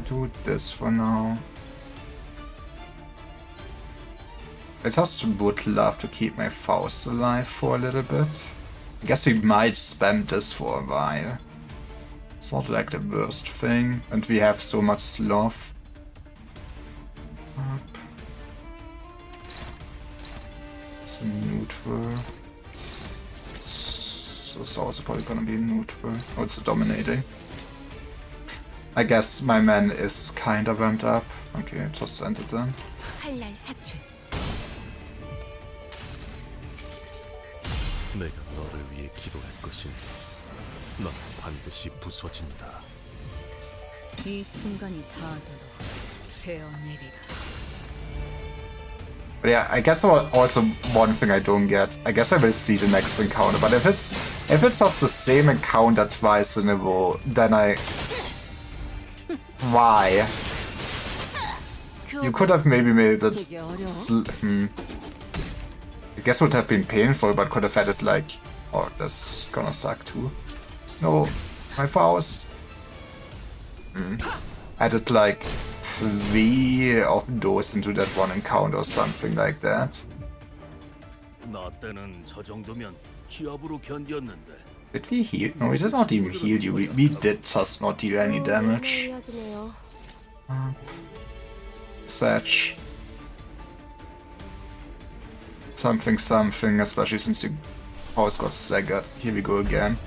do this for now. I just would love to keep my Faust alive for a little bit. I guess we might spam this for a while. It's not like the worst thing, and we have so much sloth. Up. It's a neutral. It's also probably gonna be neutral. Oh, it's a dominating. I guess my man is kinda ramped up. Okay, just send it then. 칼날 사출. 내가 너를 위해 기도할 것이니 넌 반드시 부서진다. 이 순간이 닿도록 되어내리라. But yeah, I guess also one thing I don't get. I guess I will see the next encounter, but if it's just the same encounter twice in a row, then why? You could have maybe made it. I guess it would have been painful, but could have had it like, oh, that's gonna suck too. No, my Faust. Added like 3 of those into that one encounter or something like that. 나 때는 저 정도면 기압으로 견뎠는데. Did we heal? No, we did not even heal you. We did just not deal any damage. 이야기네요. Satch. Something, especially since your house got staggered. Here we go again.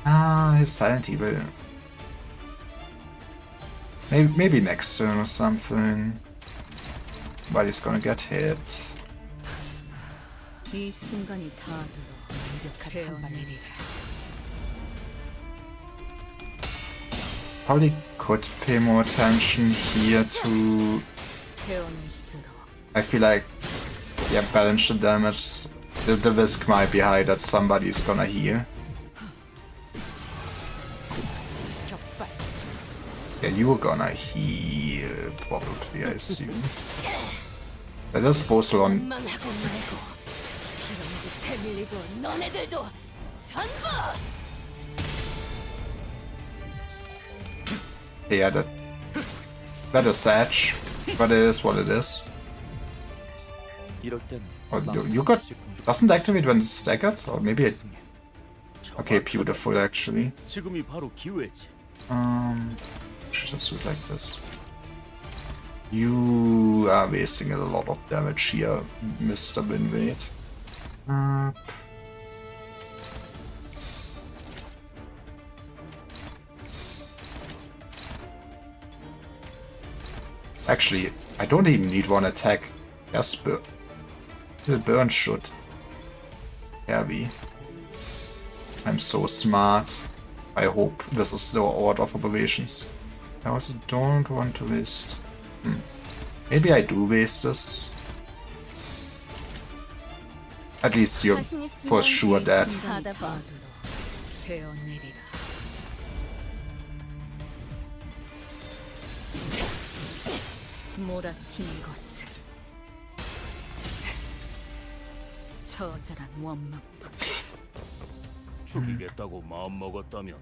Ah, his silent evil. Maybe next turn or something. But he's gonna get hit. 이 순간이 닿도록 되어내리라. Probably could pay more attention here to... 되어낼수록 I feel like, yeah, balance the damage. The risk might be high that somebody is gonna heal. Yeah, you were gonna heal, probably, I assume. That is supposed to on... 원망하고 말고 이런 곳에 밀리고 너네들도 전부. Yeah, that is Satch, but it is what it is. 이럴 땐 Oh, you got... Doesn't activate when it's staggered? Or maybe it... Okay, beautiful, actually. 지금이 바로 기회지. Should just do it like this. You are wasting a lot of damage here, Mr. Winwade. Actually, I don't even need one attack. Yes, the burn should. Heavy. I'm so smart. I hope this is the order of operations. I also don't want to waste... Maybe I do waste this. At least you're for sure dead. 하다 봐. 베어내리라. 몰아치는 것을 처절한 원망뿐. 죽이겠다고 마음 먹었다면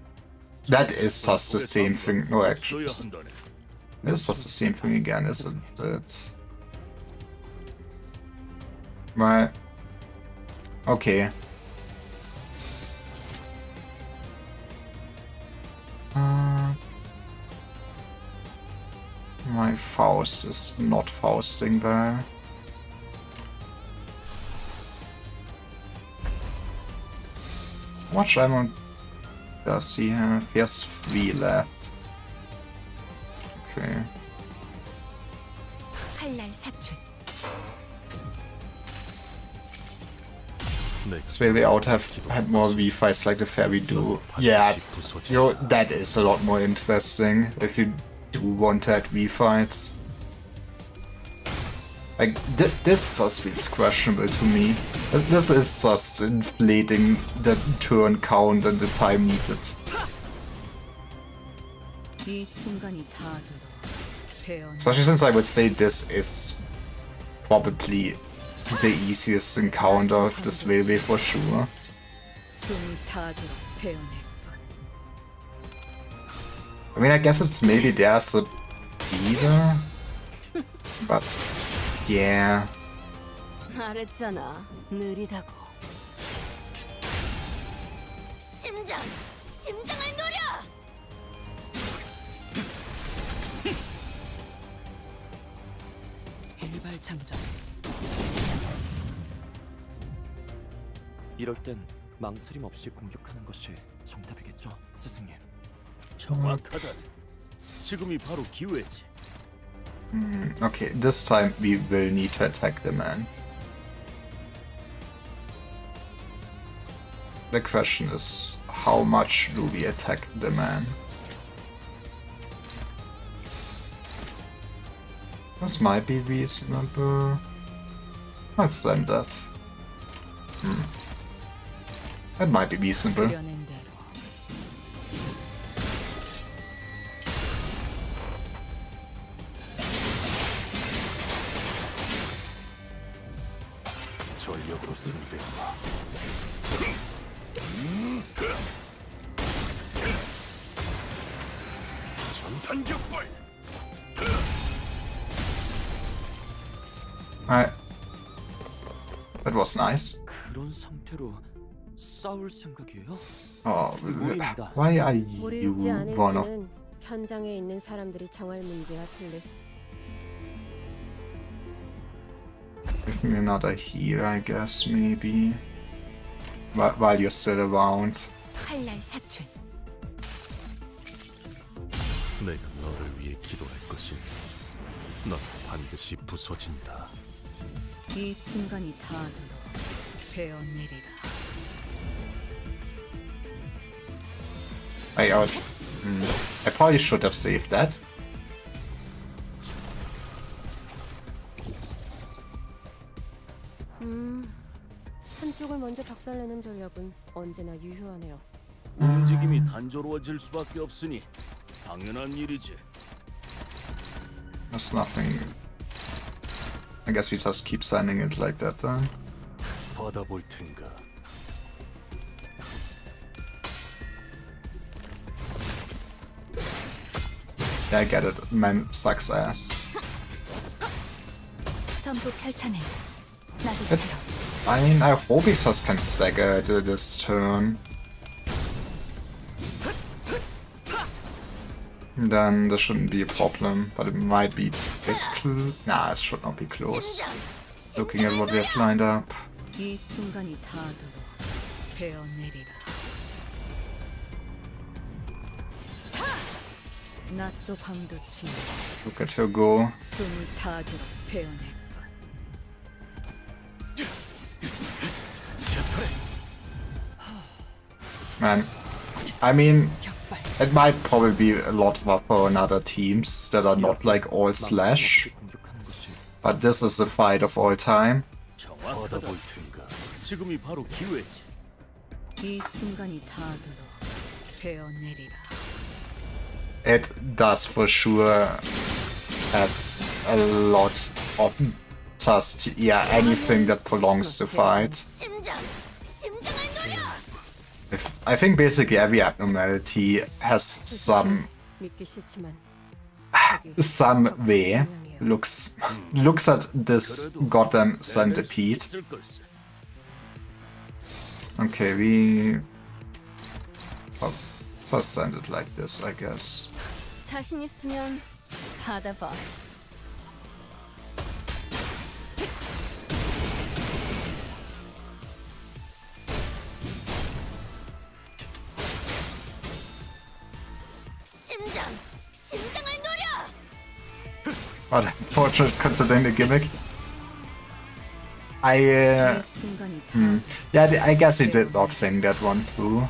That is just the same thing. No, actually. 써야 한다네. It's just the same thing again, isn't it? Right. Okay. My Faust is not Fausting there. How much ammo does he have? He has 3 left. Okay. 칼날 사출. Swear we out have had more V fights like the Fairy do. Yeah, you know, that is a lot more interesting if you do want to have V fights. Like, this just feels questionable to me. This is just inflating the turn count and the time needed. 이 순간이 다 들어. 베어내리라. Especially since I would say this is probably the easiest encounter of this railway for sure. 숨이 다 들어. 베어낼 뿐. I mean, I guess it's maybe there's a leader, but yeah. 말했잖아. 느리다고. 심장을 노려. 일발 장전. 이럴 땐 망설임 없이 공격하는 것이 정답이겠죠, 스승님. 정확하다네. 지금이 바로 기회지. Okay, this time we will need to attack the man. The question is, how much do we attack the man? This might be reasonable. Let's send that. That might be reasonable. 그려낸 대로. 전력으로 승리해봐. 전탄격발. Alright. That was nice. 그런 상태로 싸울 생각이에요? Oh, why are you 무리일지 one of... 아닐지는 현장에 있는 사람들이 정할 문제야, 필립. Give me another heal, I guess, maybe. While you're still around. 칼날 사출. 내가 너를 위해 기도할 것이니 넌 반드시 부서진다. 이 순간이 다 들어. 베어내리라. I probably should have saved that. 한쪽을 먼저 박살내는 전략은 언제나 유효하네요. 움직임이 단조로워질 수밖에 없으니 당연한 일이지. There's nothing. I guess we just keep sending it like that then. 받아볼 텐가. Yeah, I get it. Man sucks ass. 전부 펼쳐내. 나도 It, 들어. I mean, I hope he just can stagger it this turn. Then this shouldn't be a problem, but it might be nah, it should not be close. Looking at what we have lined up. 이 순간이 다 들어. 베어내리라. 낫도 밤도 지나. Look at her go. 숨이 다 들어. 베어낼 뿐. Man, I mean, It might probably be a lot rougher on other teams that are not like all slash, but this is the fight of all time. 정확하다. 볼 텐가. 지금이 바로 기회지. 이 순간이 닿도록 베어내리라. It does for sure have a lot of just, yeah, anything that prolongs the fight. 심장, 심장을 노려. I think basically every abnormality has some 믿기 싫지만 some way looks at this goddamn centipede. 있을 걸세. Okay, we just send it like this, I guess. 자신 있으면 받아봐. 심장, 심장을 노려. But unfortunate considering the gimmick. I 이 순간이 yeah, I guess he did not think that one through.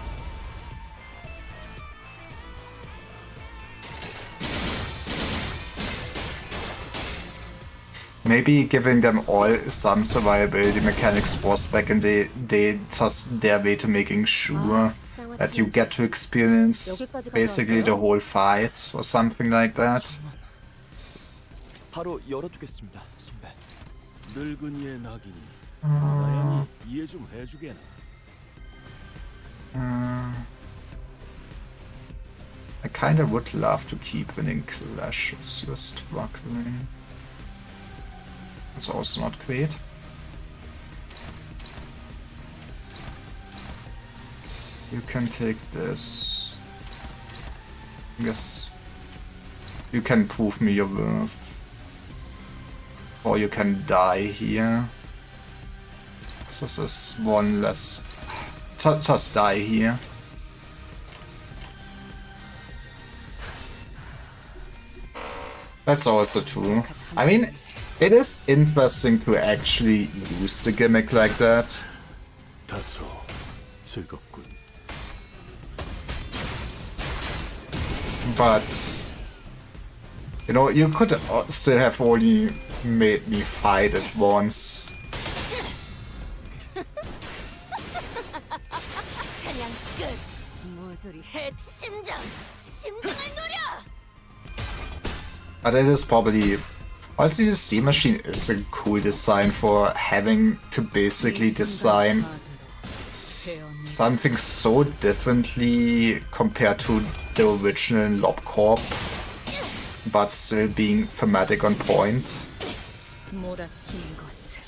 Maybe giving them all some survivability mechanics was back in the day just their way to making sure that you get to experience basically the whole fight or something like that. 바로 열어두겠습니다, 선배. 늙은이의 낙이니 나양이 이해 좀 해주게나. I kinda would love to keep winning clashes, you're struggling. It's also not great. You can take this. I guess you can prove me your worth. Or you can die here. This is one less. Just die here. That's also true. I mean, it is interesting to actually use the gimmick like that. 다소 즐겁군. But, you know, you could still have only made me fight it once. 사냥 끝. 모조리 해. 심장, 심장을 노려. But it is probably... Honestly, the Steam Machine is a cool design for having to basically design something so differently compared to the original LobCorp, but still being thematic on point. 몰아치는 것을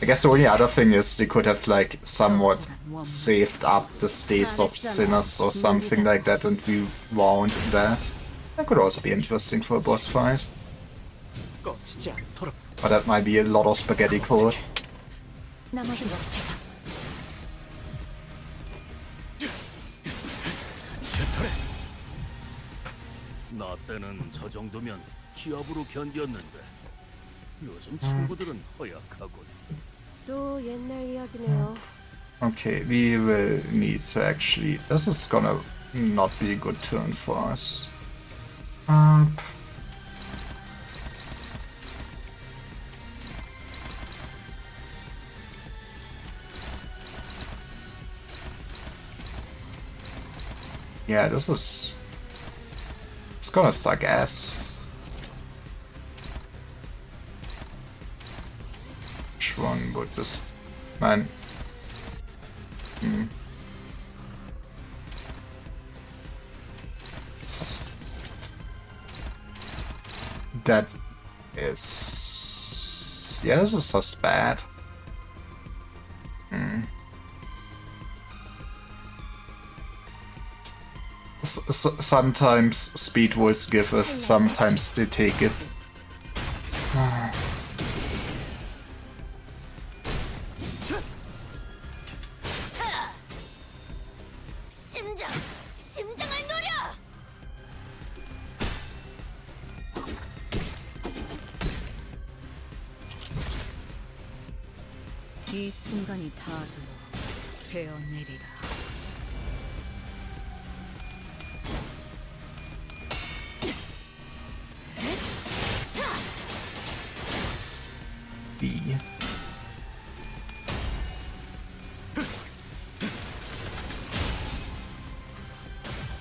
I guess the only other thing is they could have like somewhat saved up the states of sinners or something like that and rewound that. That could also be interesting for a boss fight. 꺼지지 않도록. But that might be a lot of spaghetti code. 나머지 뭐 제가. 나 때는 저 정도면 기압으로 견뎠는데 요즘 친구들은 허약하군. 또 옛날 이야기네요. Okay, we will need to actually... This is gonna not be a good turn for us. Yeah, this is... It's gonna suck ass. Which one would this... Man. Just... That is... Yeah, this is just bad. Sometimes speed wolves give us, sometimes they take it. 심장, 심장을 노려. 이 순간이 닿도록 베어내리라. be.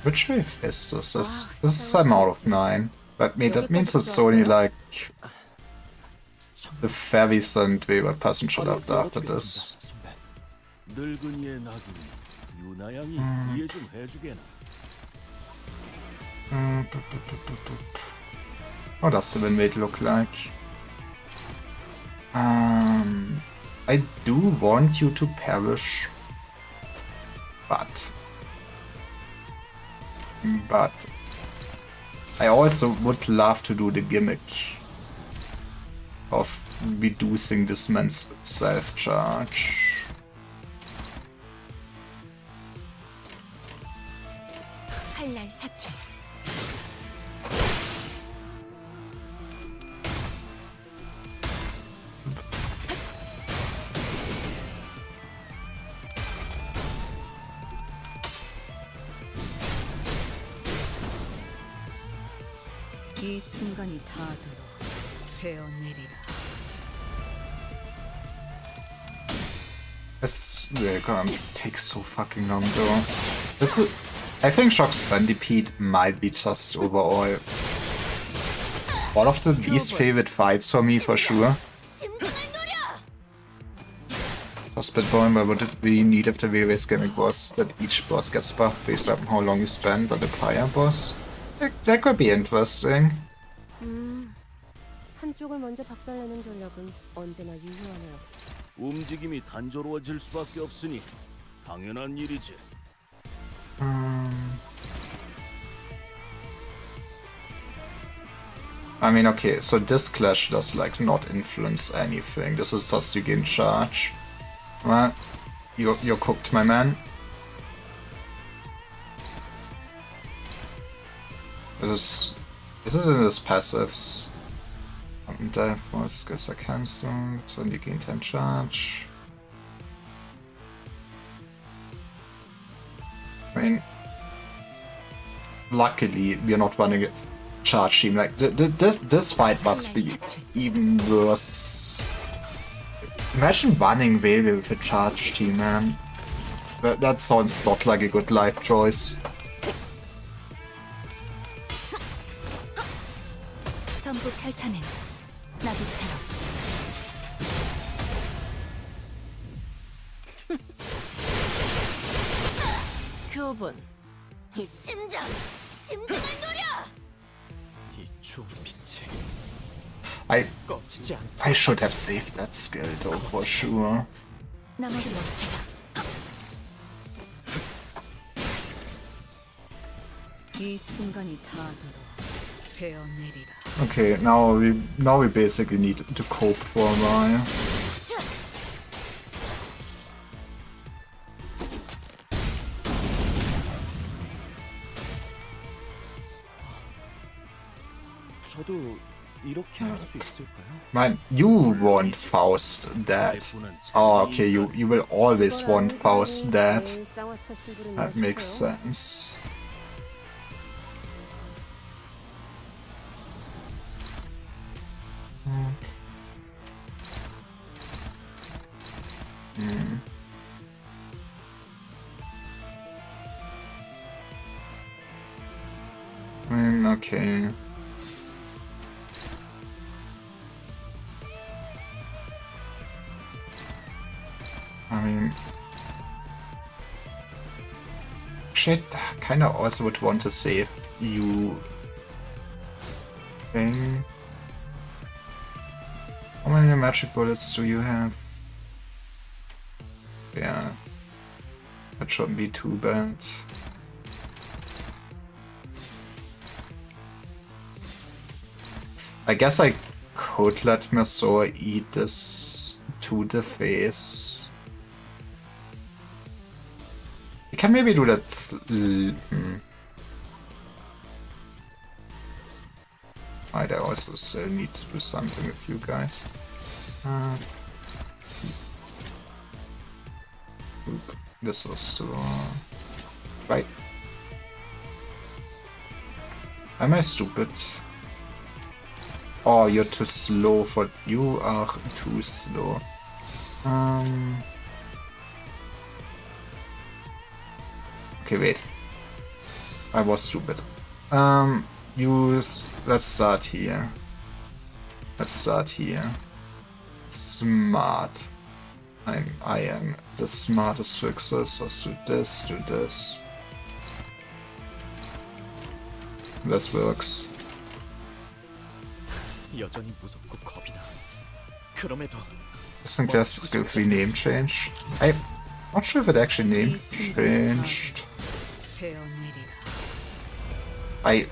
Which wave is this? This is 7 out of 9. That means it's only like the ferries and wayward passenger left after this. 늙은이의 낙인 유나양이 이해 좀 해주게나. What does the invade look like? I do want you to perish, but I also would love to do the gimmick of reducing this man's self-charge. 칼날 사출. 이 순간이 닿도록 되어내리라. It's gonna take so fucking long though. I think Shock Centipede might be just overall one of the least favorite fights for me for sure. 심장을 노려. For Spitball, but what we need if the Wayway's gimmick was that each boss gets buffed based on how long you spend on the prior boss. That could be interesting. 한쪽을 먼저 박살내는 전략은 언제나 유효하네요. 움직임이 단조로워질 수밖에 없으니 당연한 일이지. I mean, okay, so this clash does like not influence anything. This is just you gain charge. Well, you're cooked, my man. Is it in his passives? Dive force skills are cancelled, so you gain 10 charge. I mean, luckily we're not running a charge team. Like this fight must be even worse. Imagine running Wayway with a charge team, man. That sounds not like a good life choice. 전부 펼쳐낸 나비처럼. 교본. 심장을 노려. 이 추운 빛에 I 꺼지지 않. should have saved that skill though for sure. 나머지 먹체가. 이 순간이 닿도록 되어내리라. Okay, now we basically need to cope for a while. 저도 이렇게 할 수 있을까요? Man, you want Faust dead. Oh, okay, you will always want Faust dead. 쌍화차 신부를 That makes 내시고요. sense. Okay. I mean, shit, kinda also would want to save you. Thing. How many magic bullets do you have? Yeah, that shouldn't be too bad. I guess I could let Mersor eat this to the face. You can maybe do that. I also still need to do something with you guys. Oop, this was the right. Am I stupid? Oh, you're too slow for... You are too slow. Okay, wait. I was stupid. Let's start here. Let's start here. Smart. I am the smartest fixes. Let's do this, do this. This works. 여전히 무섭고 겁이 나. 그럼에도 I think there's skill free name change. I'm not sure if it actually name changed. 되어내리라. I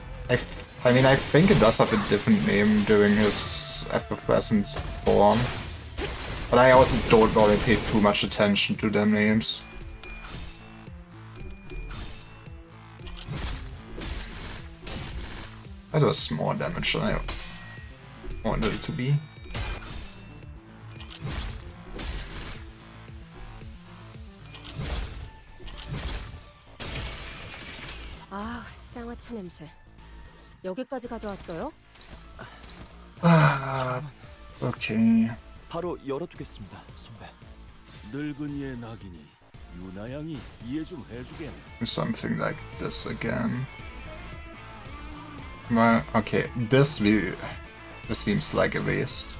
mean, I think it does have a different name during his effervescent form. But I also don't really pay too much attention to their names. That was more damage than I wanted it to be. 아, 쌍화차 냄새. 여기까지 가져왔어요? Okay. 바로 열어두겠습니다, 선배. 늙은이의 낙이니 유나 양이 이해 좀 해주겠네. Something like this again. Well, okay, this seems like a waste.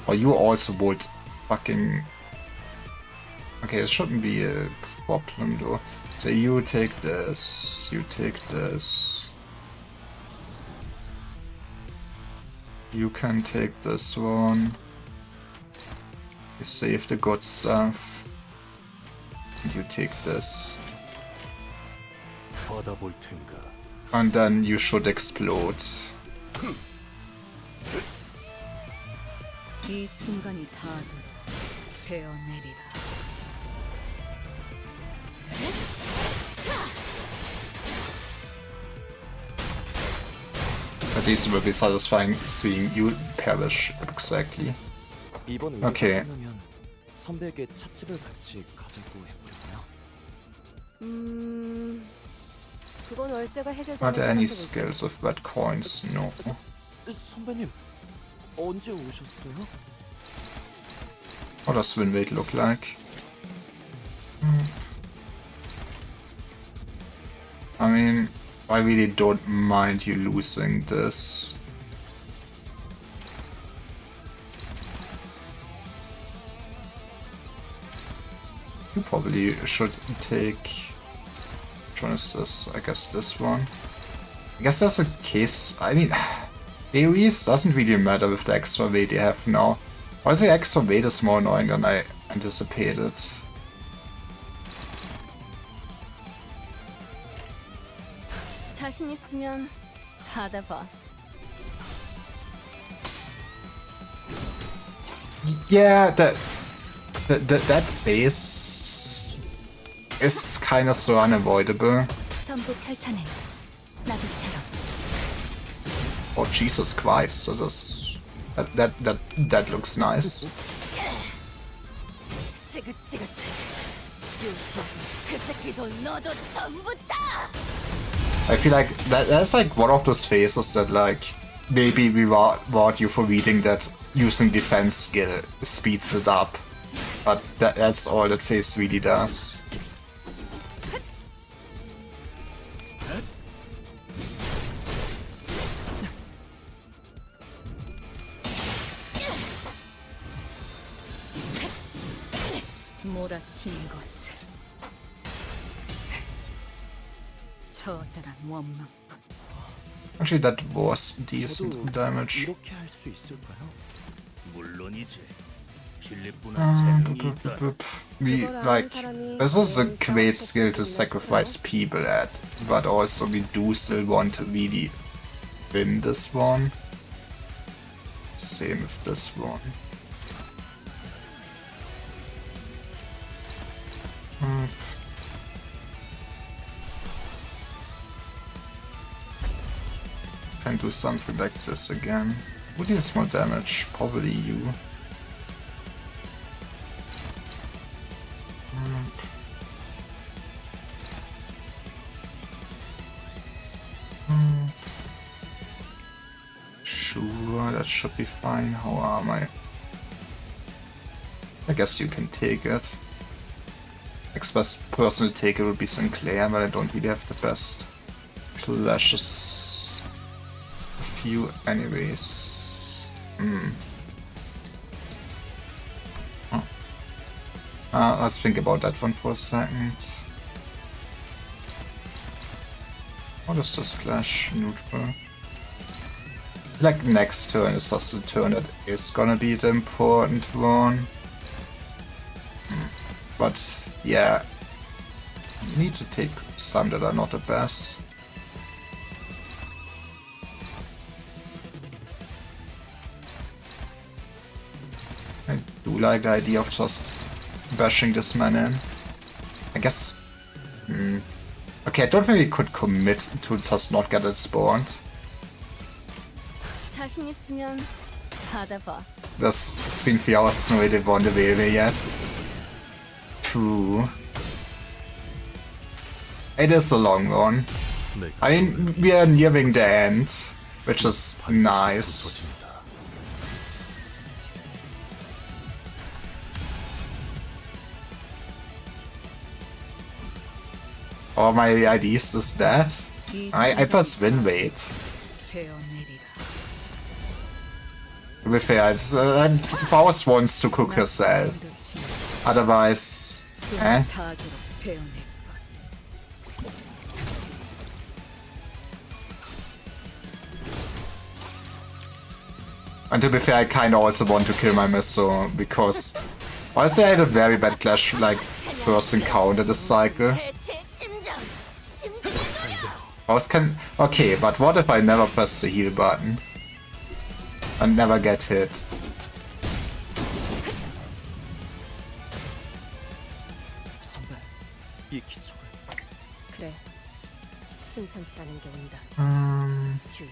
Or you also would fucking... Okay, it shouldn't be a problem though. So you take this, you take this. You can take this one. You save the good stuff. And you take this. 받아볼 텐가. And then you should explode. 이 순간이 다들 되어내리라. At least it will be satisfying seeing you perish exactly. 이번 오케이. 의뢰가 끝나면 선배에게 찻집을 같이 가자고 해보려고요. 그건 월세가 해결되는 Are there any 생각해볼게요. skills with red coins? No. 선배님, 언제 오셨어요? What does Winwade look like? I mean, I really don't mind you losing this. You probably should take... Which one is this? I guess this one. I guess there's a case... I mean... AoEs doesn't really matter with the extra weight they have now. Why the extra weight is more annoying than I anticipated. 자신 있으면 받아봐. Yeah, that base is kind of so unavoidable. 전부 펼쳐낸 나비처럼. Oh Jesus Christ, that looks nice. 지긋지긋해. 유시, 그 새끼도 너도 전부 다. I feel like that's like one of those phases that like maybe we reward you for reading that using defense skill speeds it up. But that's all that phase really does. 몰아치는 것은 처절한 원망뿐. Actually, that was decent damage. 이렇게 할 수 있을까요? 물론이지. 필립뿐한 재능이 있다. We like this is a great skill to sacrifice people at, but also we do still want to really win this one. Same with this one. Can do something like this again. Who deals more damage? Probably you. sure, that should be fine. How am I? I guess you can take it. Next best person to take it would be Sinclair, but I don't really have the best clashes. A few anyways. Let's think about that one for a second. What is this clash? Neutral. Like next turn is just the turn that is gonna be the important one. But yeah, you need to take some that are not the best. I do like the idea of just bashing this man in. I guess... Okay, I don't think we could commit to just not get it spawned. 자신 있으면 받아봐. It's been 3 hours since we did won the WoW yet. True. It is a long one. I mean, we are nearing the end, which is nice. Oh, my ID is just that. I press win wait. 되어내리라. To be fair, it's, Faust wants to cook herself. Otherwise, eh? 타기로 배어낼 것. And to be fair, I kinda also want to kill my Miso, because honestly I had a very bad clash, like, first encounter this cycle. 대체 심장. Faust can... Okay, but what if I never press the heal button? And never get hit? 선배, 이 기척을 그래. 심상치 않은 게 온다. 주의.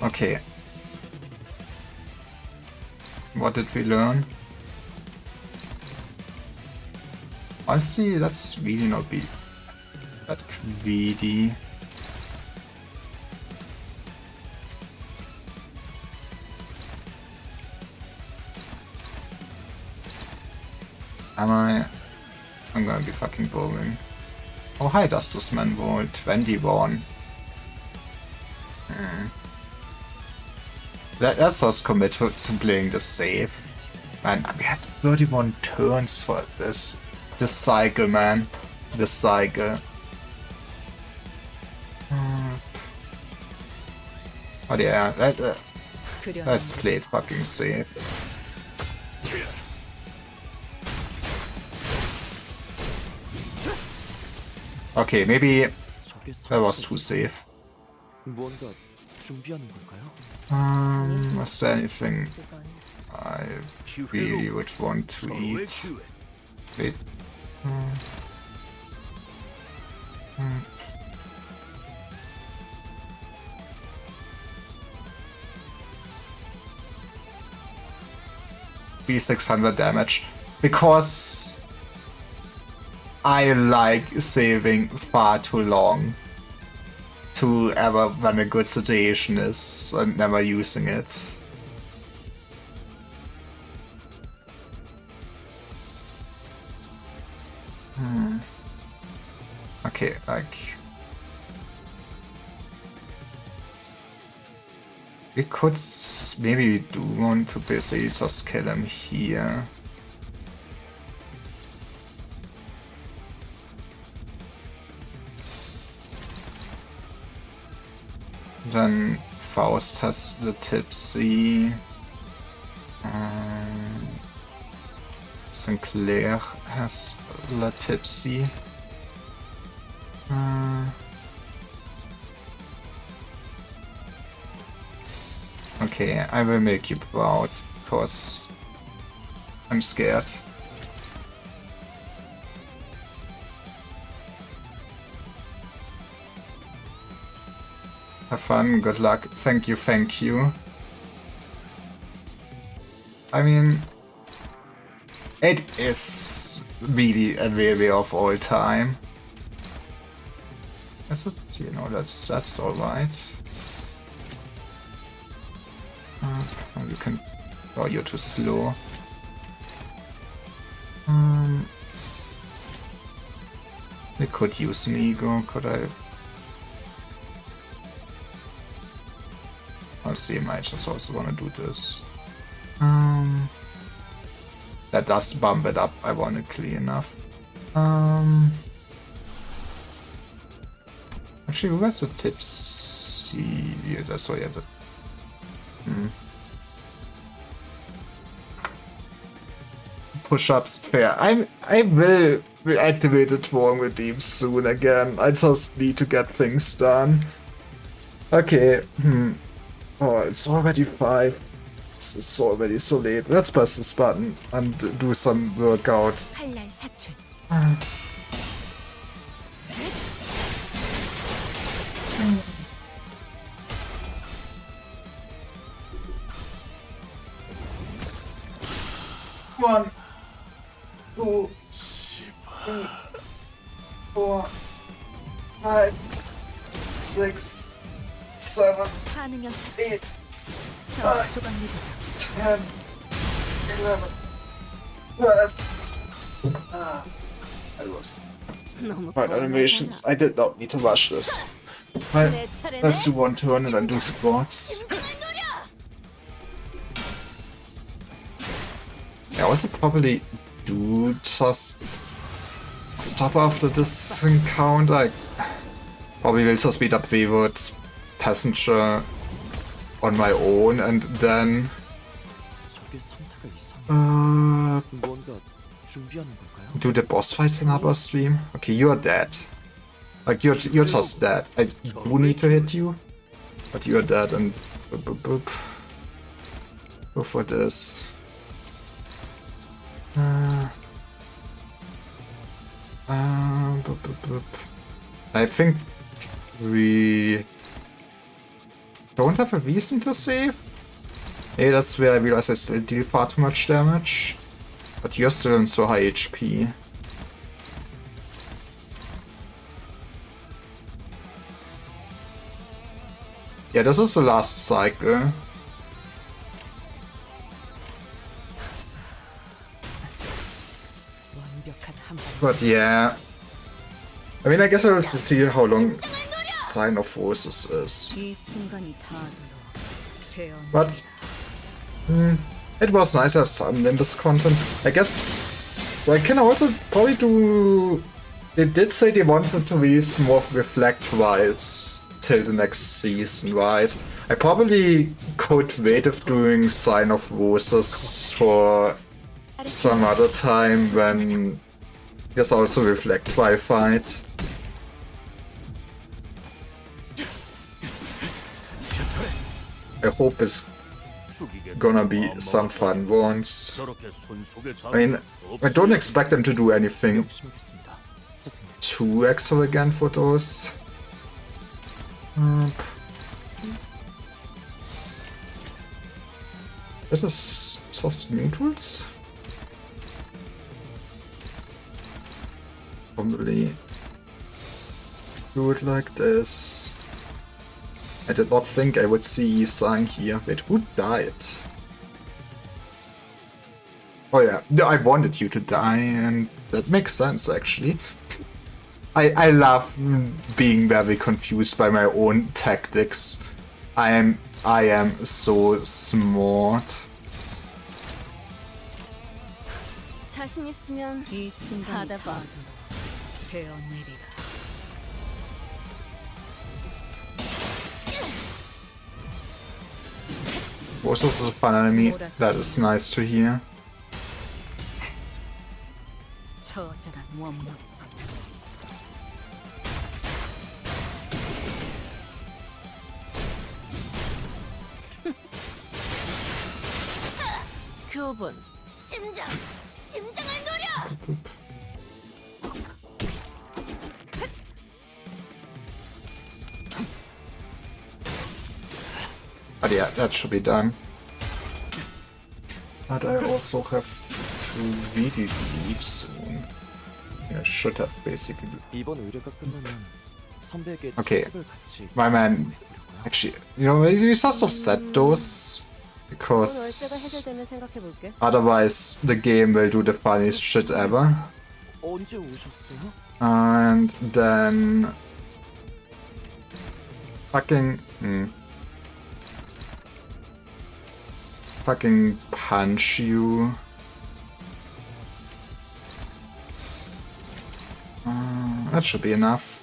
Okay. What did we learn? Honestly, let's really not be that greedy. I'm gonna be fucking boring. How high does this man roll? 21. Let's us commit to playing the safe. Man, we had 31 turns for this cycle, man. This cycle. Oh yeah, let's play it fucking safe. Okay, maybe 저게 that was too safe. 뭔가 준비하는 걸까요? Was there anything 이건 I really would want to 서로의 eat? 기회. Wait. B600 damage. Because I like saving far too long to ever when a good situation is and never using it. Okay, like... We could... Maybe we do want to basically just kill him here. Then Faust has the tipsy. Sinclair has the tipsy. Okay, I will make you proud, because I'm scared. Have fun, good luck, thank you, thank you. I mean, it is really a WoW of all time. Is it? You know, that's alright. Oh, you can... Oh, you're too slow. We could use an ego, could I? I'll see, I might just also want to do this. That does bump it up, ironically enough. Actually, where's the tips? Yeah, that's what, yeah, that. Push-ups fair. I will activate the Dwarf Redeem soon again. I just need to get things done. Okay. Oh, it's already 5. It's already so late. Let's press this button and do some workout. 칼날 사출. One, 2, 3, 4, 5, 6, 7, 반응형 사출. 8, 저 조각 믿으자. 10, 11, 12. I was 너무 right. Animations. I did not need to rush this. Right, 내 차례네. let's do one turn and then do squats. I also probably do just stop after this encounter. I probably will just beat up Wayward Passenger on my own and then do the boss fights in another stream. Okay, you're dead. Like you're just dead. I do need to hit you, but you're dead and go for this. I think we don't have a reason to save. Maybe that's where I realize I still deal far too much damage. But you're still in so high HP. Yeah, this is the last cycle. But yeah, I mean, I guess I will see how long Sign of Forces is. 이 순간이 다 되어. But it was nice to have some Nimbus content. I guess I can also probably do. They did say they wanted to release more Reflect Vials till the next season, right? I probably could wait of doing Sign of Roses for some other time when there's also Reflect Vial fight. I hope it's gonna be some fun ones. I mean, I don't expect them to do anything too extravagant for those. That is just neutrals? Probably do it like this. I did not think I would see Sang here. Wait, who died? Oh yeah, I wanted you to die, and that makes sense actually. I love being very confused by my own tactics. I am so smart. 자신 있으면 이 순간이 다 받아봐. 되어내리라. Was this a fun enemy? That is nice to hear. 처절한 원망. 교본 심장을 노려. But yeah, that should be done. But I also have to really leave soon. I should have basically. 이번 의뢰가 끝나면 선배에게 Okay, 책을 같이 my man. Actually, you know, you just offset those 오늘 월세가 because 해결되면 생각해볼게. otherwise the game will do the funniest shit ever. 언제 오셨어요? And then fucking fucking punch you. That should be enough.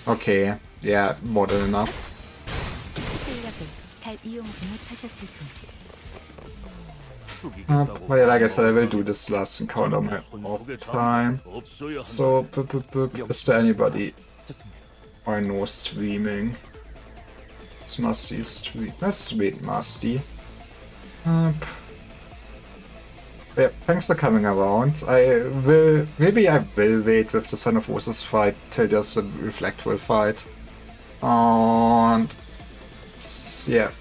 Okay, yeah, more than enough. 실력을 잘 이용하지 못하셨을 텐데. But yeah, like I said, I will do this last encounter my off time. 없어야 한다. So, is there anybody 셌습니다. I know streaming? It's Musty stream. Let's wait, Musty. Yeah, thanks for coming around. Maybe I will wait with the Son of Osus fight till there's a Reflectful fight. And yeah.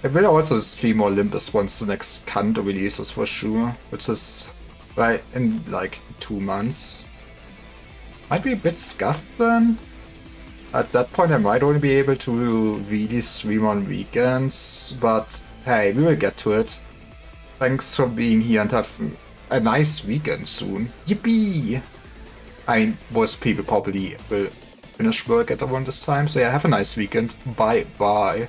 I will also stream Olympus once the next Kanto releases for sure, which is right in like 2 months. Might be a bit scuffed then. At that point I might only be able to really stream on weekends, but hey, we will get to it. Thanks for being here and have a nice weekend soon. Yippee! I mean, most people probably will finish work at around this time, so yeah, have a nice weekend. Bye bye.